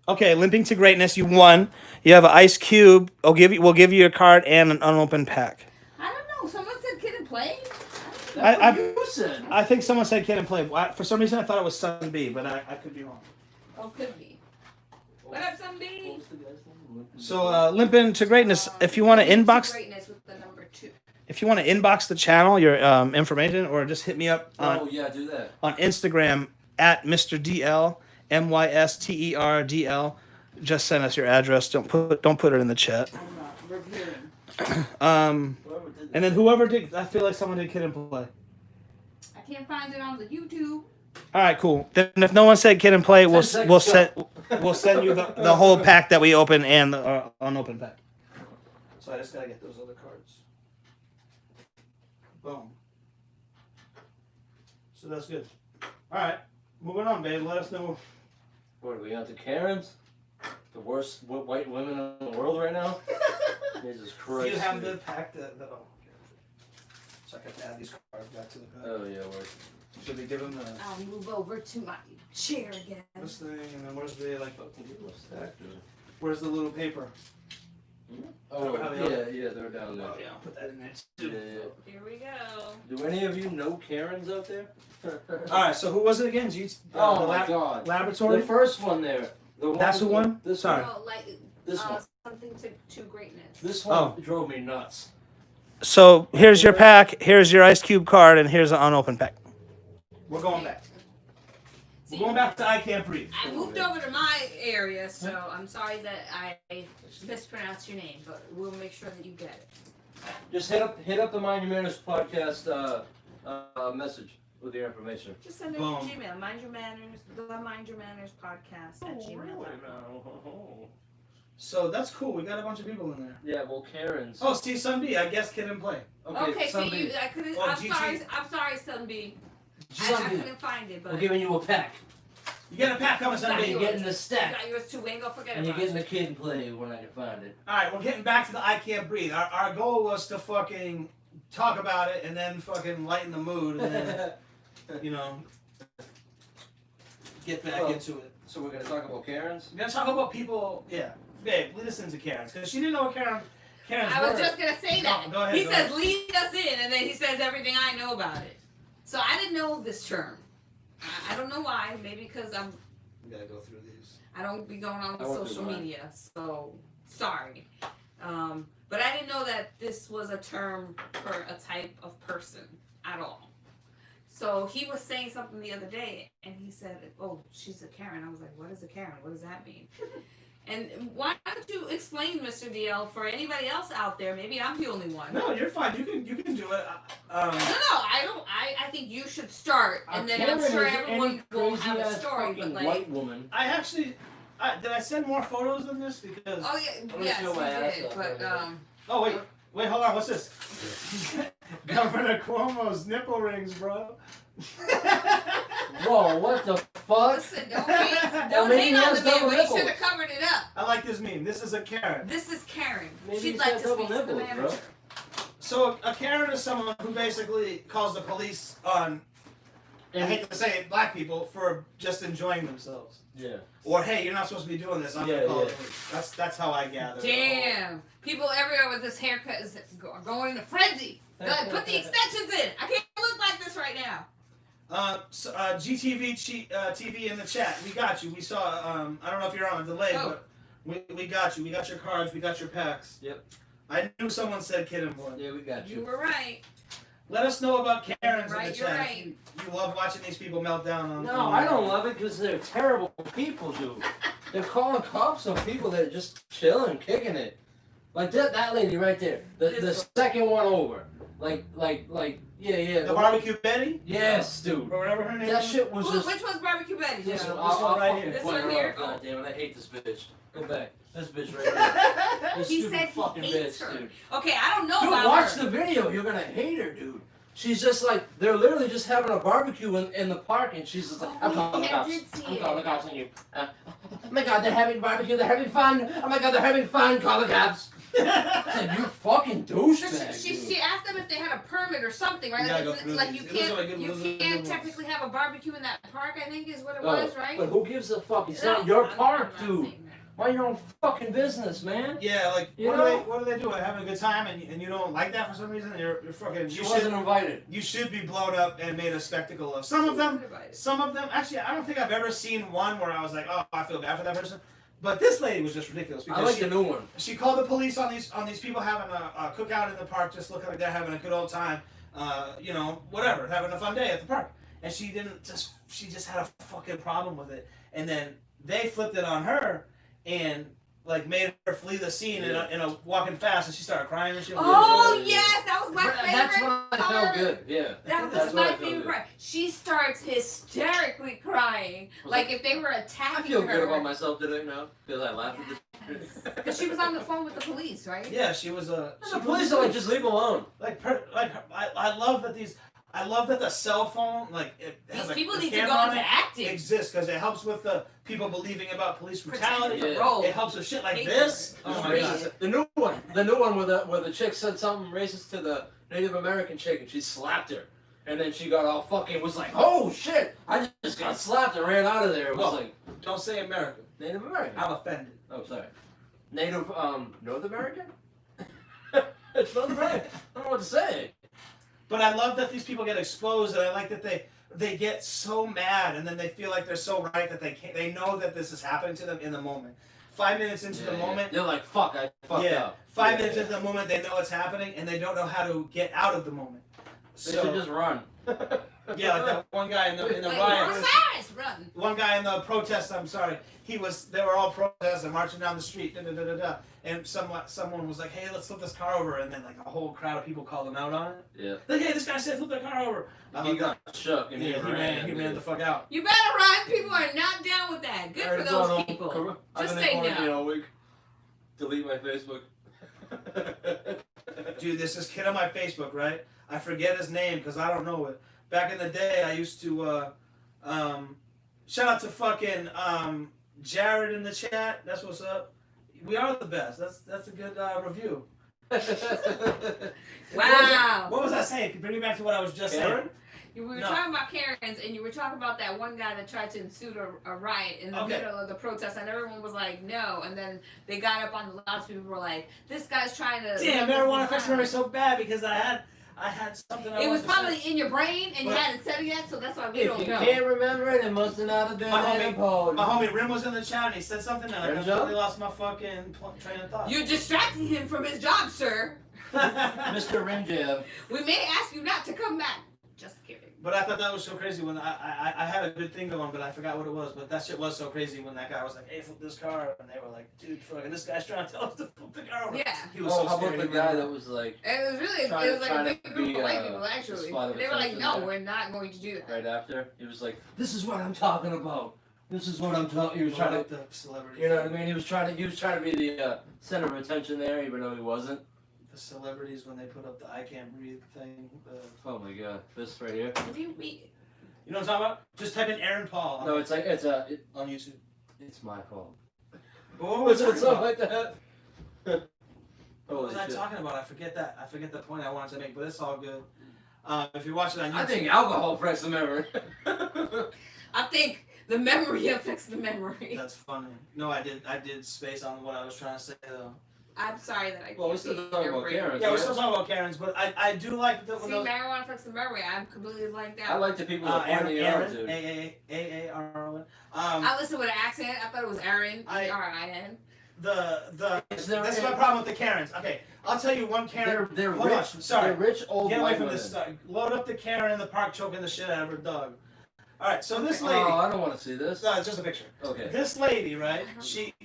Okay, Limping to Greatness, you won. You have an Ice Cube. We'll give you your card and an unopened pack. I don't know. Someone said Kid and Play. I don't That's I- what you said. I think someone said Kid and Play. For some reason, I thought it was Sun B, but I could be wrong. Oh, could be. What up, some B? So, Limping to Greatness. If you want to inbox, Greatness with the number 2. if you want to inbox the channel, your information, or just hit me up Oh yeah, do that. on Instagram at Mr. DL MYSTERDL. Just send us your address. Don't put it in the chat. I'm not reviewing. And Whoever did that. then whoever did, I feel like someone did Kid and Play. I can't find it on the YouTube. All right, cool. Then if no one said Kid and Play, we'll 10 we'll seconds, send you the whole pack that we open and the unopened pack. So I just gotta get those other cards. Boom. So that's good. All right, moving on, babe. Let us know. What are we on to Karens? The worst white women in the world right now? Jesus Christ. Do you have the pack that? Oh, okay. So I have to add these cards back to the pack. Oh yeah, word. Should we give them the I'll move over to my chair again. this thing, and then where's the like? Fucking people stacked, dude. Where's the little paper? Oh How they yeah, they're down there. Oh yeah, I'll put that in there Yeah, too. yeah. Here we go. Do any of you know Karens out there? All right, so who was it again? Oh the my God. Laboratory. The first one there. The one That's the one? This Sorry. No, like, This one. something to greatness. This one Oh. drove me nuts. So here's your pack. Here's your Ice Cube card, and here's an unopened pack. We're going back. We're going back to I Can't Breathe. I moved over to my area, so I'm sorry that I mispronounced your name, but we'll make sure that you get it. Just hit up the Mind Your Manners podcast message with your information. Just send it Boom. to Gmail. Mind Your Manners, the Mind Your Manners podcast at gmail.com. So that's cool. We got a bunch of people in there. Yeah, well, Karens. Oh, see, Sun B. I guess Kid and Play. Okay, so somebody- I couldn't. Oh, I'm GG. sorry. I'm sorry, Sun B. I Sunby. couldn't find it, but We're giving you a pack. You get a pack coming, Sun Got B. you. You're getting the you stack. got yours too. We ain't gonna forget And you're about getting it. the Kid and Play when I can find it. All right, we're getting back to the I Can't Breathe. Our goal was to fucking talk about it and then fucking lighten the mood and then, you know, get back Well, into it. So we're gonna talk about Karens. We're gonna talk about people. Yeah, babe, lead us into Karen's because she didn't know what Karen's I was were. just gonna say that. Go ahead, He go says, ahead. "Lead us in," and then he says everything I know about it. So I didn't know this term. I don't know why. Maybe because We gotta go through these. I don't be going on I with went through social mine. media, so sorry. But I didn't know that this was a term for a type of person at all. So he was saying something the other day, and he said, "Oh, she's a Karen." I was like, "What is a Karen? What does that mean?" And why don't you explain, Mr. DL, for anybody else out there? Maybe I'm the only one. No, you're fine. You can do it. I don't. I think you should start, and then I'm sure everyone will have a story. But like, white woman. I actually. Did I send more photos than this? Because. oh yeah, I'm gonna yes, show my ass you did. off But right now. Oh wait, hold on. What's this? Governor Cuomo's nipple rings, bro. Whoa, what the fuck? listen, don't hate, Well, don't maybe hate he on has the man. double But he nipples. should have covered it up. I like this meme. This is a Karen. This is Karen. Maybe She'd he's like got to double speak to the nipples, bro. manager. So a Karen is someone who basically calls the police on, I hate to say it, black people for just enjoying themselves. Yeah. Or hey, you're not supposed to be doing this. I'm gonna call the police. That's how I gather. Damn. People everywhere with this haircut is going into frenzy. Go ahead, put the extensions in. I can't look like this right now. GTV TV in the chat. We got you. We saw. I don't know if you're on a delay, Oh. but we got you. We got your cards. We got your packs. Yep. I knew someone said Kid and Boy. Yeah, we got You you. were right. Let us know about Karens in Right, the you're chat. right. You love watching these people melt down on. No, I don't love it because they're terrible people, dude. They're calling cops on people that are just chilling, kicking it. Like that lady right there, the second one over. Like, yeah. The barbecue Betty. Yes, dude. Or whatever her name That is. shit was just. Which one's Barbecue Betty? This Joe? one, I'll one right fucking here. This point one her here? out. God damn it, I hate this bitch. Go back. This bitch right here. This He stupid said he fucking hates bitch, her. dude. Okay, I don't know Dude, about watch her. the video. You're gonna hate her, dude. She's just like, they're literally just having a barbecue in the park, and she's just like, I'm calling the I cops. did see I'm it. calling the cops on you. Oh my god, they're having barbecue, they're having fun. Oh my god, they're having fun. Call the cops. I said, you fucking douchebag. She asked them if they had a permit or something, right? You gotta Like, go through like these. you Those are like good- can't, those are you good can't ones. technically have a barbecue in that park. I think is what it Oh, was, right? But who gives a fuck? It's No, not your I'm park, not dude. saying that. Mind your own fucking business, man. Yeah, like You what know? do they do? Having a good time, and you don't like that for some reason. You're fucking. She wasn't invited. You should be blown up and made a spectacle of. Some of them. Actually, I don't think I've ever seen one where I was like, oh, I feel bad for that person. But this lady was just ridiculous I like the new one. She called the police on these people having a cookout in the park, just looking like they're having a good old time. You know, whatever, having a fun day at the park. And she just had a fucking problem with it. And then they flipped it on her and like made her flee the scene in a walking fast, and she started crying and shit. Oh yes, that was my favorite. That's when I felt good. Yeah. That was my favorite part. She starts hysterically crying, like if they were attacking her. I feel good about myself today now because I laughed at this. Because she was on the phone with the police, right? Yeah, she was The police are like, just leave him alone. I love that I love that the cell phone, like, it has These a people need to camera go on into it, acting. exists because it helps with the people believing about police brutality. Protecting the role. It helps with shit like this. Oh my god. The new one where the chick said something racist to the Native American chick and she slapped her. And then she got all fucking, was like, oh shit, I just got slapped and ran out of there. It was like, Don't say American. Native American. I'm offended. Oh, sorry. Native, North American? It's North American. I don't know what to say. But I love that these people get exposed, and I like that they get so mad, and then they feel like they're so right that they know that this is happening to them in the moment. 5 minutes into the moment, they're like, fuck, I fucked up. 5 minutes into the moment, they know it's happening, and they don't know how to get out of the moment. They should just run. Yeah, like that one guy in the Like, riot. run. One guy in the protest, I'm sorry, they were all protesting, marching down the street, and someone was like, hey, let's flip this car over, and then like a whole crowd of people called him out on it. Yeah. Like, hey, this guy said flip that car over. He got shook and he ran the fuck out. You better run. People are not down with that. Good for those people. Just say no. All week. Delete my Facebook. Dude, there's this kid on my Facebook, right? I forget his name because I don't know it. Back in the day, I used to, shout out to fucking Jared in the chat. That's what's up. We are the best. That's a good review. Wow. What was I saying? Bring me back to what I was just saying. We were talking about Karens, and you were talking about that one guy that tried to ensue a riot in the middle of the protest, and everyone was like, no. And then they got up on the loudspeaker and were like, this guy's trying to... Damn, marijuana affects memory so bad because I had something. It was probably in your brain, and you hadn't said it yet, so that's why we don't know. If you can't remember it, it must not have been my homie Rim was in the chat, and he said something, and I completely lost my fucking train of thought. You're distracting him from his job, sir. Mr. Rimjab. We may ask you not to come back. Just kidding. But I thought that was so crazy when I had a good thing going, but I forgot what it was. But that shit was so crazy when that guy was like, hey, flip this car. And they were like, dude, fucking this guy's trying to tell us to flip the car over. Yeah. He was so how scared. about the guy that was like... It was like a big group of white people, actually. They were like, no, we're not going to do that. Right after, he was like, this is what I'm talking about. This is what I'm talking. He was trying to... the celebrity. You know what I mean? He was trying to be the center of attention there, even though he wasn't. The celebrities when they put up the I can't breathe thing. Oh my god, this right here. What do you mean? You know what I'm talking about? Just type in Aaron Paul. No, it's on YouTube. It's my fault. What was it? Something like that. What was I talking about? I forget the point I wanted to make, but it's all good. If you're watching on YouTube, I think alcohol affects the memory. I think the memory affects the memory. That's funny. No, I did space on what I was trying to say though. I'm sorry that I can't. Well, we're still talking about Karens. Yeah, we're still talking about Karens, but I do like the. See, marijuana affects the memory. I'm completely blanked out. I like the people that point the out, dude. Aaron. I listened with an accent. I thought it was Aaron. E-R-I-N. This is my problem with the Karens. Okay, I'll tell you one Karen. They're Hold rich. on, sorry. They're rich old Get away white from women. this. Load up the Karen in the park choking the shit out of her dog. All right, so this lady. Oh, I don't want to see this. No, it's just a picture. Okay. This lady, right?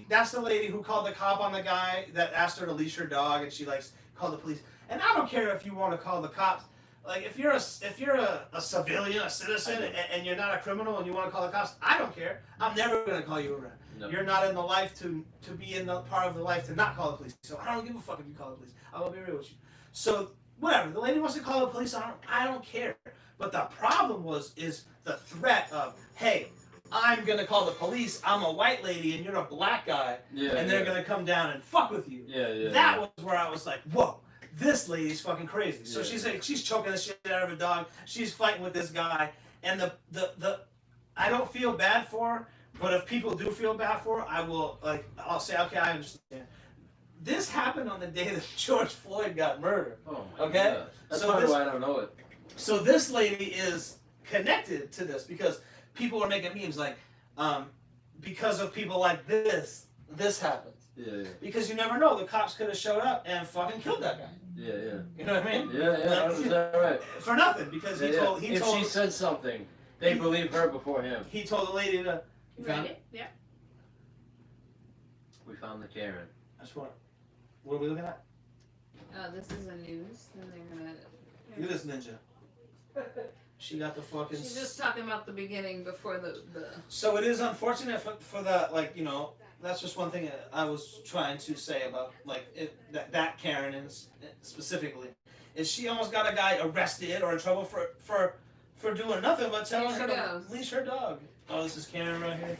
That's the lady who called the cop on the guy that asked her to leash her dog, and she called the police. And I don't care if you want to call the cops. Like if you're a civilian, a citizen, and you're not a criminal, and you want to call the cops, I don't care. I'm never gonna call you around. No. You're not in the life to be in the part of the life to not call the police. So I don't give a fuck if you call the police. I will be real with you. So whatever. The lady wants to call the police. I don't care. But the problem is the threat of, hey, I'm gonna call the police. I'm a white lady and you're a black guy, and they're gonna come down and fuck with you. That was where I was like, whoa, this lady's fucking crazy. So she's choking the shit out of her dog. She's fighting with this guy, and the I don't feel bad for her, But if people do feel bad for it, I'll say, okay, I understand. This happened on the day that George Floyd got murdered. Oh my Okay? God. That's So probably this- why I don't know it. So this lady is connected to this because people are making memes like, because of people like this happens. Yeah, yeah. Because you never know, the cops could have showed up and fucking killed that guy. Yeah, yeah. You know what I mean? Yeah, yeah, Like, 100% right. for nothing, because he Yeah, told if she said something, they believe her before him. he told the lady to. You found Read it? it? Yeah. We found the Karen. That's what are we looking at? This is a news, and they're gonna. Look at this ninja. She got the fucking. She's just talking about the beginning before the. So it is unfortunate for that, like, you know, that's just one thing I was trying to say about, like, that Karen is specifically, is she almost got a guy arrested or in trouble for doing nothing but telling her to leash her dog. Oh, this is Karen right here.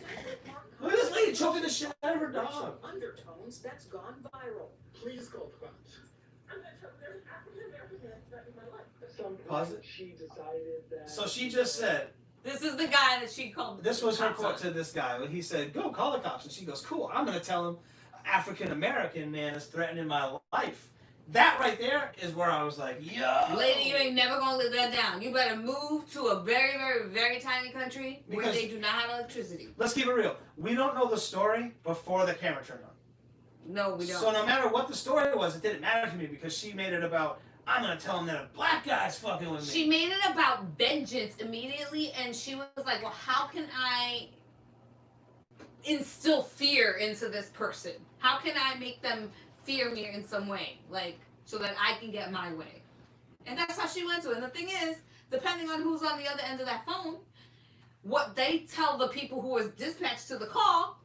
Look at this lady choking the shit out of her dog. Undertones that's gone viral. Please call the cops. Pause it. She decided that. So she just said, This is the guy that she called. this was her cops quote on. to this guy. He said, go call the cops. And she goes, cool, I'm going to tell him African American man is threatening my life. That right there is where I was like, yo. Lady, you ain't never gonna live that down. You better move to a very, very, very tiny country where Because- they do not have electricity. Let's keep it real. We don't know the story before the camera turned on. No, we don't. So no matter what the story was, it didn't matter to me because she made it about, I'm going to tell him that a black guy's fucking with me. She made it about vengeance immediately, and she was like, well, how can I instill fear into this person? How can I make them fear me in some way? Like, so that I can get my way. And that's how she went to it. And the thing is, depending on who's on the other end of that phone, what they tell the people who was dispatched to the call,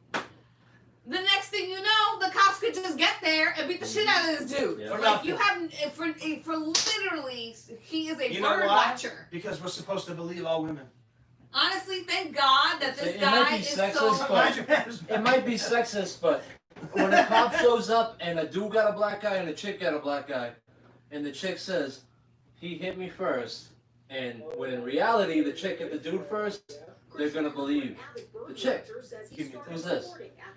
the next thing you know, the cops could just get there and beat the shit out of this dude. Yeah. For Like, nothing. you have, for literally, he is a You know bird why? watcher. Because we're supposed to believe all women. Honestly, thank God that this It might guy be is sexist, so. but- Mind your manners, It might be sexist, but when a cop shows up and a dude got a black guy and a chick got a black guy, and the chick says, he hit me first, and when in reality the chick hit the dude first, they're gonna believe the chick. Who's this?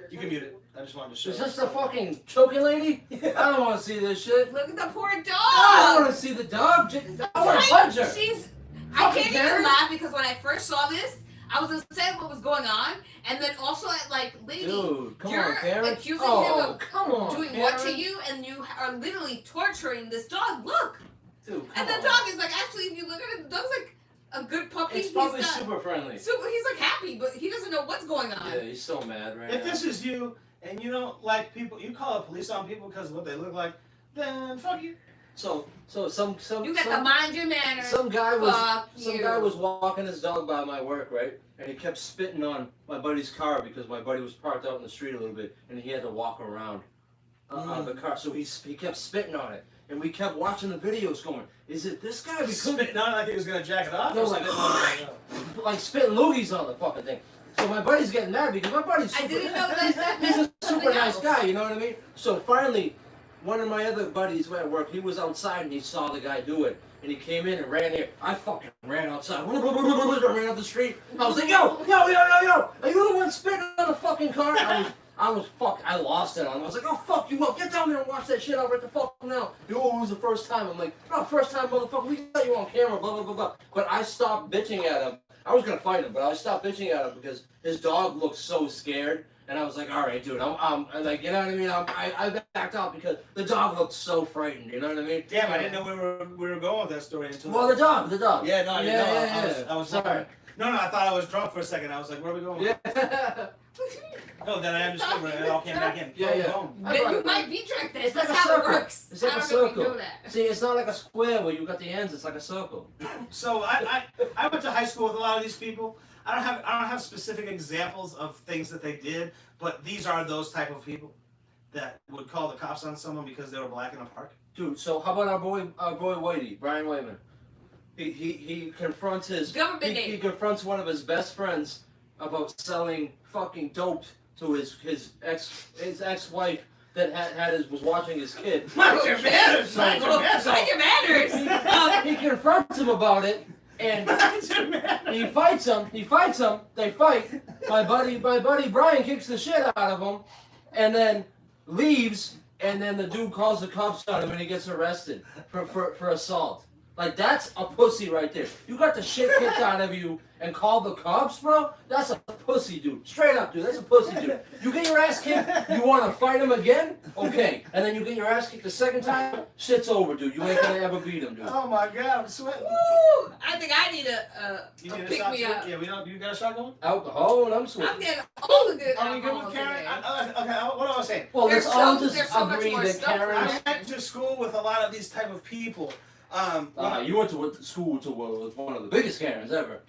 You can mute it. I just wanted to show Is you. this the fucking choking lady? I don't want to see this shit. Look at the poor dog. I don't want to see the dog. I want to punch her. She's. I Fucking can't Karen. even laugh because when I first saw this, I was upset what was going on, and then also at like, lady, Dude, come you're on, Karen. accusing Oh, him of come on, doing Karen. what to you, and you are literally torturing this dog. Look, Dude, come and the on. dog is like, actually, if you look at it, the dog's like a good puppy. It's probably he's got, super friendly. super. He's like happy, but he doesn't know what's going on. Yeah, he's so mad right If now. this is you and you don't like people, you call the police on people because of what they look like, then fuck you. So some You got to mind your manners. some guy Fuck was you. walking his dog by my work, right? And he kept spitting on my buddy's car because my buddy was parked out in the street a little bit, and he had to walk around on the car. So he kept spitting on it, and we kept watching the videos, going, "Is it this guy?" We couldn't Spit, not like he was gonna jack it off. No, or like- something. like spitting loogies on the fucking thing. So my buddy's getting mad because my buddy's I super, didn't know that. he's a super Something nice else. guy, you know what I mean? So finally, one of my other buddies at work, he was outside and he saw the guy do it. And he came in and ran here. I fucking ran outside. I ran up the street. I was like, yo, are you the one spitting on the fucking car? I lost it on him. I was like, oh, fuck you up. Get down there and watch that shit out right the fuck now. Oh, it was the first time. I'm like, no, first time, motherfucker. We got you on camera, blah, blah, blah, blah. But I stopped bitching at him. I was going to fight him, but I stopped bitching at him because his dog looked so scared. And I was like, all right, dude, I'm like, you know what I mean? I backed out because the dog looked so frightened, you know what I mean? Damn, I didn't know we were going with that story until. Well, the dog. Yeah, no, I didn't know. I was sorry. No, I thought I was drunk for a second. I was like, where are we going? Yeah. No, then I understood when it all came back in. Yeah. Boom. Then you might be drunk. This. It's like That's a how circle. it works. It's like I a don't know if circle. you know that. See, it's not like a square where you got the ends. It's like a circle. So I went to high school with a lot of these people. I don't have specific examples of things that they did, but these are those type of people that would call the cops on someone because they were black in a park. Dude, so how about our boy Whitey, Brian Whiteman? He confronts his Government he name. confronts one of his best friends about selling fucking dope to his ex-wife that was watching his kid. Mind your manners! Mind your manners! Mind your manners. He confronts him about it, And he fights him. They fight. My buddy Brian kicks the shit out of him, and then leaves. And then the dude calls the cops on him, and he gets arrested for assault. Like, that's a pussy right there. You got the shit kicked out of you and call the cops, bro? That's a pussy, dude. Straight up, dude. That's a pussy, dude. You get your ass kicked, you want to fight him again? Okay. And then you get your ass kicked the second time, shit's over, dude. You ain't gonna ever beat him, dude. Oh my god, I'm sweating. Woo! I think I need a You need a pick shot me too? up. Yeah, we don't. You got a shot going? Alcohol, and I'm I'm sweating. getting all the good Are we good alcohols with Karen? today. Okay, what I was saying. Well, let's There's all so- just there's so much agree more that stuff, Karen's... right? I went to school with a lot of these type of people. You went to school with one of the biggest Karens ever.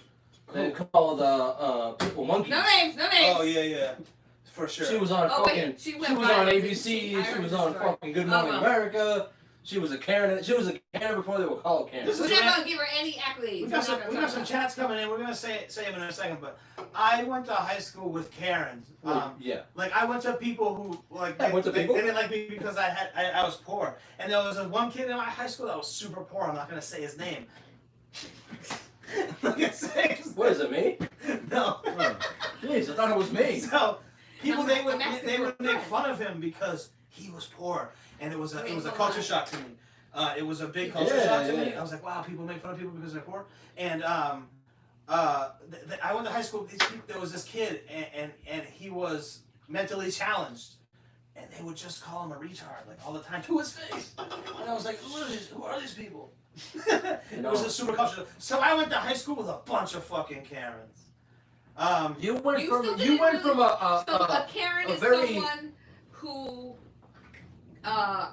They call the people monkeys. No names, no names. Oh yeah, for sure. She was on Oh, fucking. wait, she She went was on viral, ABC. didn't she? I She heard was the on story. fucking Good Oh, Morning well. America. She was a Karen. She was a Karen before they were called Karen. This We're is not rant- gonna give her any accolades. We got some chats coming in. We're gonna say them in a second, but I went to high school with Karens. Yeah. Like I went to people who like I went to they people? didn't like me because I was poor, and there was one kid in my high school that was super poor. I'm not gonna say his name. I'm not gonna say his What is it, me? name. No. Jeez, I thought it was me. So people No, they would I'm asking they for a would make friend. fun of him because he was poor, and it was a Wait, it was a hold culture on. shock to me. It was a big culture Yeah, shock to me. yeah. I was like, wow, people make fun of people because they're poor. And I went to high school with these people. There was this kid, and he was mentally challenged, and they would just call him a retard like all the time to his face. And I was like, who are these people? It was a super culture. So I went to high school with a bunch of fucking Karens. You went You from still you didn't went really- from a So a Karen a is very- someone who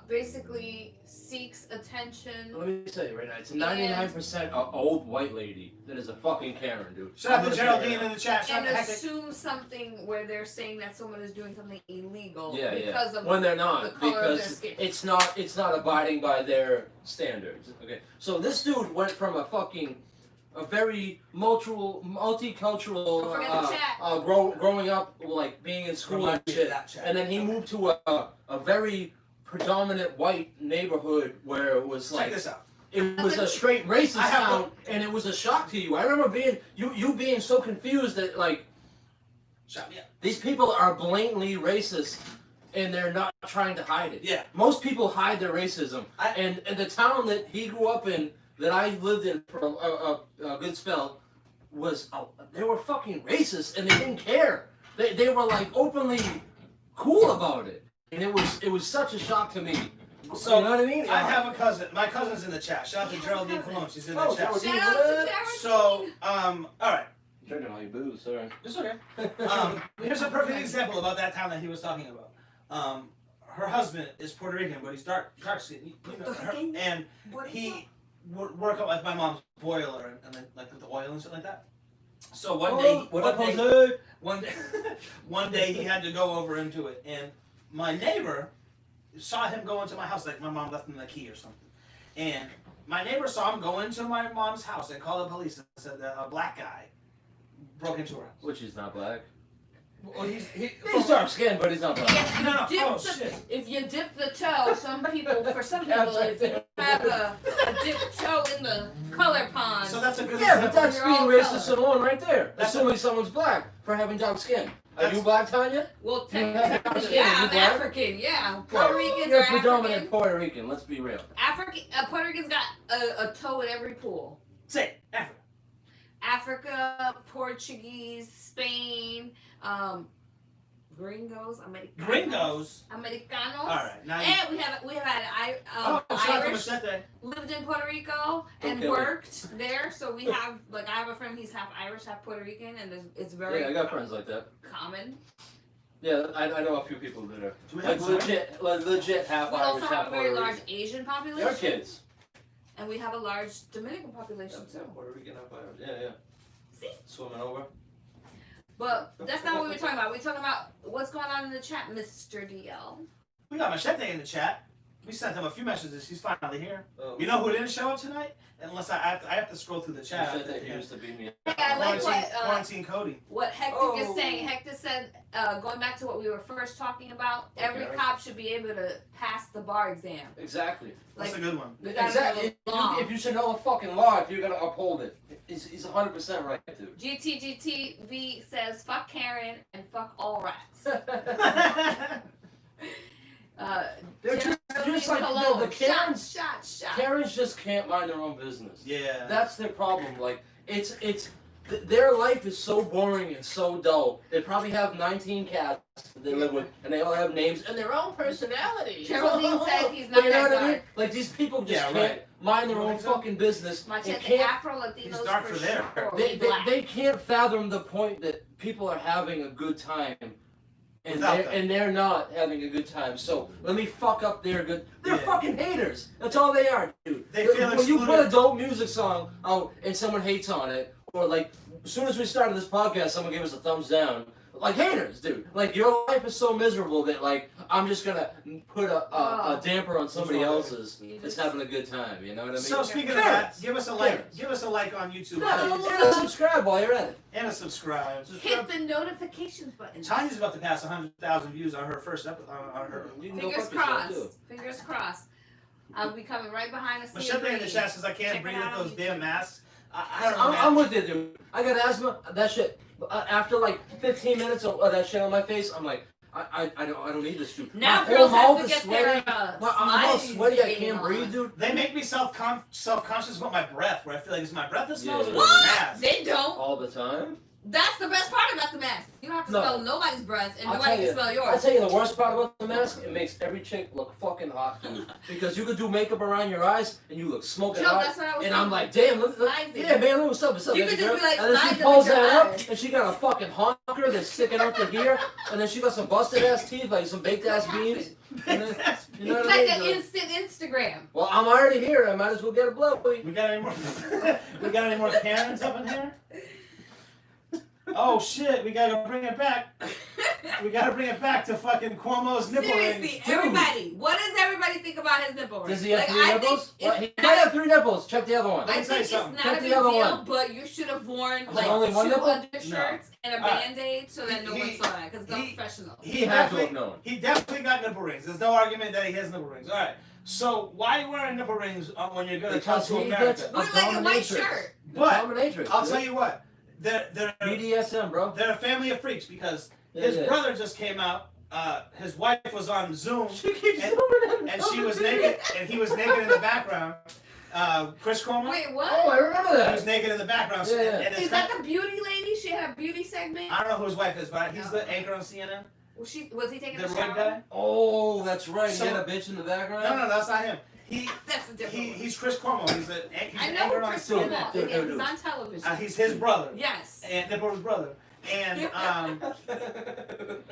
basically seeks attention. Let me tell you right now, it's 99% an old white lady that is a fucking Karen, dude. Shout out I'm to gonna say Geraldine it right in the chat. Shout And out to Hector. assume something where they're saying that someone is doing something illegal Yeah, because yeah. of When they're the not, color of their because skin. it's not abiding by their standards. Okay, so this dude went from a very multicultural, Don't forget the chat. growing up, like being in school and shit, and then he moved to a very predominant white neighborhood where it was Check like this out. it was a straight racist I have town, and it was a shock to you. I remember being you being so confused that like Shut me up. these people are blatantly racist, and they're not trying to hide it. Yeah. Most people hide their racism, and the town that he grew up in, that I lived in for a good spell, was they were fucking racist, and they didn't care. They were like openly cool about it, and it was such a shock to me. So, you know what I mean? I have a cousin. My cousin's in the chat. Shout out to He has a Geraldine cousin. Cologne. She's in the Oh, chat. Geraldine. Shout out to Jared. So, all right. Drinking all your booze, sorry. It's okay. Here's a perfect example about that town that he was talking about. Her husband is Puerto Rican, but he's dark skin. And he would work up like my mom's boiler and then like with the oil and shit like that. So one day he had to go over and do it, and my neighbor saw him go into my house, like my mom left him the key or something, and my neighbor saw him go into my mom's house and called the police and said that a black guy broke into her house. Which is not black. Well, He's dark skinned, but he's not black. If you, No, dip oh, the, shit. if you dip the toe, some people, if you have a dipped toe in the color pond, So that's a good Yeah, but example. that's You're being all racist color. alone right there. That's Assuming someone's black for having dark skin. Are That's- you black, Tanya? well, You have dark technically, skin, yeah, you I'm black? African, yeah. Well, Puerto Ricans you're are predominant African. Puerto Rican, let's be real. Puerto Ricans got a toe in every pool. Say it, Africa. Africa, Portuguese, Spain, gringos, Americanos. All right, now you. And we have had Shout out to Irish, Machete. lived in Puerto Rico and Okay. worked there. So we have I have a friend, he's half Irish, half Puerto Rican, and it's very Yeah, I got friends like that. common. Yeah, I know a few people that are Do we like have legit half We Irish, also half have a very Puerto large Rican. Asian They're population, kids. and we have a large Dominican population too. Puerto Rican, half Irish. Yeah. See? Swimming over. But that's not what we're talking about. We're talking about what's going on in the chat, Mr. DL. We got Machete in the chat. We sent him a few messages. He's finally here. Oh, You know who didn't show up tonight? Unless I have to scroll through the You chat. said that he used to beat me up. Hey, I like Quarantine Cody. what Hector Oh. is saying. Hector said, going back to what we were first talking about, every Okay. cop should be able to pass the bar exam. Exactly. That's Like, a good one. we gotta Exactly. know the law. If you should know the fucking law, if you're gonna uphold it, he's 100% right, dude. GTGTV says, fuck Karen and fuck all rats. They're just like the Karens. Shot. Karens just can't mind their own business. Yeah. That's their problem. Like their life is so boring and so dull. They probably have 19 cats that they live with, and they all have names and their own personalities. Geraldine said he's But not you know that what I mean? dark. Like these people just Yeah, can't right. mind their You own think so? fucking business. They Machete can't. Afro He's Latinos dark for for there. sure. They, We black. they can't fathom the point that people are having a good time. And Without they're, them. and they're not having a good time. So let me fuck up their good. They're Yeah. fucking haters. That's all they are, dude. They feel when you put excluded. a dope music song out and someone hates on it, or like as soon as we started this podcast, someone gave us a thumbs down. Like haters, dude. Like your life is so miserable that like I'm just gonna put a damper on somebody else's that's having a good time. You know what I mean? So speaking of Karens. that, give us a like. Karens. Give us a like on YouTube, Yeah, please. and subscribe while you're at it. And a subscribe. Hit the notifications button. Tanya's about to pass 100,000 views on her first episode. On her. You can go Fingers fuck yourself, crossed. too. Fingers crossed. I'll be coming right behind us. Michelle in the chat says I can't Check breathe it with out on those YouTube. damn masks. I don't know. I'm man. with you, dude. I got asthma. That shit. After like 15 minutes of that shit on my face, I'm like, I don't need this, dude. Now My whole girls have mouth to is get sweaty. their I'm all smileys sweaty. I getting can't on. breathe, dude. They make me self-conscious about my breath, where I feel like it's my breath that smells or Yeah. the What? mask. They don't. All the time. That's the best part about the mask. You don't have to No. smell nobody's breath, and I'll nobody tell can you- smell I'll yours. tell you the worst part about the mask. It makes every chick look fucking hot, dude. Because you could do makeup around your eyes and you look smoking Joe, hot. that's what I was And I'm thinking. like, damn, look, Snizing. yeah, man, look, what's up, what's up, You baby could just girl? be like And then she snizing pulls with your that up, eyes. and she got a fucking honker that's sticking out to here, and then she got some busted ass teeth, like some baked ass beans. And then, you know It's what I like mean? an instant Instagram. Well, I'm already here. I might as well get a blow. We got any more? We got any more Karens up in here? Oh shit! We gotta bring it back. We gotta bring it back to fucking Cuomo's nipple Seriously, rings. everybody. What does everybody think about his nipple ring? Does he have Like, 3 I nipples? think Well, he it's might not- have 3 nipples. Check the other one. Let me I tell think you it's something. not Check a the big other deal, one. but you should have worn Is it like only one 2 nipple? undershirts and a Alright. band-aid so that no one He- saw that because it's he- unprofessional. He He had to have definitely, known. he definitely got nipple rings. There's no argument that he has nipple rings. All right. So why are you wearing nipple rings when you're going to come Because to he America? gets Wear like a white dominatrix. shirt. But Dominatrix, I'll dude. tell you what, they're BDSM, bro. they're a family of freaks because Yeah, his yeah. brother just came out. His wife was on Zoom She keeps And- zooming in. and she was naked, and he was naked in the background. Chris Cuomo, Wait, what? Oh, I remember he that. was naked in the background. Yeah, yeah. And it's Is that the beauty lady? She had a beauty segment. I don't know who his wife is, but he's the anchor on CNN. Was he taking The a shower? red guy. Oh, that's right. So- he had a bitch in the background. No, that's not him. That's a different one. He's Chris Cuomo. He's an I anchor know on Chris CNN. Cuomo. Dude, Yeah, dude, he's dude. on television. He's his brother, Yes. and Nipple's brother. And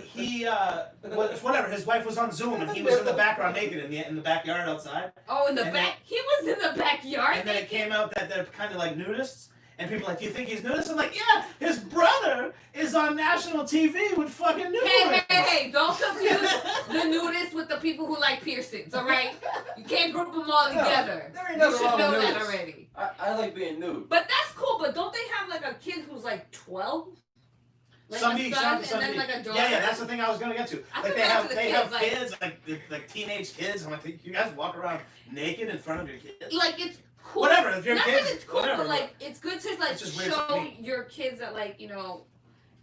he whatever. His wife was on Zoom, and he was in the background naked in the backyard outside. Oh, in the And back. He was in the backyard. And then it naked? came out that they're kind of like nudists. And people are like, do you think he's nudist? I'm like, yeah, his brother is on national TV with fucking nipple Hey, rings. hey, don't confuse the nudists with the people who like piercings, all right? You can't group them all No, together. there ain't You nothing should wrong know with that nudists. already. I like being nude. But that's cool, but don't they have like a kid who's like 12? Like Some a be, son some and then be. like a daughter? Yeah, that's the thing I was gonna get to. I Like feel they bad have for the they have kids, kids like teenage kids. I'm like, you guys walk around naked in front of your kids. Like it's cool. Whatever, if your Not kids, that it's cool, whatever. but like it's good to like It's just weird to show me. your kids that like, you know,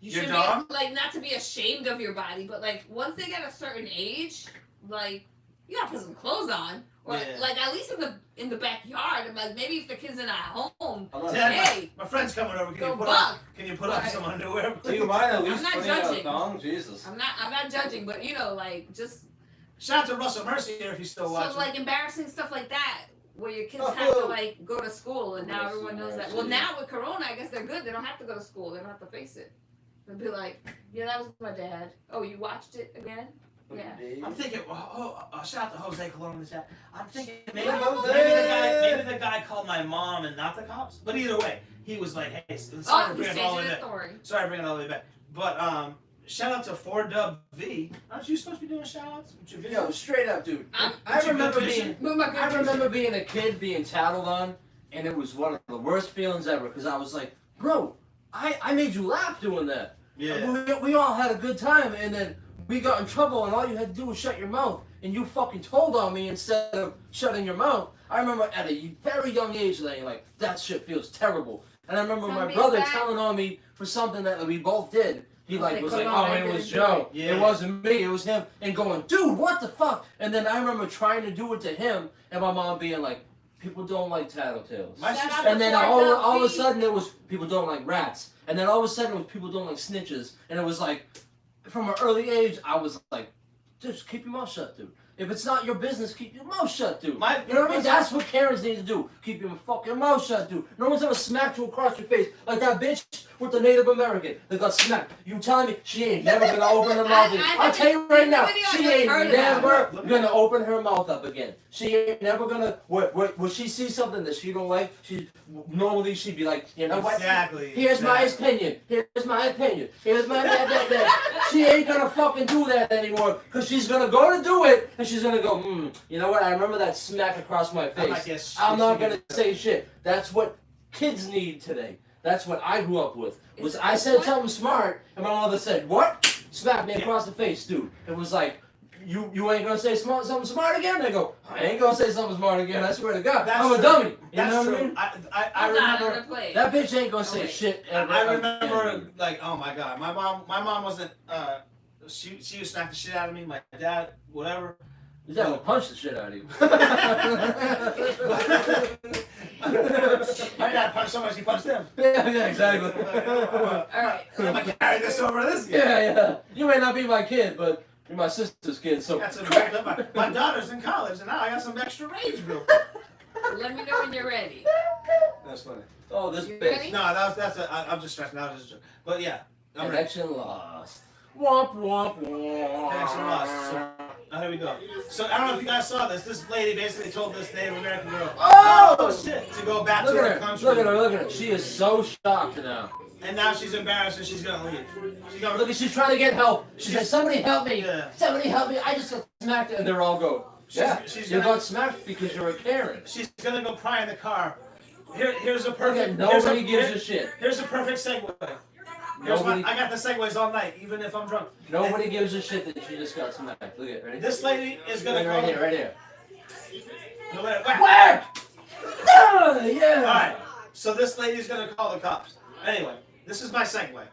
you Your should dom? be like not to be ashamed of your body, but like once they get a certain age, like you gotta put some clothes on. Or Yeah. like at least in the backyard. And like maybe if the kid's in at home. I'm not, Dad, Hey, my friend's coming over. go buck. Can you put on Right. some underwear? do you mind at least I'm not putting out a judging. thong? Jesus. I'm not judging, but you know, like just Shout out to Russell Mercy here if he's still watching. so like embarrassing stuff like that. Where your kids Oh, have to cool. like go to school and now Yes, everyone knows that. yes, Well, yeah. now with Corona, I guess they're good. They don't have to go to school. They don't have to face it. They'll be like, yeah, that was my dad. Oh, you watched it again? Yeah. I'm thinking, shout out to Jose Colon in the chat. I'm thinking maybe, Yeah, Jose. maybe the guy called my mom and not the cops. But either way, he was like, hey, sorry Oh, to he's bring it all the changing way the back. story. Sorry to bring it all the way back. But shout out to 4W. Aren't you supposed to be doing shout outs with your Yo, video? straight up, dude. I'm- I remember being I being a kid being tattled on, and it was one of the worst feelings ever because I was like, bro, I made you laugh doing that. Yeah. We all had a good time, and then we got in trouble, and all you had to do was shut your mouth, and you fucking told on me instead of shutting your mouth. I remember at a very young age, like that shit feels terrible. And I remember my Somebody's brother back. telling on me for something that we both did. He Was like it was like, come oh, on, I it was didn't do Joe. it. Yeah. It wasn't me. It was him. And going, dude, what the fuck? And then I remember trying to do it to him, and my mom being like, people don't like tattletales. My Shout sister, out And then all of a 4W. sudden it was people don't like rats. And then all of a sudden it was people don't like snitches. And it was like, from an early age, I was like, just keep your mouth shut, dude. If it's not your business, keep your mouth shut, dude. You know what I mean? That's what Karens need to do. Keep your fucking mouth shut, dude. No one's ever smacked you across your face like that bitch with the Native American that got smacked. You telling me she ain't never gonna open her mouth again? I'll tell you right now, she ain't never gonna open her mouth up again. She ain't never gonna. When she sees something that she don't like, normally she'd be like, you know what? exactly. Here's my opinion. Here's my opinion. Here's my that. She ain't gonna fucking do that anymore because she's gonna go to do it and she's gonna go, you know what? I remember that smack across my face. I'm not gonna say shit. That's what kids need today. That's what I grew up with. Was I said something smart and my mother said, what? Smack me across the face, dude. It was like, you ain't gonna say something smart again? They go, I ain't gonna say something smart again. I swear to God, That's I'm a true. dummy. You That's know true. what I mean? I remember. That bitch ain't gonna say wait. shit. I remember, like, oh my god, my mom wasn't. She used to smack the shit out of me. My dad, whatever. Your dad will punch the shit out of you. My dad punched so much he punched him. Yeah, exactly. Alright. I'm gonna carry this over to this guy. Yeah. You may not be my kid, but you're my sister's kid, so. Got some, my daughter's in college, and now I got some extra rage built. Let me know when you're ready. That's funny. Oh, this You bitch. ready? No, I'm just stressing. That was just a joke. But yeah, I'm ready. Connection lost. Womp womp womp. Connection lost. So, here we go. So I don't know if you guys saw this. This lady basically told this Native American girl, Oh! shit, to go back Look to at her her. country. Look at her. Look at her. She is so shocked now. And now she's embarrassed and she's gonna leave. She's gonna Look, she's trying to get help. She said, "Somebody help me! Yeah. Somebody help me! I just got smacked!" And they're all go, "Yeah, she's you gonna- got smacked because you're a Karen." She's gonna go cry in the car. Here's a Look perfect. at nobody gives a shit. Here's a perfect segue. Nobody, I got the segues all night, even if I'm drunk. nobody gives a shit that she just got smacked. Look at it. Ready? This lady is gonna Right here, right here. No, wait, Whack! Ah, yeah. All right. So this lady's gonna call the cops. Anyway, this is my segue.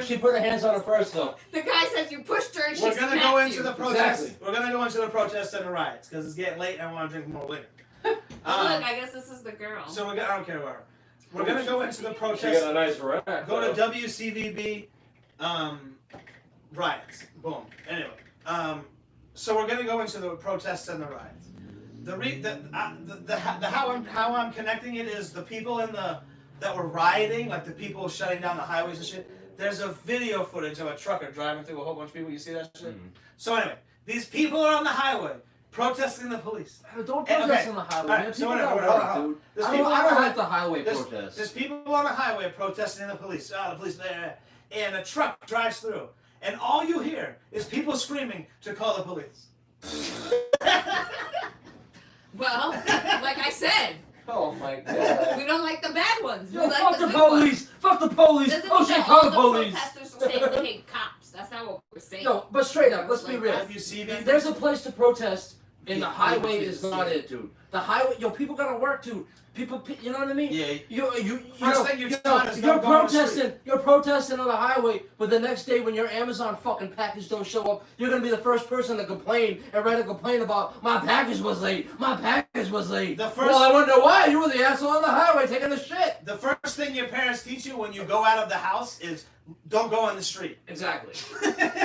She put her hands on her first though. The guy says you pushed her and she We're gonna smacked go into you. the protest. Exactly. We're gonna go into the protests and the riots because it's getting late and I want to drink more liquor. Oh, look, I guess this is the girl. So I don't care about her. We're gonna go into the She protest. got a nice rack. Go to WCVB riots. Boom. Anyway, so we're gonna go into the protests and the riots. How I'm connecting it is the people that were rioting, like the people shutting down the highways and shit. There's a video footage of a trucker driving through a whole bunch of people. You see that shit? So anyway, these people are on the highway protesting the police. Don't Okay. protest on the highway, Alright, man. so People whatever, got hold work, on. dude. There's I people don't on the like the highway There's protests. people on the highway protesting the police. The police there, and a truck drives through, and all you hear is people screaming to call the police. Well, like I said, Oh my god. we don't like the bad ones. We Yo, like fuck the the good ones. police! Fuck the police! Doesn't Oh mean shit, that call all the the police! protesters are saying we hate cops. That's not what we're saying. No, but straight up, let's be Like, real. Have you seen If it? there's a place to protest, and the Yeah, highway yeah, is not yeah. it, dude. The highway, yo, people gotta work, dude. People, you know what I mean? Yeah. You First thing you're taught is don't go on the street. You're protesting on the highway, but the next day when your Amazon fucking package don't show up, you're gonna be the first person to complain and write a complaint about my package was late. My package was late. The first- Well, I wonder why. You were the asshole on the highway taking the shit. The first thing your parents teach you when you go out of the house is don't go on the street. Exactly.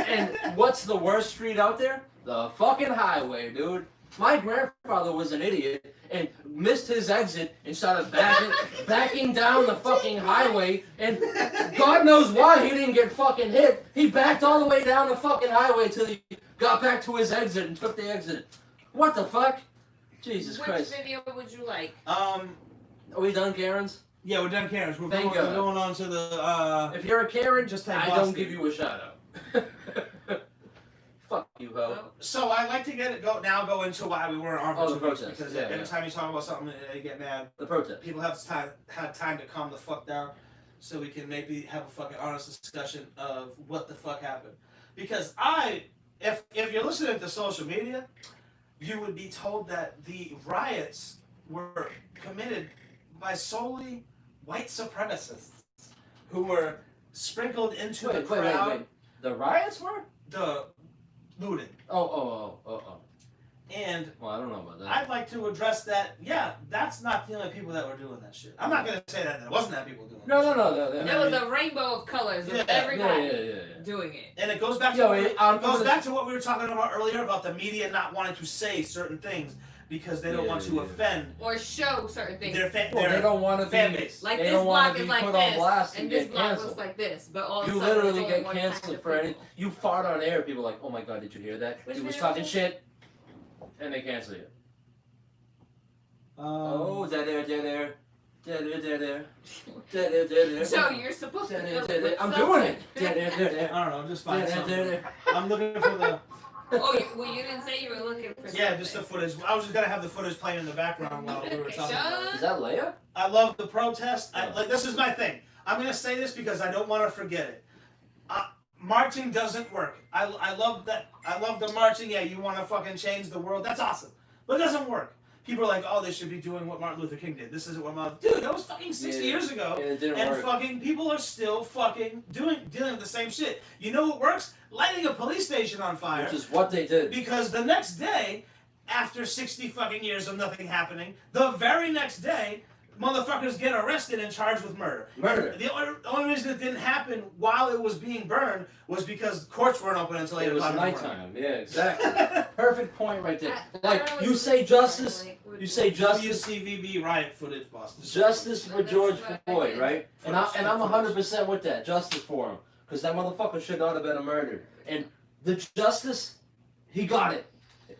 And what's the worst street out there? The fucking highway, dude. My grandfather was an idiot and missed his exit and started backing down the fucking highway, and God knows why he didn't get fucking hit. He backed all the way down the fucking highway till he got back to his exit and took the exit. What the fuck? Jesus Which Christ. video would you like? Are we done, Karens? Yeah, we're done Karens. We're Thank going, God. we're going on to the. If you're a Karen, Just like I Boston. don't give you a shout out. Fuck you, ho. So I like to go into why we weren't on Oh, for the 2 weeks, protest. because Yeah, every yeah. time you talk about something, they get mad. The protest. People had time to calm the fuck down, so we can maybe have a fucking honest discussion of what the fuck happened. Because if you're listening to social media, you would be told that the riots were committed by solely white supremacists who were sprinkled into the crowd. Wait. The riots were? The looting. Oh. And Well, I don't know about that. I'd like to address that. Yeah, that's not the only people that were doing that shit. I'm not gonna say that there wasn't that people doing. No. There was a rainbow of colors of Yeah. everybody Yeah. doing it. And it goes back to back to what we were talking about earlier about the media not wanting to say certain things because they don't want to offend Or show certain things. their They don't want to fan be. base. Like They this don't wanna block is be like put on this, blast and and this get block canceled. looks like this. But all of a You sudden, literally it's only get one canceled kind of for any. people. You fart on air, people are like, oh my god, did you hear that? Which He was video talking is shit, and they cancel you. Oh, dead air. So you're supposed to fill it with I'm something. doing it. I don't know, just find something. I'm looking for the Well, you didn't say you were looking for yeah, just the footage. I was just gonna have the footage playing in the background while we were talking about it. Is that Leia? I love the protest. Like this is my thing. I'm gonna say this because I don't want to forget it. Marching doesn't work. I love that. I love the marching. Yeah, you want to fucking change the world. That's awesome, but it doesn't work. People are like, oh, they should be doing what Martin Luther King did. This isn't what dude, that was fucking 60 years ago. Yeah, it didn't and work. fucking people are still fucking dealing with the same shit. You know what works? Lighting a police station on fire. Which is what they did. Because the next day, after 60 fucking years of nothing happening, the very next day, motherfuckers get arrested and charged with murder. Murder. The only reason it didn't happen while it was being burned was because courts weren't open until 8 It was o'clock in the morning. nighttime. Yeah, exactly. Perfect point right there. I Like, really you say think justice, like, you say justice, WCVB riot footage, boss. justice for That's George what I Floyd, did. right? And I'm 100% with that. Justice for him. Because that motherfucker should not have been murdered. And the justice, he got it.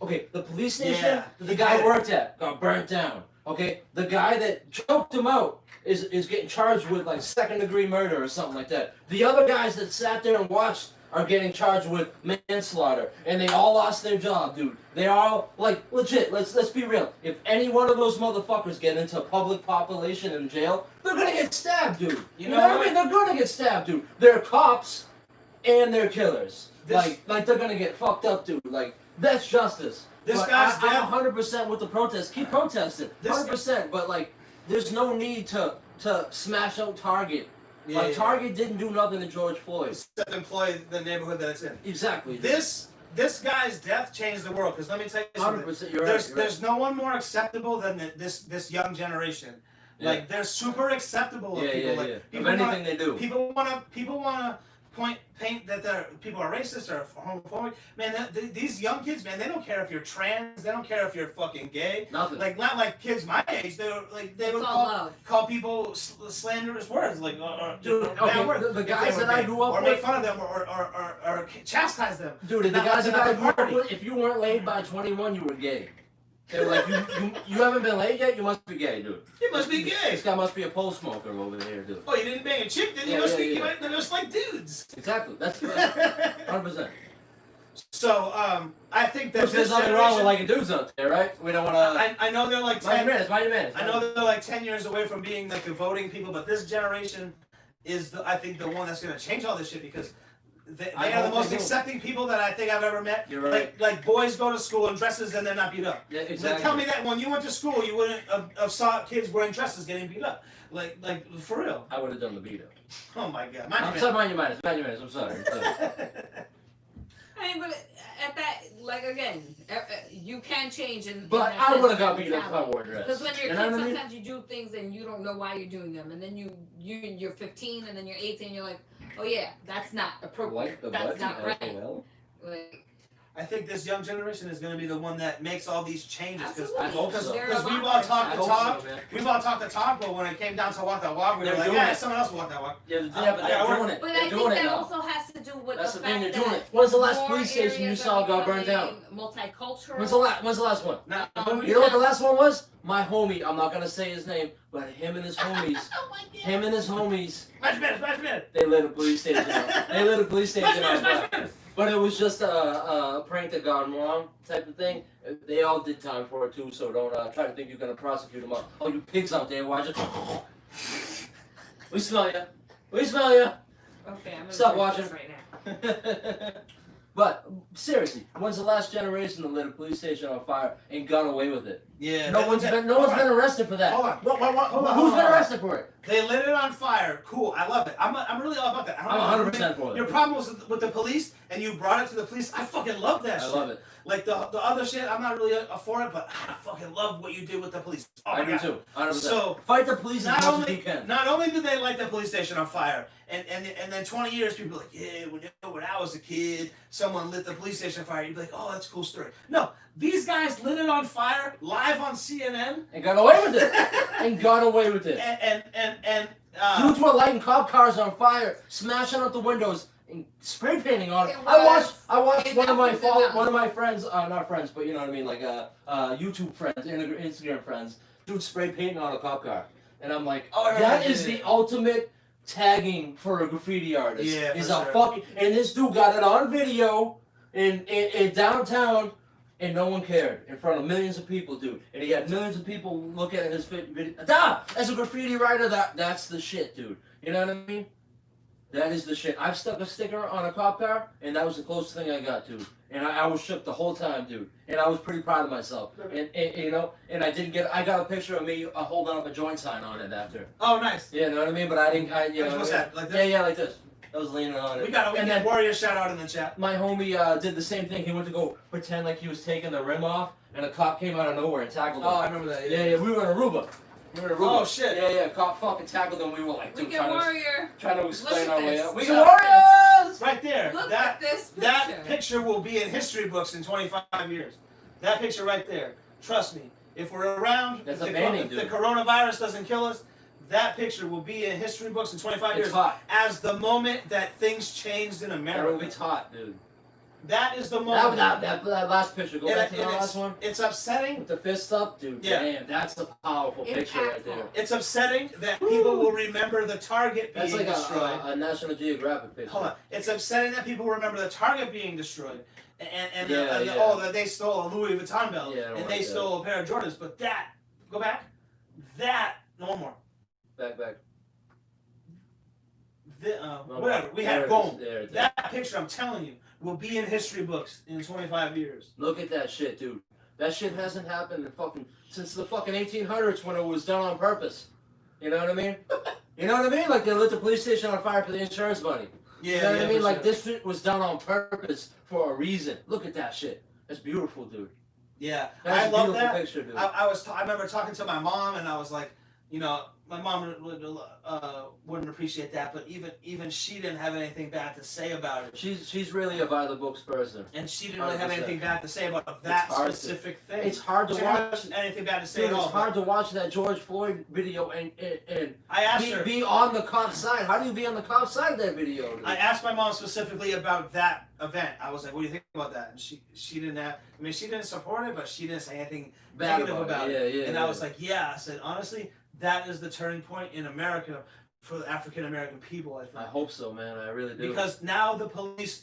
Okay, the police station Yeah, that he the guy did. worked at got burnt down. Okay, the guy that choked him out is getting charged with like second-degree murder or something like that. The other guys that sat there and watched are getting charged with manslaughter, and they all lost their job, dude. They all like legit. Let's be real. If any one of those motherfuckers get into public population in jail, they're gonna get stabbed, dude. You know what I mean? They're gonna get stabbed, dude. They're cops and they're killers. Like they're gonna get fucked up, dude. Like that's justice. This But guy's I'm death- 100% with the protest. Keep protesting, 100%. But like, there's no need to smash out Target. Yeah, Like yeah. Target didn't do nothing to George Floyd. Except employ the neighborhood that it's in. Exactly. This guy's death changed the world. Because let me tell you something. 100%. You're right. There's no one more acceptable than this young generation. Yeah. Like they're super acceptable of people. Like, Of people anything wanna- they do. People wanna paint that people are racist or homophobic. Man, these young kids, man, they don't care if you're trans. They don't care if you're fucking gay. Nothing. Like not like kids my age. They would all love. call people slanderous words like Dude, bad okay, words. the if guys they were that I gay, grew up or make with- fun of them or chastise them. Dude, the Not guys that like I at grew up party. with, if you weren't laid by 21, you were gay. They were like, you haven't been laid yet? You must be gay, dude. You must be gay. This guy must be a pole smoker over here, dude. Oh, you didn't bang a chick, then Yeah, you must yeah, be. yeah. You must like dudes. Exactly. That's 100%. So I think that There's nothing wrong with liking dudes out there, right? We don't want to. I know they're like Mind 10. your manners. I know they're like 10 years away from being like the voting people, but this generation is I think the one that's gonna change all this shit because they I are the hope most they do. accepting people that I think I've ever met. You're right. Like boys go to school in dresses and they're not beat up. Yeah, Like, exactly. tell me that when you went to school, you wouldn't have saw kids wearing dresses getting beat up. Like for real. I would have done the beat up. Oh my god. I'm sorry, mind your manners. I'm sorry. I mean, but at that, like again, you can change in. But in that I would have sense got of beat up if I mentality. wore a dress. Because when you're You a know kid, what I mean? sometimes you do things and you don't know why you're doing them, and then you're 15, and then you're 18, you're like, oh yeah, that's not appropriate. Like the That's button? not right. LOL? Like, I think this young generation is going to be the one that makes all these changes. Absolutely. I hope so. They're Because a we've lot all more talked I the hope talk. so, man. We've all talked the talk, but when it came down to walk that walk, we were They're like, doing yeah, it. someone else walk that walk. Yeah, but I they're work- doing it. But They're I think doing it that now. also has to do with That's the the thing, fact they're doing that it. When's the last more police station you areas saw are got burned down? becoming multicultural. When's the last one? Now, You know what the last one was? My homie. I'm not gonna say his name, but him and his homies. Oh my God. Him and his homies. Smash minutes. They lit a police station up. They lit a police station up. Smash minutes. But it was just a prank that gone wrong type of thing. They all did time for it too, so don't try to think you're gonna prosecute them. Oh, you pigs out there, watch it. We smell ya. We smell ya. Okay, I'm gonna Stop drink watching. this right now. But seriously, when's the last generation that lit a police station on fire and got away with it? Yeah. No one's been arrested for that. Hold on. Hold on. Who's been arrested for it? They lit it on fire. Cool. I love it. I'm really all about that. I'm 100% for it. Your problem was with the police, and you brought it to the police. I fucking love that I shit. love it. Like the other shit, I'm not really for it, but I fucking love what you did with the police. Oh my I do God. too. 100%. So Fight the police as not much as only you can. not only did they light the police station on fire, and then 20 years people are like, yeah, when I was a kid, someone lit the police station on fire. You'd be like, oh, that's a cool story. No, these guys lit it on fire live on CNN, And got away with it. And got away with it. and Dudes were lighting cop cars on fire, smashing out the windows, and spray painting on it. It I was watched one of my enough. one of my friends, not friends, but you know what I mean, like YouTube friends, Instagram friends, dudes spray painting on a cop car, and I'm like, Oh, I that remember is that. the ultimate tagging for a graffiti artist. Yeah, is for a sure. fucking, and this dude got it on video in downtown. And no one cared in front of millions of people, dude. And he had millions of people look at his video. As a graffiti writer, that's the shit, dude. You know what I mean? That is the shit. I've stuck a sticker on a cop car, and that was the closest thing I got, dude. And I was shook the whole time, dude. And I was pretty proud of myself. And you know, and I got a picture of me holding up a joint sign on it after. oh, nice. You know what I mean? But I didn't. You know What's what I mean? that? Like this? Yeah, like this. I was leaning on it. We got And a then- warrior shout out in the chat. My homie did the same thing. He went to go pretend like he was taking the rim off, and a cop came out of nowhere and tackled him. Oh, I remember that. Yeah, we were in Aruba. Oh, shit. Yeah, cop fucking tackled him. We were like, dude, Weekend Warrior. trying to explain Look our at way this. out. We Shut can up. warriors! Right there. Look that at this picture. that picture will be in history books in 25 years. That picture right there. Trust me. If we're around, That's if, a the, painting, if the dude. coronavirus doesn't kill us, that picture will be in history books in 25 It's years hot. as the moment that things changed in That America. will be hot, dude. That is the moment. That last picture. Go And back to the it's- last one. It's upsetting. With the fist up, dude. Yeah. Damn, that's a powerful picture right Impactful. there. It's upsetting that people will remember the target being That's like destroyed. a National Geographic picture. Hold on. It's upsetting that people remember the target being destroyed. And Yeah, yeah. oh, that they stole a Louis Vuitton belt. Yeah, I don't and like they that. stole a pair of Jordans. But that, go back. That, no more. Back. Whatever. We There have it is. boom. There it is. That picture, I'm telling you, will be in history books in 25 years. Look at that shit, dude. That shit hasn't happened since the fucking 1800s when it was done on purpose. You know what I mean? You know what I mean? Like they lit the police station on fire for the insurance money. Yeah, You know what I mean? for Like sure. this shit was done on purpose for a reason. Look at that shit. That's beautiful, dude. Yeah, That's I a love beautiful that. picture, dude. I remember talking to my mom, and I was like, you know, my mom wouldn't appreciate that, but even she didn't have anything bad to say about it. She's really a by the books person. And she didn't really have 100%. anything bad to say about that hard to- specific thing. It's hard to She didn't watch. have anything bad to say Dude, at all. it's hard to watch that George Floyd video and I asked her. be on the cop's side. How do you be on the cop's side of that video, dude? I asked my mom specifically about that event. I was like, "What do you think about that?" And she didn't have. I mean, she didn't support it, but she didn't say anything Bad negative about it. Yeah, And yeah. I was like, "Yeah." I said, "Honestly, that is the turning point in America for the African American people." I think. I hope so, man. I really do. Because now the police,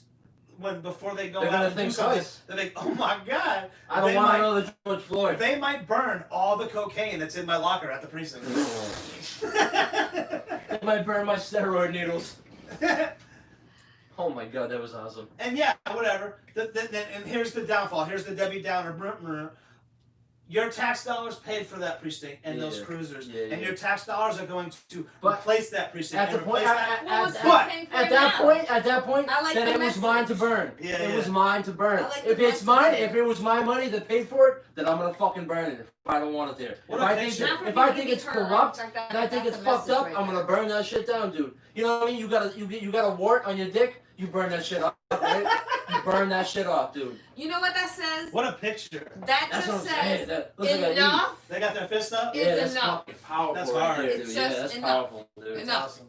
before they go They're out gonna and do think something, twice. they're like, "Oh my God, I don't they want might- another George Floyd. they might burn all the cocaine that's in my locker at the precinct." They might burn my steroid needles. Oh my god, that was awesome. And yeah, whatever. And here's the downfall. Here's the Debbie Downer. Your tax dollars paid for that precinct and those Yeah. cruisers, Yeah, and yeah. your tax dollars are going to But replace that precinct. At the and point, replace that. Well, what's at that paying for at it that now? point, I like then the it was mine to message. burn. Yeah, It yeah. was mine to burn. I like If the it's mine, message. if it was my money that paid for it, then I'm gonna fucking burn it if I don't want it there. What If a I think picture. Not for if me I to think be it's turned corrupt like that, and I think that's it's a fucked message up, right I'm there. gonna burn that shit down, dude. You know what I mean? You got a wart on your dick. You burn that shit off, right? You burn that shit off, dude. You know what that says? What a picture. That That's just what I'm saying. says That looks like a enough They got their fist up? is Yeah, that's enough. fucking powerful. That's right hard. there, It's dude. just Yeah, that's enough. powerful, dude. It's Enough. awesome.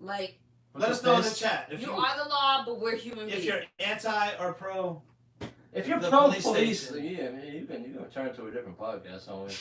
Like, With Let the us know in the fist. chat if you are the law, but we're human if beings. you're anti or pro. If you're The pro police police, station. yeah, man, you can turn it to a different podcast, homie.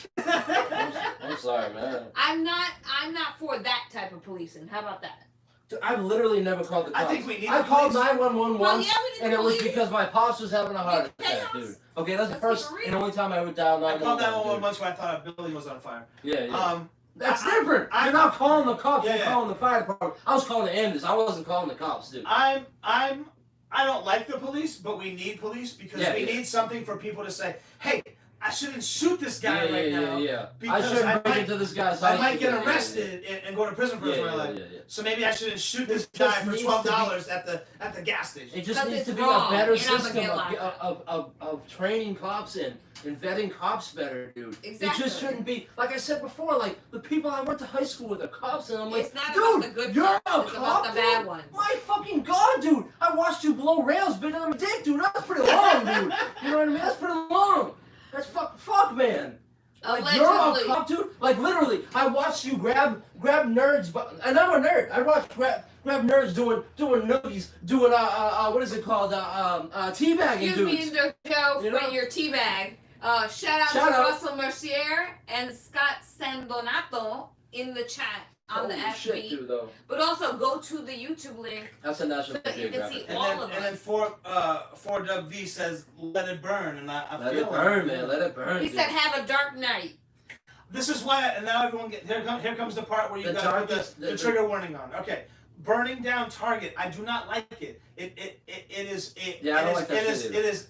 I'm sorry, man. I'm not for that type of policing. How about that? Dude, I've literally never called the I cops. think we need I the called police. 911 Well, once, yeah, we need and the it was police. because my pops was having a heart Chaos. attack, dude. Okay, that's the Let's first keep it and real. only time I ever dialed I called 911. 911 once when I thought a building was on fire. Yeah, yeah. That's I- different. I- You're not calling the cops. Yeah, You're yeah. calling the fire department. I was calling the ambulance. I wasn't calling the cops, dude. I don't like the police, but we need police because Yeah, we yeah. need something for people to say, hey, I shouldn't shoot this guy yeah, right yeah, now. yeah. I because shouldn't I break might- into this guy's house. I might get Yeah, yeah, arrested and go to prison for the rest of my life. yeah. So maybe I shouldn't shoot this It guy just for needs $12 at the gas station. It just 'Cause needs it's to be wrong. a better You're not gonna system get locked of training cops and vetting cops better, dude. Exactly. It just shouldn't be, like I said before, like the people I went to high school with are cops, and I'm like, It's not dude, about the good you're cops, a it's cop, about the dude? bad ones. My fucking god, dude! I watched you blow rails bigger than my dick, dude. That's pretty long, dude. You know what I mean? That's pretty long. That's fuck, man. Like you're a Allegedly. cop, dude. Like literally, I watched you grab nerds, and I'm a nerd. I watched grab nerds doing noogies, doing what is it called? Teabagging Excuse dudes. me, Indo Joe, You know? for your teabag. Shout out to Russell Mercier and Scott Sandonato in the chat on the Holy shit, FB. dude, though. But also go to the YouTube link That's a National so that you can see Geographic. all of And then us. 4W says, let it burn. And I Let feel it burn, man. Let it burn. He dude. said, "Have a dark night." This is why, and now everyone here comes the part where you The got to put darkest- the trigger warning on. Okay, burning down Target. I do not like it. It is Yeah, I don't like that shit either. it is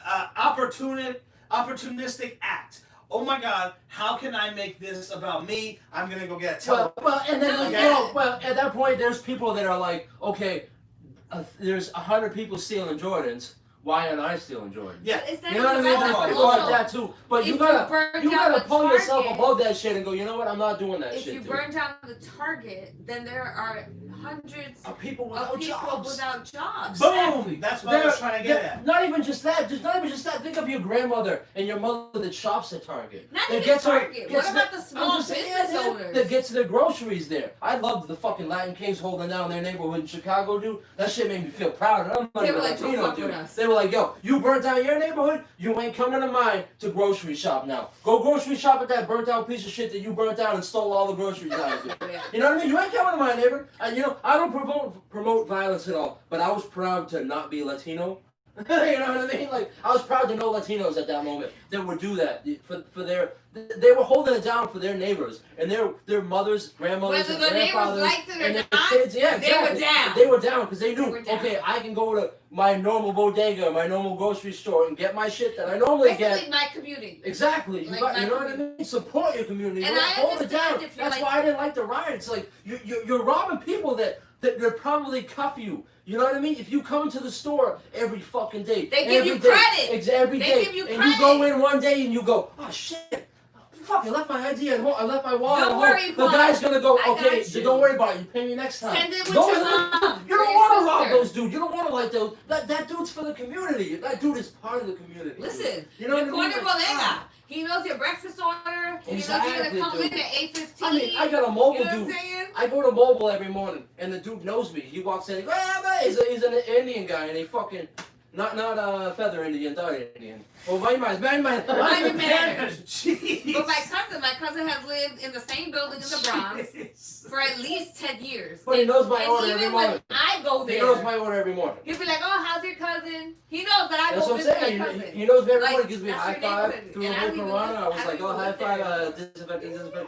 opportunistic act. Oh my God, how can I make this about me? I'm gonna go get a Well, and then Okay. at that point, there's people that are like, okay, there's 100 people stealing Jordans. Why aren't I stealing Jordans? Yeah. It's not You know what I even mean? that, There's but people like also, that too. But if you you gotta burn down the pull yourself Target- above that shit and go, you know what? I'm not doing that if shit. you dude. burn down the Target, then there are hundreds Are people of without people jobs. without jobs. Boom! That's what I was trying to get at. Not even just that. Just not even just that. Think of your grandmother and your mother that shops at Target. Not That even gets her- Target. gets What about the I'm small just saying, business yeah, owners? that gets their groceries there. I loved the fucking Latin Kings holding down their neighborhood in Chicago, dude. That shit made me feel proud. I'm not They even were like, "Don't Latino, fuck dude. with us." They were like, yo, you burnt down your neighborhood, you ain't coming to mine to grocery shop now. Go grocery shop at that burnt down piece of shit that you burnt down and stole all the groceries out of. Yeah. You know what I mean? You ain't coming to my neighbor. You know, I don't promote violence at all, but I was proud to not be Latino. You know what I mean? Like, I was proud to know Latinos at that moment that would do that for their. They were holding it down for their neighbors and their mothers, grandmothers, Whether and the neighbors grandfathers, liked it or and their not, kids. Yeah, they were exactly. down. They were down because they They knew. were down. Okay, I can go to my normal bodega, my normal grocery store, and get my shit that I normally get. Basically, my community. Exactly. Like You know my what I mean? Support your community. And Don't I hold it understand down. if you're That's like- why I didn't like the riots. Like you're robbing people that probably cuff you. You know what I mean? If you come into the store every fucking day, They give you every day, credit. every They day, give you and credit. you go in one day and you go, oh shit. Fuck, I left my ID at home. I left my wallet Don't at home. worry, The Paul. guy's gonna go, I okay, got you. don't worry about it. You pay me next time. Send it with Those your are the- mom. You or don't your want to rob sister. those dudes. You don't want to like those. That dude's for the community. That dude is part of the community. Listen, You know your what I mean? corner Like, bodega. He knows your breakfast order. He knows you're Exactly, gonna come dude. in at 8:15. I mean, I got a mobile You know dude. what I'm saying? I go to mobile every morning, and the dude knows me. He walks in, and goes, he's an Indian guy, and he fucking not feather Indian, dot Indian. Well, mind Mind your manners. Jeez. But my cousin has lived in the same building in the Bronx Jeez. for at least 10 years. But he knows my and order even every when morning. I go He there, knows my order every morning. he'll be like, "Oh, how's your cousin?" He knows that I That's go what I'm visit saying. my cousin. He knows me every Like, morning. Gives me a that's high your five neighborhood. through the And I whole don't even Corona. live- I was I like, don't oh, even high live there. five, disinfecting.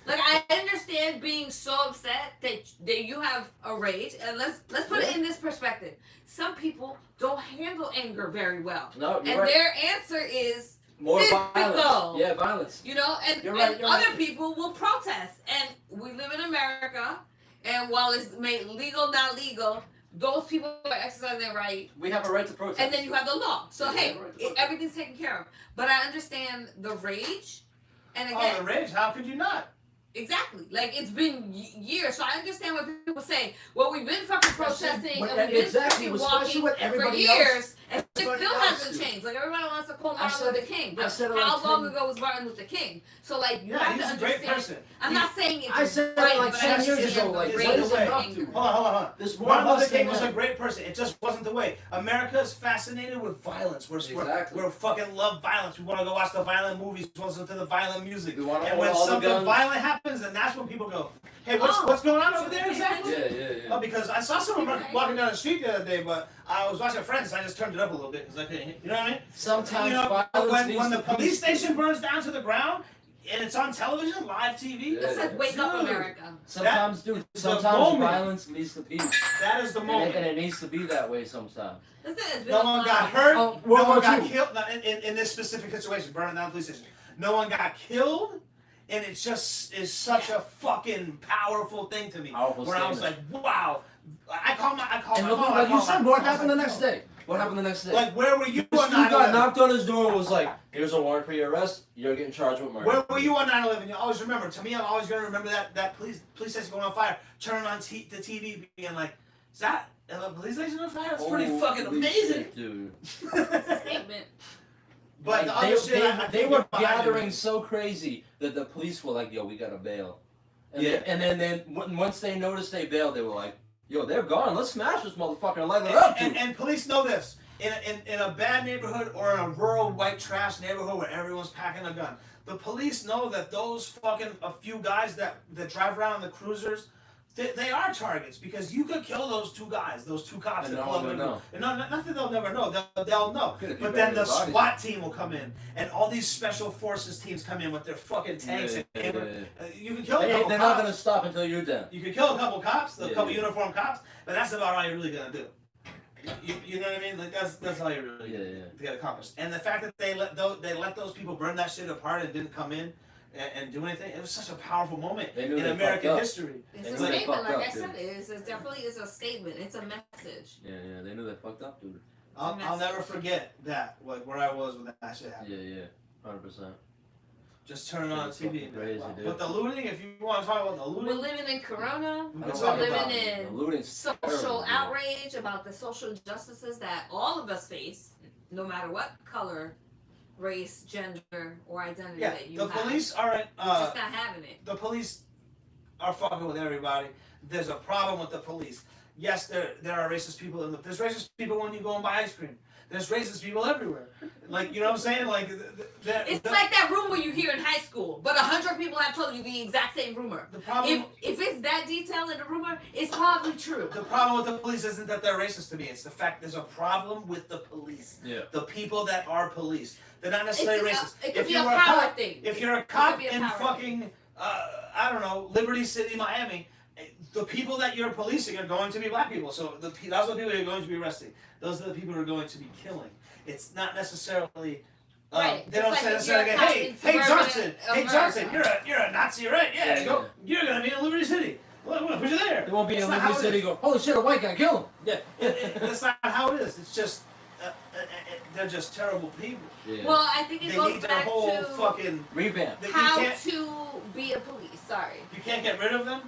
Like, I understand being so upset that you have a rage, and let's put it in this perspective. Some people don't handle anger very well, No, you're and right. their answer is, More physical. violence. Yeah, violence. you know, and You're right, you're other right. people will protest. And we live in America, and while it's made legal, not legal, those people are exercising their right. We have a right to protest. And then you have the law. So Yeah, hey, right, right. everything's taken care of. But I understand the rage, and Oh, again, the rage. How could you not? Exactly. Like, it's been years. So I understand when people say, well, we've been fucking protesting But and we've been exactly, fucking especially walking with for everybody years, else. and it Everybody still else, hasn't dude. changed. Like, everybody wants to call I Martin said Luther it- King. I But said it like how long 10 ago was Martin Luther King? So, like, you Yeah, have to he's a great understand. person. I'm not saying it's I said it right, like but 10 I years understand ago, the like, rage what and is it up anger. to? Hold on. This one Martin Luther bus King came was a out. great person. It just wasn't the way. America is fascinated with violence. We're fucking love violence. We want to go watch the violent movies, listen to the violent music. We wanna And hold when all the something guns. violent happens, then that's when people go, hey, Oh. what's going on over there exactly? Yeah. Oh, because I saw someone walking down the street the other day, but I was watching Friends, so I just turned it up a little bit because I couldn't hear. You know what I mean? Sometimes You know, violence when the needs police peace. station burns down to the ground and it's on television, live TV, Yeah. It says, wake up, Dude. America. Sometimes, dude. the Sometimes moment. violence leads to peace, that is the and moment. it needs to be that way sometimes. Listen, it's been No a one while. got hurt. Oh, No World one War got II. killed in this specific situation, burning down the police station. No one got killed, and it just is such a fucking powerful thing to me. Powerful where I was like, wow. I call my And look, mom, like I you call said, my- what I was happened the like, next yo. day? What happened the next day? Like, where were you This on dude got 9/11? knocked on his door and was like, here's a warrant for your arrest. You're getting charged with murder. Where were you on 9/11? You always remember. To me, I'm always going to remember that police station going on fire. Turning on the TV, being like, is that a police station on fire? That's pretty fucking Holy amazing. shit, dude. It's a statement. But the Like, other shit, I they can't were get behind gathering it. so crazy that the police were like, yo, we gotta bail. And Yeah. then once they noticed they bailed, they were like, yo, they're gone. Let's smash this motherfucker and light it up, dude. And police know this. In a bad neighborhood or in a rural white trash neighborhood where everyone's packing a gun, the police know that those fucking a few guys that drive around in the cruisers, they are targets because you could kill those two guys, those two cops. And that no pull one up will in- know. And nothing they'll never know. They'll know. Good, if you But then bury the their bodies. SWAT team will come in, and all these special forces teams come in with their fucking tanks. Yeah, and yeah. You can kill a couple They're cops. not gonna stop until you're down. You could kill a couple cops, a Yeah, couple yeah. uniformed cops, but that's about all you're really gonna do. You know what I mean? Like that's all you really get accomplished. And the fact that they let those people burn that shit apart and didn't come in and do anything, it was such a powerful moment They knew in they American fucked up. It's history. a They statement, fucked like up, I said, dude. it definitely is a statement. It's a message. Yeah, they knew they fucked up, dude. I'll never forget that, like where I was when that shit happened. Yeah, 100%. Just turn it on It's TV. fucking crazy, dude. But the looting, if you want to talk about the We're looting, living in Corona. we I can don't talk We're about living it. in The looting's social terrible, dude. outrage about the social injustices that all of us face, no matter what color, race, gender, or identity Yeah, that you the have. police aren't. We're just not having it. The police are fucking with everybody. There's a problem with the police. Yes, there are racist people in there's racist people when you go and buy ice cream. There's racist people everywhere. Like, you know what I'm saying? Like, It's like that rumor you hear in high school, but 100 people have told you the exact same rumor. the problem. If it's that detailed in the rumor, it's probably true. The problem with the police isn't that they're racist to me. It's the fact there's a problem with the police. Yeah. The people that are police. They're not necessarily racist. It could If be you a were a power cop, thing. if you're a It cop could be a in power fucking, I don't know, Liberty City, Miami, the people that you're policing are going to be black people. So those are the people you're going to be arresting. Those are the people who are going to be killing. It's not necessarily. Right. They don't Just say like if you're necessarily, a cop hey, in hey suburban Johnson, America. you're a Nazi, right? Yeah, Yeah. you're gonna be in Liberty City. Well, we'll put you there. They won't be That's in not Liberty how it City is. go, holy shit, a white guy, kill him. Yeah. That's not how it is. It's just they're just terrible people. Yeah. Well, I think it They goes need their back whole to fucking. Revamp. You how can't, to be a police. Sorry. you can't get rid of them,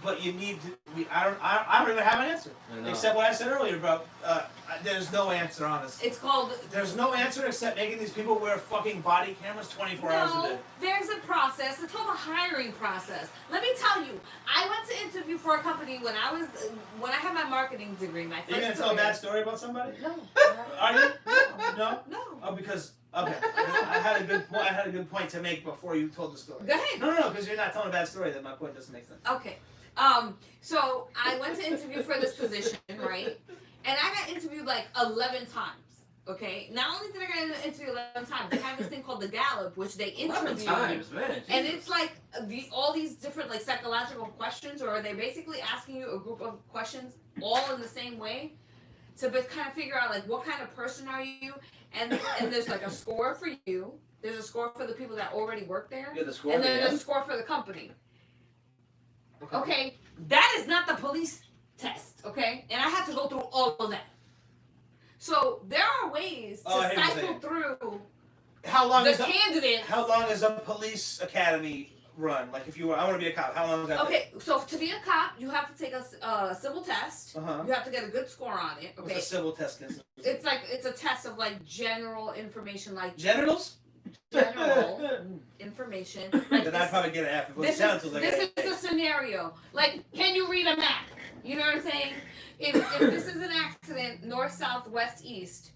but you need to. I don't even have an answer I know. except what I said earlier about. There's no answer, honestly. It's called. There's no answer except making these people wear fucking body cameras 24 hours a No, day. there's a process. It's called a hiring process. Let me tell you, I went to interview for a company when I had my marketing degree. My Are first you gonna tell a career. bad story about somebody? No. Are you? No. No. No. Oh, because okay, I had a good point. I had a good point to make before you told the story. Go ahead. No, because you're not telling a bad story. Then my point doesn't make sense. Okay. So I went to interview for this position, right? And I got interviewed like 11 times. Okay. Not only did I get interviewed 11 times, they have this thing called the Gallup, which they 11 interview times, man. and Jesus. it's like all these different like psychological questions, or they're basically asking you a group of questions all in the same way to kind of figure out like what kind of person are you, and there's like a score for you. There's a score for the people that already work there, You get the score and at the then there's a end? score for the company. Okay, that is not the police test. Okay, and I had to go through all of that. So there are ways to Oh, I hear what you're cycle saying. through How long the is candidate. How long is a police academy run? Like, if you were, I want to be a cop. How long does that take? Okay, so to be a cop, you have to take a civil test. Uh-huh. You have to get a good score on it. What's Okay, a civil test consist? it's a test of like general information, like Genitals? general information. Like Then I'd probably get an F. If it was genitals, like this is a scenario. Like, can you read a map? You know what I'm saying? If this is an accident, north, south, west, east,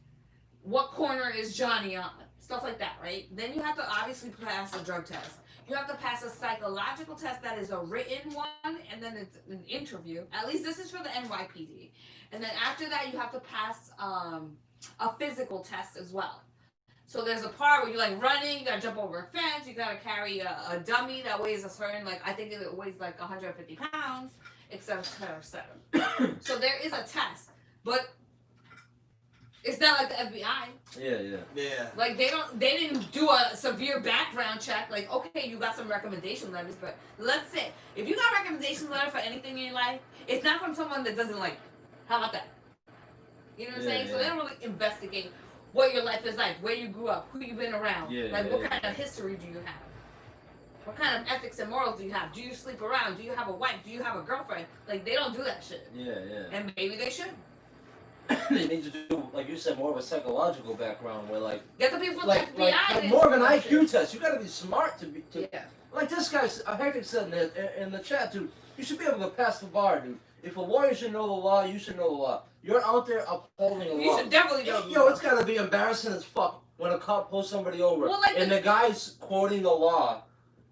what corner is Johnny on? Stuff like that, right? Then you have to obviously pass a drug test. You have to pass a psychological test that is a written one, and then it's an interview. At least this is for the NYPD. And then after that, you have to pass a physical test as well. So there's a part where you're like running, you gotta jump over a fence, you gotta carry a dummy that weighs a certain, like, I think it weighs like 150 pounds, etc. So there is a test, but it's not like the FBI. Yeah. Like, they didn't do a severe background check. Like, okay, you got some recommendation letters, but let's say if you got recommendation letter for anything in your life, it's not from someone that doesn't like. How about that? You know what I'm saying? So they don't really investigate what your life is like, where you grew up, who you've been around, what kind of history do you have, what kind of ethics and morals do you have? Do you sleep around? Do you have a wife? Do you have a girlfriend? Like, they don't do that shit. Yeah. And maybe they should. They need to do, like you said, more of a psychological background where, like, Get the people from like, the FBI. like more of an IQ test. You gotta be smart to be. Yeah. Like this guy, Hector said in the chat, dude. You should be able to pass the bar, dude. If a lawyer should know the law, you should know the law. You're out there upholding the law. You should definitely know. Yo, it's gotta be embarrassing as fuck when a cop pulls somebody over Well, like and the guy's quoting the law,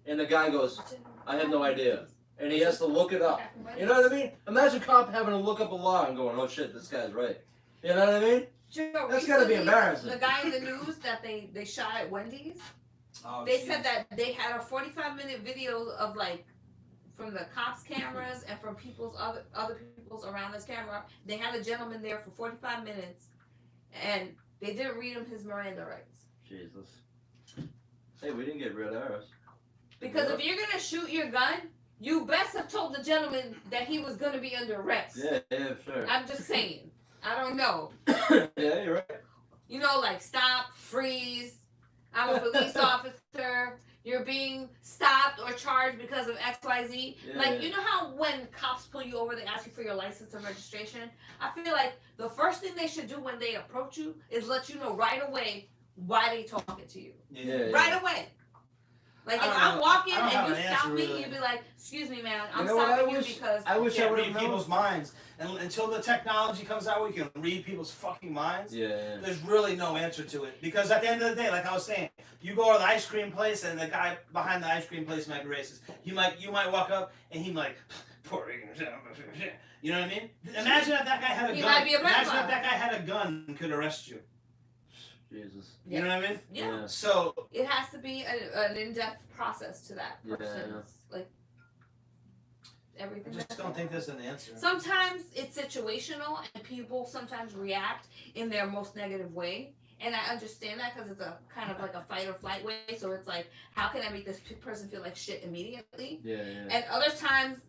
and the guy goes, "I have no idea," and he has to look it up. You know what I mean? Imagine a cop having to look up a law and going, "Oh shit, this guy's right." You know what I mean? Joe, That's gotta be recently, embarrassing. The guy in the news that they shot at Wendy's, Oh, they said that they had a 45-minute video of, like, from the cops' cameras and from people's other people's around this camera. They had a gentleman there for 45 minutes, and they didn't read him his Miranda rights. Jesus. Hey, we didn't get rid of ours. Because if you're gonna shoot your gun, you best have told the gentleman that he was gonna be under arrest. Yeah, sure. I'm just saying. I don't know. Yeah, you're right. You know, like, stop, freeze. I'm a police officer. You're being stopped or charged because of XYZ. You know how when cops pull you over, they ask you for your license and registration? I feel like the first thing they should do when they approach you is let you know right away why they talking to you. Right away. Like, if I'm walking and you stop me, you'd be like, "Excuse me, man, I'm stopping you because I wish I can't would read have known. people's minds. And until the technology comes out where you can read people's fucking minds, Yeah. there's really no answer to it. Because at the end of the day, like I was saying, you go to the ice cream place and the guy behind the ice cream place might be racist. You might walk up and he might, you know what I mean? Imagine if that guy had a He gun. might be a Imagine pedophile. if that guy had a gun and could arrest you. Jesus. You know what I mean? Yeah. So It has to be an in-depth process to that Yeah. person's, like, I everything. just that don't they think there's an answer. Sometimes it's situational, and people sometimes react in their most negative way. And I understand that because it's a kind of like a fight or flight way. So it's like, how can I make this person feel like shit immediately? Yeah. And other times,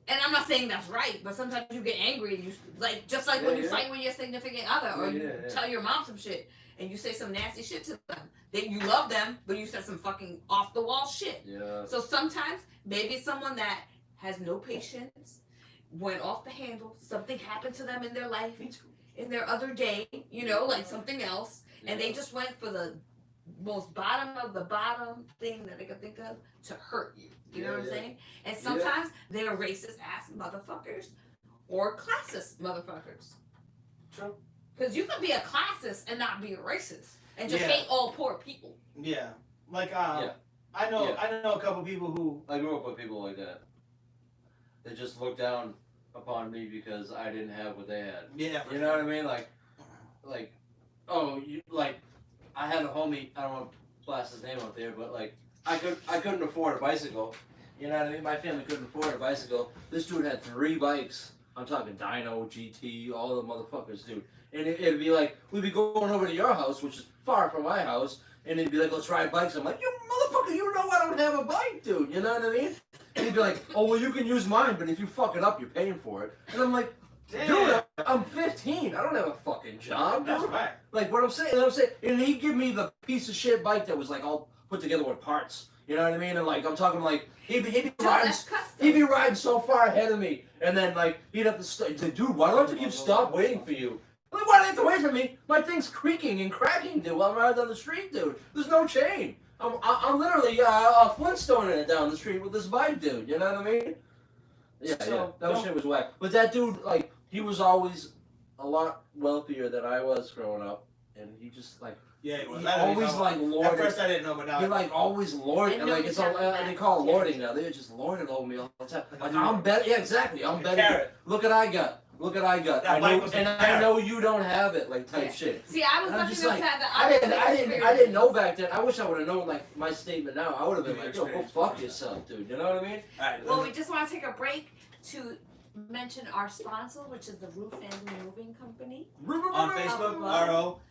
and I'm not saying that's right, but sometimes you get angry and you, like, just like when you fight with your significant other, or you tell your mom some shit and you say some nasty shit to them. That you love them, but you said some fucking off the wall shit. Yeah. So sometimes maybe it's someone that has no patience, went off the handle, something happened to them in their life, in their other day, you know, like something else, and they just went for the most bottom of the bottom thing that they could think of to hurt you. You know what I'm saying? And sometimes they're racist ass motherfuckers or classist motherfuckers. True. Because you can be a classist and not be a racist and just Yeah. hate all poor people. Yeah. Like I know a couple people who I grew up with people like that. They just looked down upon me because I didn't have what they had. Yeah. You know what I mean? Like, oh, you like, I had a homie. I don't want to blast his name out there, but like, I couldn't afford a bicycle. You know what I mean? My family couldn't afford a bicycle. This dude had 3 bikes. I'm talking Dyno, GT, all the motherfuckers, dude. And it'd be like, we'd be going over to your house, which is far from my house, and he'd be like, let's ride bikes. I'm like, you motherfucker, you know I don't have a bike, dude. You know what I mean? And he'd be like, oh, well, you can use mine, but if you fuck it up, you're paying for it. And I'm like, dude, I'm 15. I don't have a fucking job, dude. That's right. Like, what I'm saying, and he'd give me the piece of shit bike that was like all put together with parts. You know what I mean? And like I'm talking like he'd be Joe, riding. that's custom. He'd be riding so far ahead of me, and then like he'd have to stop. Dude, why do I have to keep stop waiting for you? I'm like, why do they have to wait for me? My thing's creaking and cracking, dude. While I'm riding down the street, dude. There's no chain. I'm literally Flintstoning it down the street with this bike, dude. You know what I mean? Yeah, So, yeah. That shit was whack. But that dude, like, he was always a lot wealthier than I was growing up, and he just like. Yeah, He always like lorded. At first I didn't know, but now He like always lorded, I and know like you it's all talking about they call it that. lording now. They just lording over me all the time. Like Like a I'm better. Yeah, exactly. I'm Like a better. carrot. Look what I got. Look what I got. That I bike know, was a and I carrot. know you don't have it. Like type Yeah. shit. See, I was And I'm lucky just enough like, to have the I didn't know back then. I wish I would have known like my statement now. I would have been like, yo, go fuck yourself, dude. You know what I mean? Alright, Well, we just want to take a break to mention our sponsor, which is the Roof Family Moving Company, on Facebook,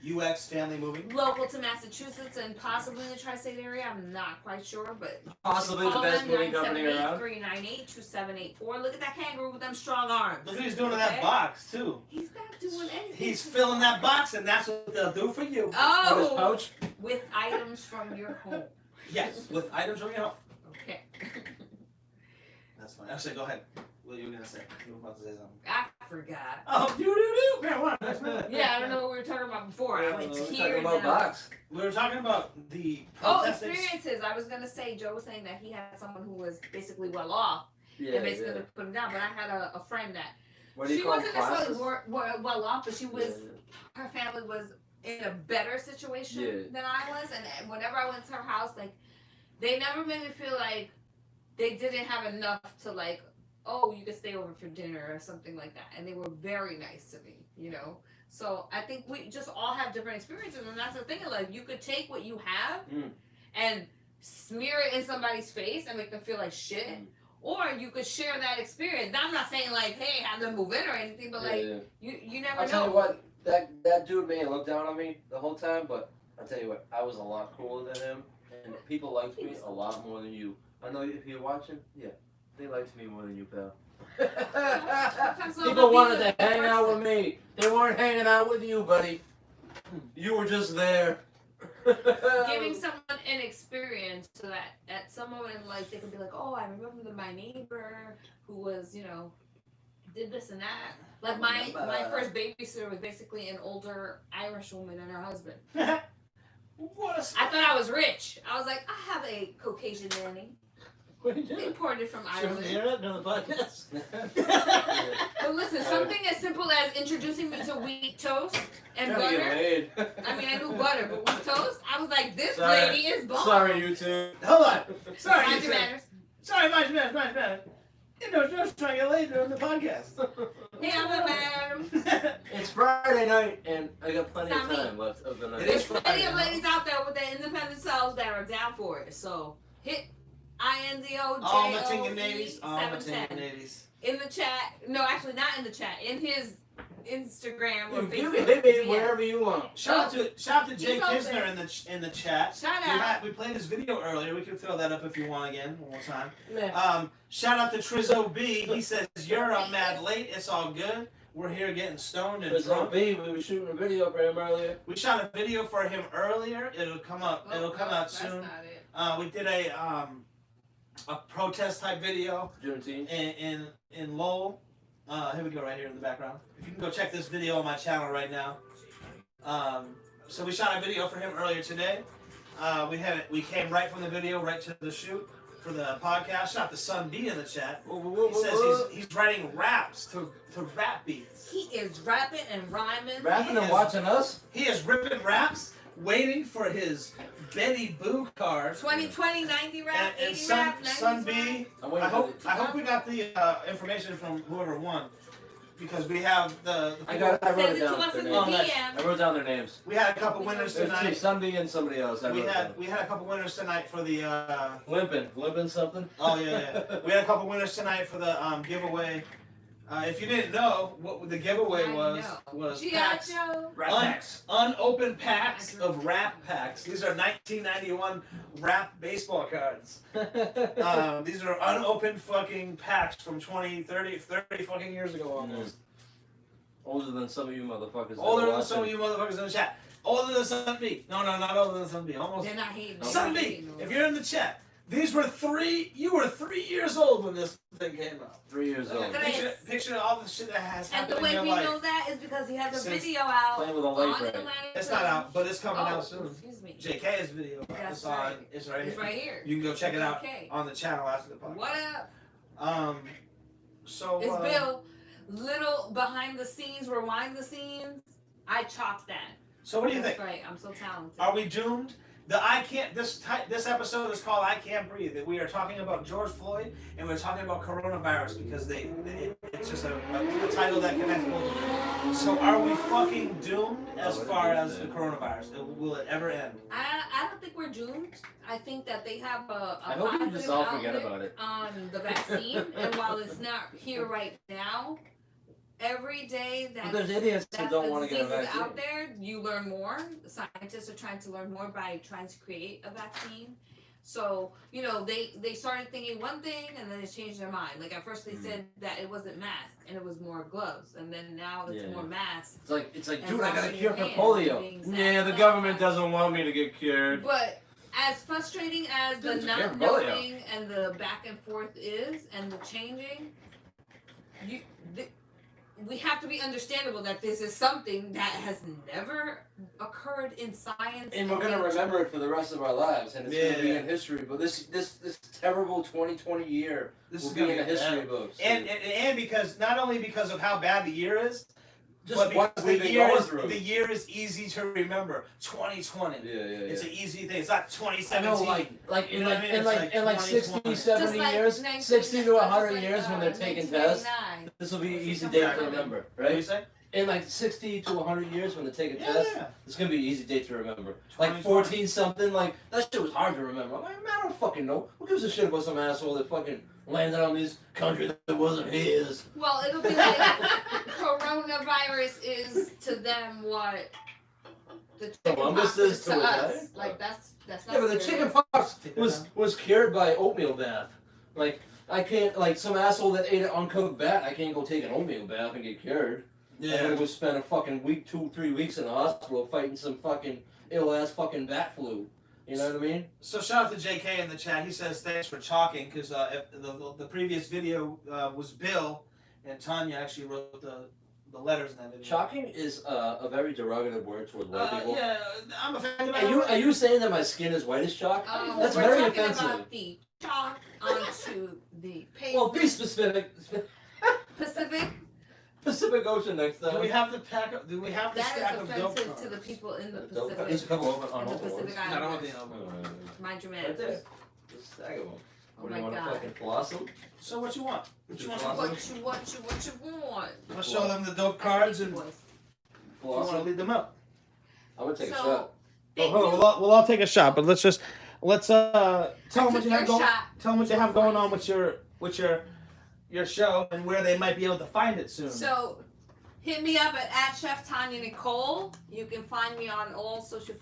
ROUX Family Moving. local to Massachusetts and possibly the tri-state area. I'm not quite sure, but Possibly the call best them, moving company around. 978-398-2784. Look at that kangaroo with them strong arms. Look what he's doing to that Okay? box too. He's not doing anything. He's filling that box, and that's what they'll do for you. With his Oh, pouch. with items from your home. Yes, with items from your home. Okay. That's fine. Actually, go ahead. What you were gonna say? You were about to say something. I forgot. Oh, do. Man, what? That's not. Yeah, I don't know what we were talking about before. I went We're talking here about now. box. We were talking about the Oh, protesting. experiences. I was gonna say, Joe was saying that he had someone who was basically well off Yeah, and basically yeah. put him down. But I had a friend that What do you she call wasn't classes? necessarily well off, but she was Yeah. her family was in a better situation Yeah. than I was, and whenever I went to her house, like they never made me feel like they didn't have enough to like, oh, you could stay over for dinner or something like that, and they were very nice to me, you know. So I think we just all have different experiences, and that's the thing. Like you could take what you have and smear it in somebody's face and make them feel like shit. Or you could share that experience. Now I'm not saying like, hey, have them move in or anything, but like you never I'll know. tell you what, that dude may have looked down on me the whole time, but I'll tell you what, I was a lot cooler than him, and people liked me a lot more than you. I know if you're watching, yeah, they liked me more than you, pal. People wanted to hang out with me. They weren't hanging out with you, buddy. You were just there. Giving someone an experience so that at some moment in life they could be like, oh, I remember my neighbor who was, you know, did this and that. Like my first babysitter was basically an older Irish woman and her husband. What a I thought I was rich. I was like, I have a Caucasian nanny. What are you doing? Imported from Show them the Ireland. internet on the podcast. But listen, something as simple as introducing me to wheat toast and Trying to get butter. laid. I mean, I knew butter, but wheat toast, I was like, this Sorry. lady is bomb. Sorry, you two. Hold on. Sorry, Mind you your two. manners. Sorry, mind your manners. You know, just trying to get laid during the podcast. Hey, I'm a madam. It's Friday night, and I got plenty of Not me. time left of the night. It is There's plenty of ladies out there with their independent selves that are down for it. So hit All my tinkin' ladies. All my INZOJOE710 tinkin' ladies. in the chat. No, actually not in the chat. In his Instagram or You Facebook. can hit me DM. wherever you want. Shout out to Jay He's out Kisner there. in the chat. Shout out. We played his video earlier. We can throw that up if you want again, one more time. Yeah. Shout out to Trizzo B. He says, you're up mad late. It's all good. We're here getting stoned and It's on drunk. B. We were shooting a video for him earlier. We shot a video for him earlier. It'll come up. Oh, It'll come no, out that's soon. not it. We did a protest type video Juneteenth. in Lowell. Here we go, right here in the background. If you can go check this video on my channel right now. So we shot a video for him earlier today. We came right from the video right to the shoot for the podcast. Shout out to Sun B in the chat. He says he's writing raps to rap beats. He is rapping and rhyming. Rapping and watching us? He is ripping raps, waiting for his Betty Boo card. 2020, 90 rap, 80 and rap, 90s Sun rap. B. I'm I waiting hope for I hope we got the information from whoever won, because we have the I wrote Send it it to down. us Their in the names. nice. DM. I wrote down their names. we had a couple winners There's two, tonight. Sunday and somebody else. I We wrote had down. we had a couple winners tonight for the Limping something. oh yeah. We had a couple winners tonight for the giveaway. If you didn't know, what the giveaway I was know. was G.I. packs, Joe. unopened packs of rap packs. These are 1991 rap baseball cards. These are unopened fucking packs from 30 fucking years ago almost. Older than some of you motherfuckers. that Older are than some of watching. you motherfuckers in the chat. Older than Sun B. No, not older than Sun B. Almost. They're not hating. Sun They're not B, hating. if you're in the chat, These were you were 3 years old when this thing came out. 3 years old. Picture all the shit that has And happened the way in your we life. know that is because he has a Since video out playing with a on light the ray. Atlantic It's not out, but it's coming out soon. Excuse me. JK's video. That's It's on. right. It's right It's here. right here. You can go check it out Okay. on the channel after the podcast. What up? So. It's Bill. Little behind the scenes, rewind the scenes. I chopped that. So what do you That's think? right. I'm so talented. Are we doomed? This episode is called "I Can't Breathe." We are talking about George Floyd, and we're talking about coronavirus because it's just a title that connects both of them. So, are we fucking doomed as far as the coronavirus? Will it ever end? I don't think we're doomed. I think that they have a I hope you positive just all forget outlook about it. on the vaccine, and while it's not here right now, every day that But there's idiots that who don't the want to get a disease is vaccine. out there, you learn more. The scientists are trying to learn more by trying to create a vaccine. So, you know, they started thinking one thing and then they changed their mind. Like at first they said that it wasn't masks and it was more gloves, and then now it's more masks. It's like, And dude, I got a washing cure your for hands polio. and being Yeah, the sanitized. government doesn't want me to get cured. But as frustrating as the Dude, it's a not cure for polio. knowing and the back and forth is and the changing, we have to be understandable that this is something that has never occurred in science. And we're gonna remember it for the rest of our lives, and it's gonna be in history. But this terrible 2020 year will be in the history books. And because not only because of how bad the year is, just but what because we've been going through. the year is easy to remember. 2020. Yeah. It's an easy thing. It's not I 2017. know, like You know what I mean? It's in like 60, 2020. 70 like years, 60 to 100 years when they're taking tests, 1999. this will be an easy date to remember, What do you right? say? In like 60 to 100 years when they take a Yeah, test, yeah. it's gonna be an easy date to remember. Like 2020. 14 something, like that shit was hard to remember. I'm like, man, I don't fucking know. Who gives a shit about some asshole that fucking landed on this country that wasn't his? Well, it'll be like coronavirus is to them what the Columbus chickenpox is is to to a us. guy? Like that's not Yeah, but the serious. chicken pox was cured by oatmeal bath. Like I can't, like some asshole that ate an uncooked bat, I can't go take an oatmeal bath and get cured. I'm gonna go spend a fucking week, 2-3 weeks in the hospital fighting some fucking ill ass fucking bat flu. You know what I mean? So shout out to JK in the chat. He says thanks for chalking because the previous video was Bill and Tanya actually wrote the letters in that video. Chalking is a very derogative word towards white people. Yeah, I'm offended by Are you saying that my skin is white as chalk? That's we're very talking offensive. about the chalk onto the paper. Well, be specific. Pacific. Pacific Ocean next time. Do we have the pack? Do we have the That stack is of dope offensive to cards? the people in the There's a Pacific. couple of In the unopened ones. Pacific I don't want Islands. the album. Mind your Right manners. there. Just a stack of them. Oh What do my you want to God. fucking floss them? So what you want? What you want? Floss What them? you want? I'll show them the dope cards and you Boys. Floss want to them? lead them up. I would take a So, shot. thank Hold on, you. we'll all take a shot, but let's tell them what took you your have going. shot. Tell them what you have going on with your show and where they might be able to find it soon. So, hit me up at Chef Tanya Nicole. You can find me on all social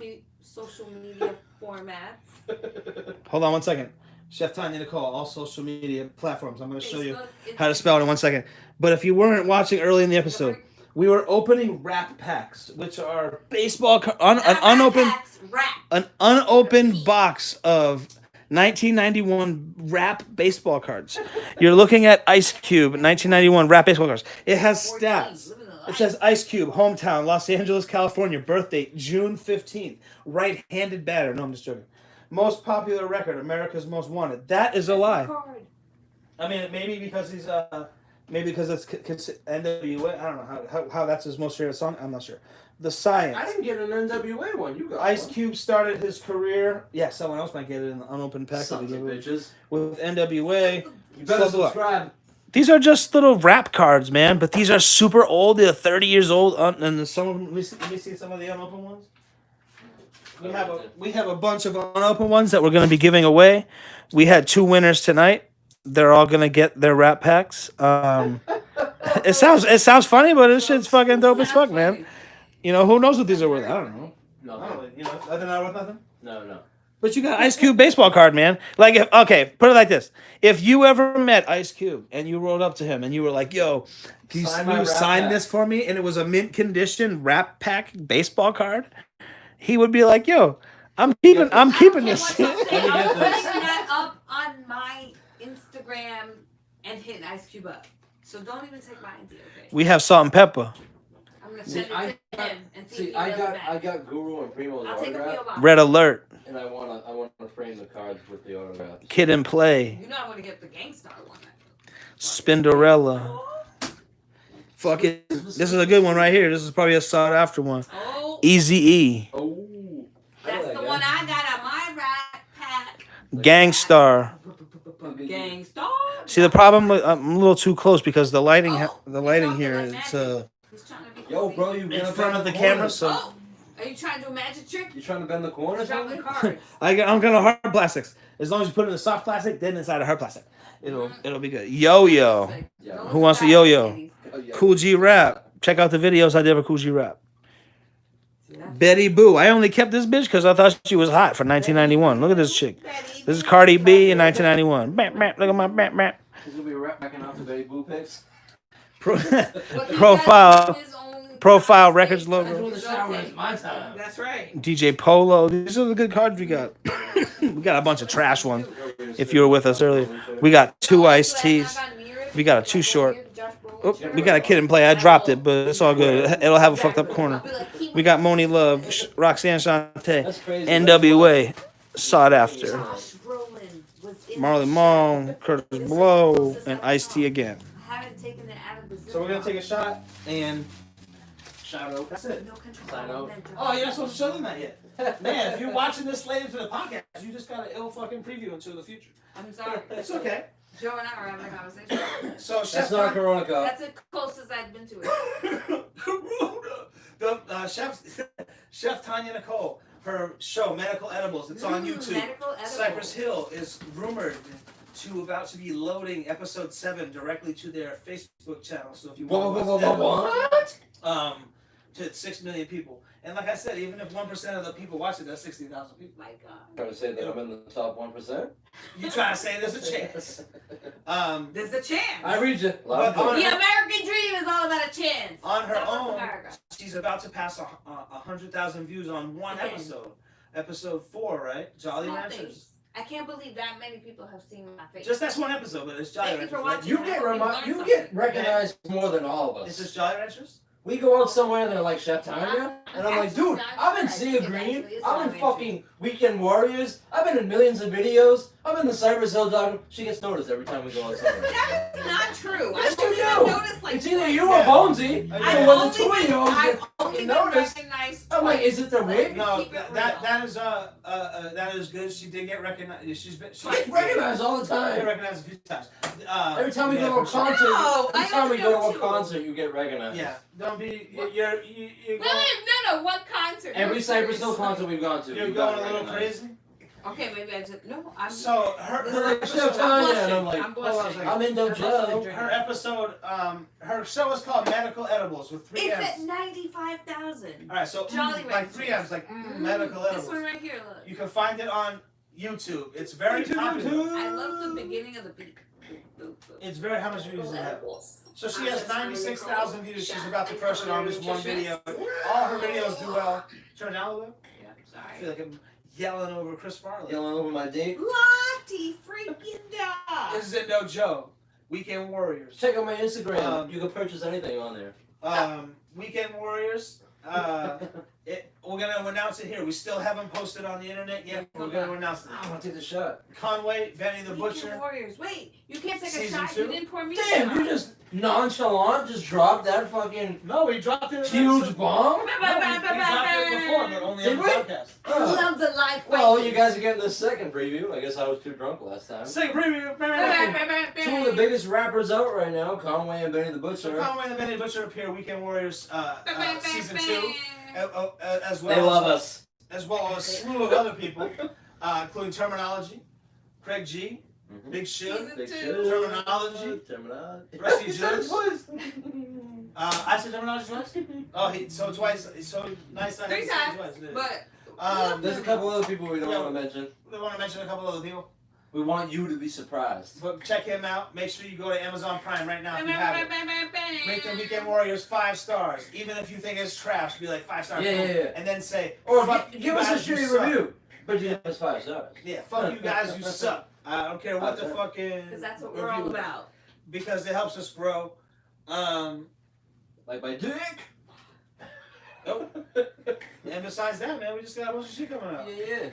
media formats. Hold on one second. Chef Tanya Nicole, all social media platforms. I'm going to show you Facebook, how to spell it in 1 second. But if you weren't watching early in the episode, Instagram. we were opening wrap packs, which are baseball Not unopened hats, rap. an unopened box of 1991 wrap baseball cards. You're looking at Ice Cube 1991 wrap baseball cards. It has 14, stats. living the It life. says Ice Cube, hometown, Los Angeles, California, birth date June 15th, right-handed batter. No, I'm just joking. Most popular record, America's Most Wanted. That is a lie. Card. I mean, maybe because he's maybe because it's NWA. I don't know how that's his most favorite song. I'm not sure. The Science. I didn't get an NWA one. You got Ice one. Cube started his career. Yeah, someone else might get it in the unopened pack that Sons we of gave away. bitches. With NWA. You better Blah, blah, blah. subscribe. These are just little rap cards, man. But these are super old. They're 30 years old. And some of them. Let me see some of the unopened ones. We have a bunch of unopened ones that we're going to be giving away. We had 2 winners tonight. They're all going to get their rap packs. It sounds funny, but this shit's fucking dope as fuck, man. You know, who knows what these are worth? I don't know. No, You know, nothing not worth nothing. no. But you got Ice Cube baseball card, man. Like, put it like this: if you ever met Ice Cube and you rolled up to him and you were like, "Yo, can you Sign my rap sign pack." this for me?" and it was a mint condition wrap pack baseball card, he would be like, "Yo, I'm keeping I don't care this what y'all shit." say, Let me I'm get putting this. that up Instagram and hitting Ice Cube up. So don't even take my idea, okay? We have salt and pepper. I'm gonna See, send it I to him and see if See, he I does got it I back. got Guru and Primo's I'll take a autograph, PO box. Red alert. and I wanna frame the cards with the autograph. Kid and play. You know I want to get the Gangstar one. Spinderella. Fuck it. This is a good one right here. This is probably a sought after one. Oh, Easy E. Oh, that's the one I got on my rack pack. Gangstar. Gangstar. See the problem? I'm a little too close because the lighting, Oh, the he's lighting talking here, like it's magic. He's trying to be Yo, cozy. bro, you In gonna front bend of the corner? camera, so Oh, are you trying to do a magic trick? You trying to bend the corner? or Drop the something? cards. I'm gonna hard plastics. As long as you put it in a soft plastic, then inside a hard plastic, it'll be good. Yo yo. Yeah. Don't Who wants a stop, yo-yo? ladies. Oh, yeah. Cool G rap. Check out the videos I did for Cool G rap. See, that's Betty Boo. I only kept this bitch because I thought she was hot for 1991. Look at this chick. Betty This is Boo. Cardi B in 1991. Bam, bam, look at my bam, bam. He's gonna be backing out the Betty Boo pics. Pro- What he Profile. does in his own Profile space, records I logo. do Doing the shower okay. is my time. That's right. DJ Polo. These are the good cards we got. We got a bunch of trash ones. If you were with us earlier, we got two iced teas. We got a too short. Oh, we got a kid in play. I dropped it, but it's all good. It'll have a fucked up corner. We got Moni Love, Roxanne Shante, That's crazy. NWA, sought after. Josh Brolin was in Marley the Marl, show. Curtis This is the Blow, closest and I've Ice T come. again. I haven't taken it out of the So we're gonna ziploc. take a shot and Shout out. that's it. No control. Sign out. Oh, you're not supposed to show them that yet. Man, if you're watching this later to the podcast, you just got an ill fucking preview into the future. I'm sorry. It's okay. Joe and I were having a conversation. So That's Chef not a Corona cup. That's the closest I've been to it. the Chef Tanya Nicole, her show Medical Edibles. It's on YouTube. Medical edibles. Cypress Hill is rumored about to be loading episode 7 directly to their Facebook channel. So if you want to watch that, What? to 6 million people. And like I said, even if 1% of the people watch it, that's 60,000 people. My God. Trying to say that I'm in the top 1%? You trying to say there's a chance? There's a chance. I read you. But the American dream is all about a chance. On her That was own, America. she's about to pass 100,000 views on one Okay. episode. Episode 4, right? Jolly Small Ranchers. things. I can't believe that many people have seen my face. Just that's one episode, but it's Jolly Thank you Ranchers. for right? watching. You get recognized more than all of Is us. this Jolly Ranchers? We go out somewhere and they're like, Chef Tanya? And I'm like, dude, I'm in Sea of Green. I'm in fucking Weekend Warriors. I've been in millions of videos. I'm in the Cypress Hill dog. She gets noticed every time we go out somewhere. That is not true. Yes, I've only you been do. noticed like It's either twice. you or Bonesy. I've So when the two of you I've get only fucking been noticed, recognized I'm like, twice. is it the wig? No, Keep it that is good. She did get recognized. She Get recognized all the Get time. recognized a few times. Every time we yeah, go to a for sure. concert, No, every I time we don't go to a too. concert, you get recognized. Yeah, don't be. You're No. What concert? Every No, Cypress Hill seriously. concert we've gone to, you're we going got a little recognized. crazy. Okay, maybe I just no. I'm So her Like, Chef episode, Tanya, and I'm like, I'm hold on a blushing. second. I'm in I'm Dojo. blushing. her episode, her show is called Medical Edibles with 3 It's M's. at 95,000. All right, so Jolly like 3 M's, like Medical This Edibles. one right here, look. You can find it on YouTube. It's very popular. I love the beginning of the beat. It's very. How much views does it have? Edibles. So she has 96,000 views. She's about to crush it on this one video. All her videos do well. Turn it down a little bit. Yeah, I feel sorry. like I'm yelling over Chris Farley. Yelling over my date. Lottie freaking dog. This is no joke. Weekend Warriors. Check out my Instagram. Um, You can purchase anything on there. Weekend Warriors. We're gonna announce it here. We still haven't posted on the internet yet. We're gonna announce it. I want to take the shot. Conway, Benny the Weekend Butcher. Warriors. Wait, you can't take a Season shot. 2? You didn't pour me. Damn, a you shot. just nonchalant just dropped that fucking No, we dropped it. huge bomb? No, we dropped it before, but only on Did the we? podcast. I love the life. Well, you guys are getting the second preview. I guess I was too drunk last time. Say preview. Two of the biggest rappers out right now, Conway and Benny the So Butcher. Conway and the Benny Butcher appear. Weekend Warriors season 2, as They love us. as well as a slew of other people, including Terminology, Craig G, Big Shiv, Season Big 2. shit. Terminology. Terminology. Rusty Juice. I said Terminology twice. Oh, so twice. So nice. 3 times, but There's a couple other people we don't Yeah. want to mention. We want to mention a couple other people, We want you to be surprised. but check him out. Make sure you go to Amazon Prime right now if you have it. Rate the Weekend Warriors 5 stars. Even if you think it's trash, be like 5 stars. Yeah. And then say, Or fuck give you us a guys, you shitty suck. review. But you have 5 stars. Yeah, fuck you guys, you suck. I don't care what the fucking. Because that's what we're all review is. about. Because it helps us grow. Like my dick. Nope. And besides that, man, we just got a bunch of shit coming out. Yeah.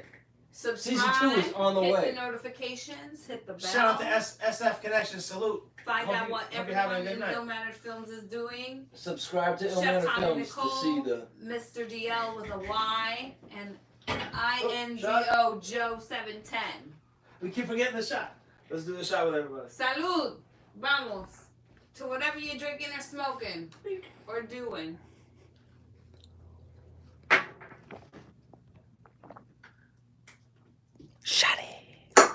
Subscribe. Season 2 is on the hit way. the notifications. Hit the bell. Shout out to SF Connection. Salute. Find Hope out you- what hope you're having a everyone good in night. Ill Mannered Films is doing. Subscribe to Chef Ill Mannered Tommy Films Nicole, to see the. Mr. DL with a Y and INGO shot. Joe 710. We keep forgetting the shot. Let's do the shot with everybody. Salud. Vamos. To whatever you're drinking or smoking or doing. Shut it.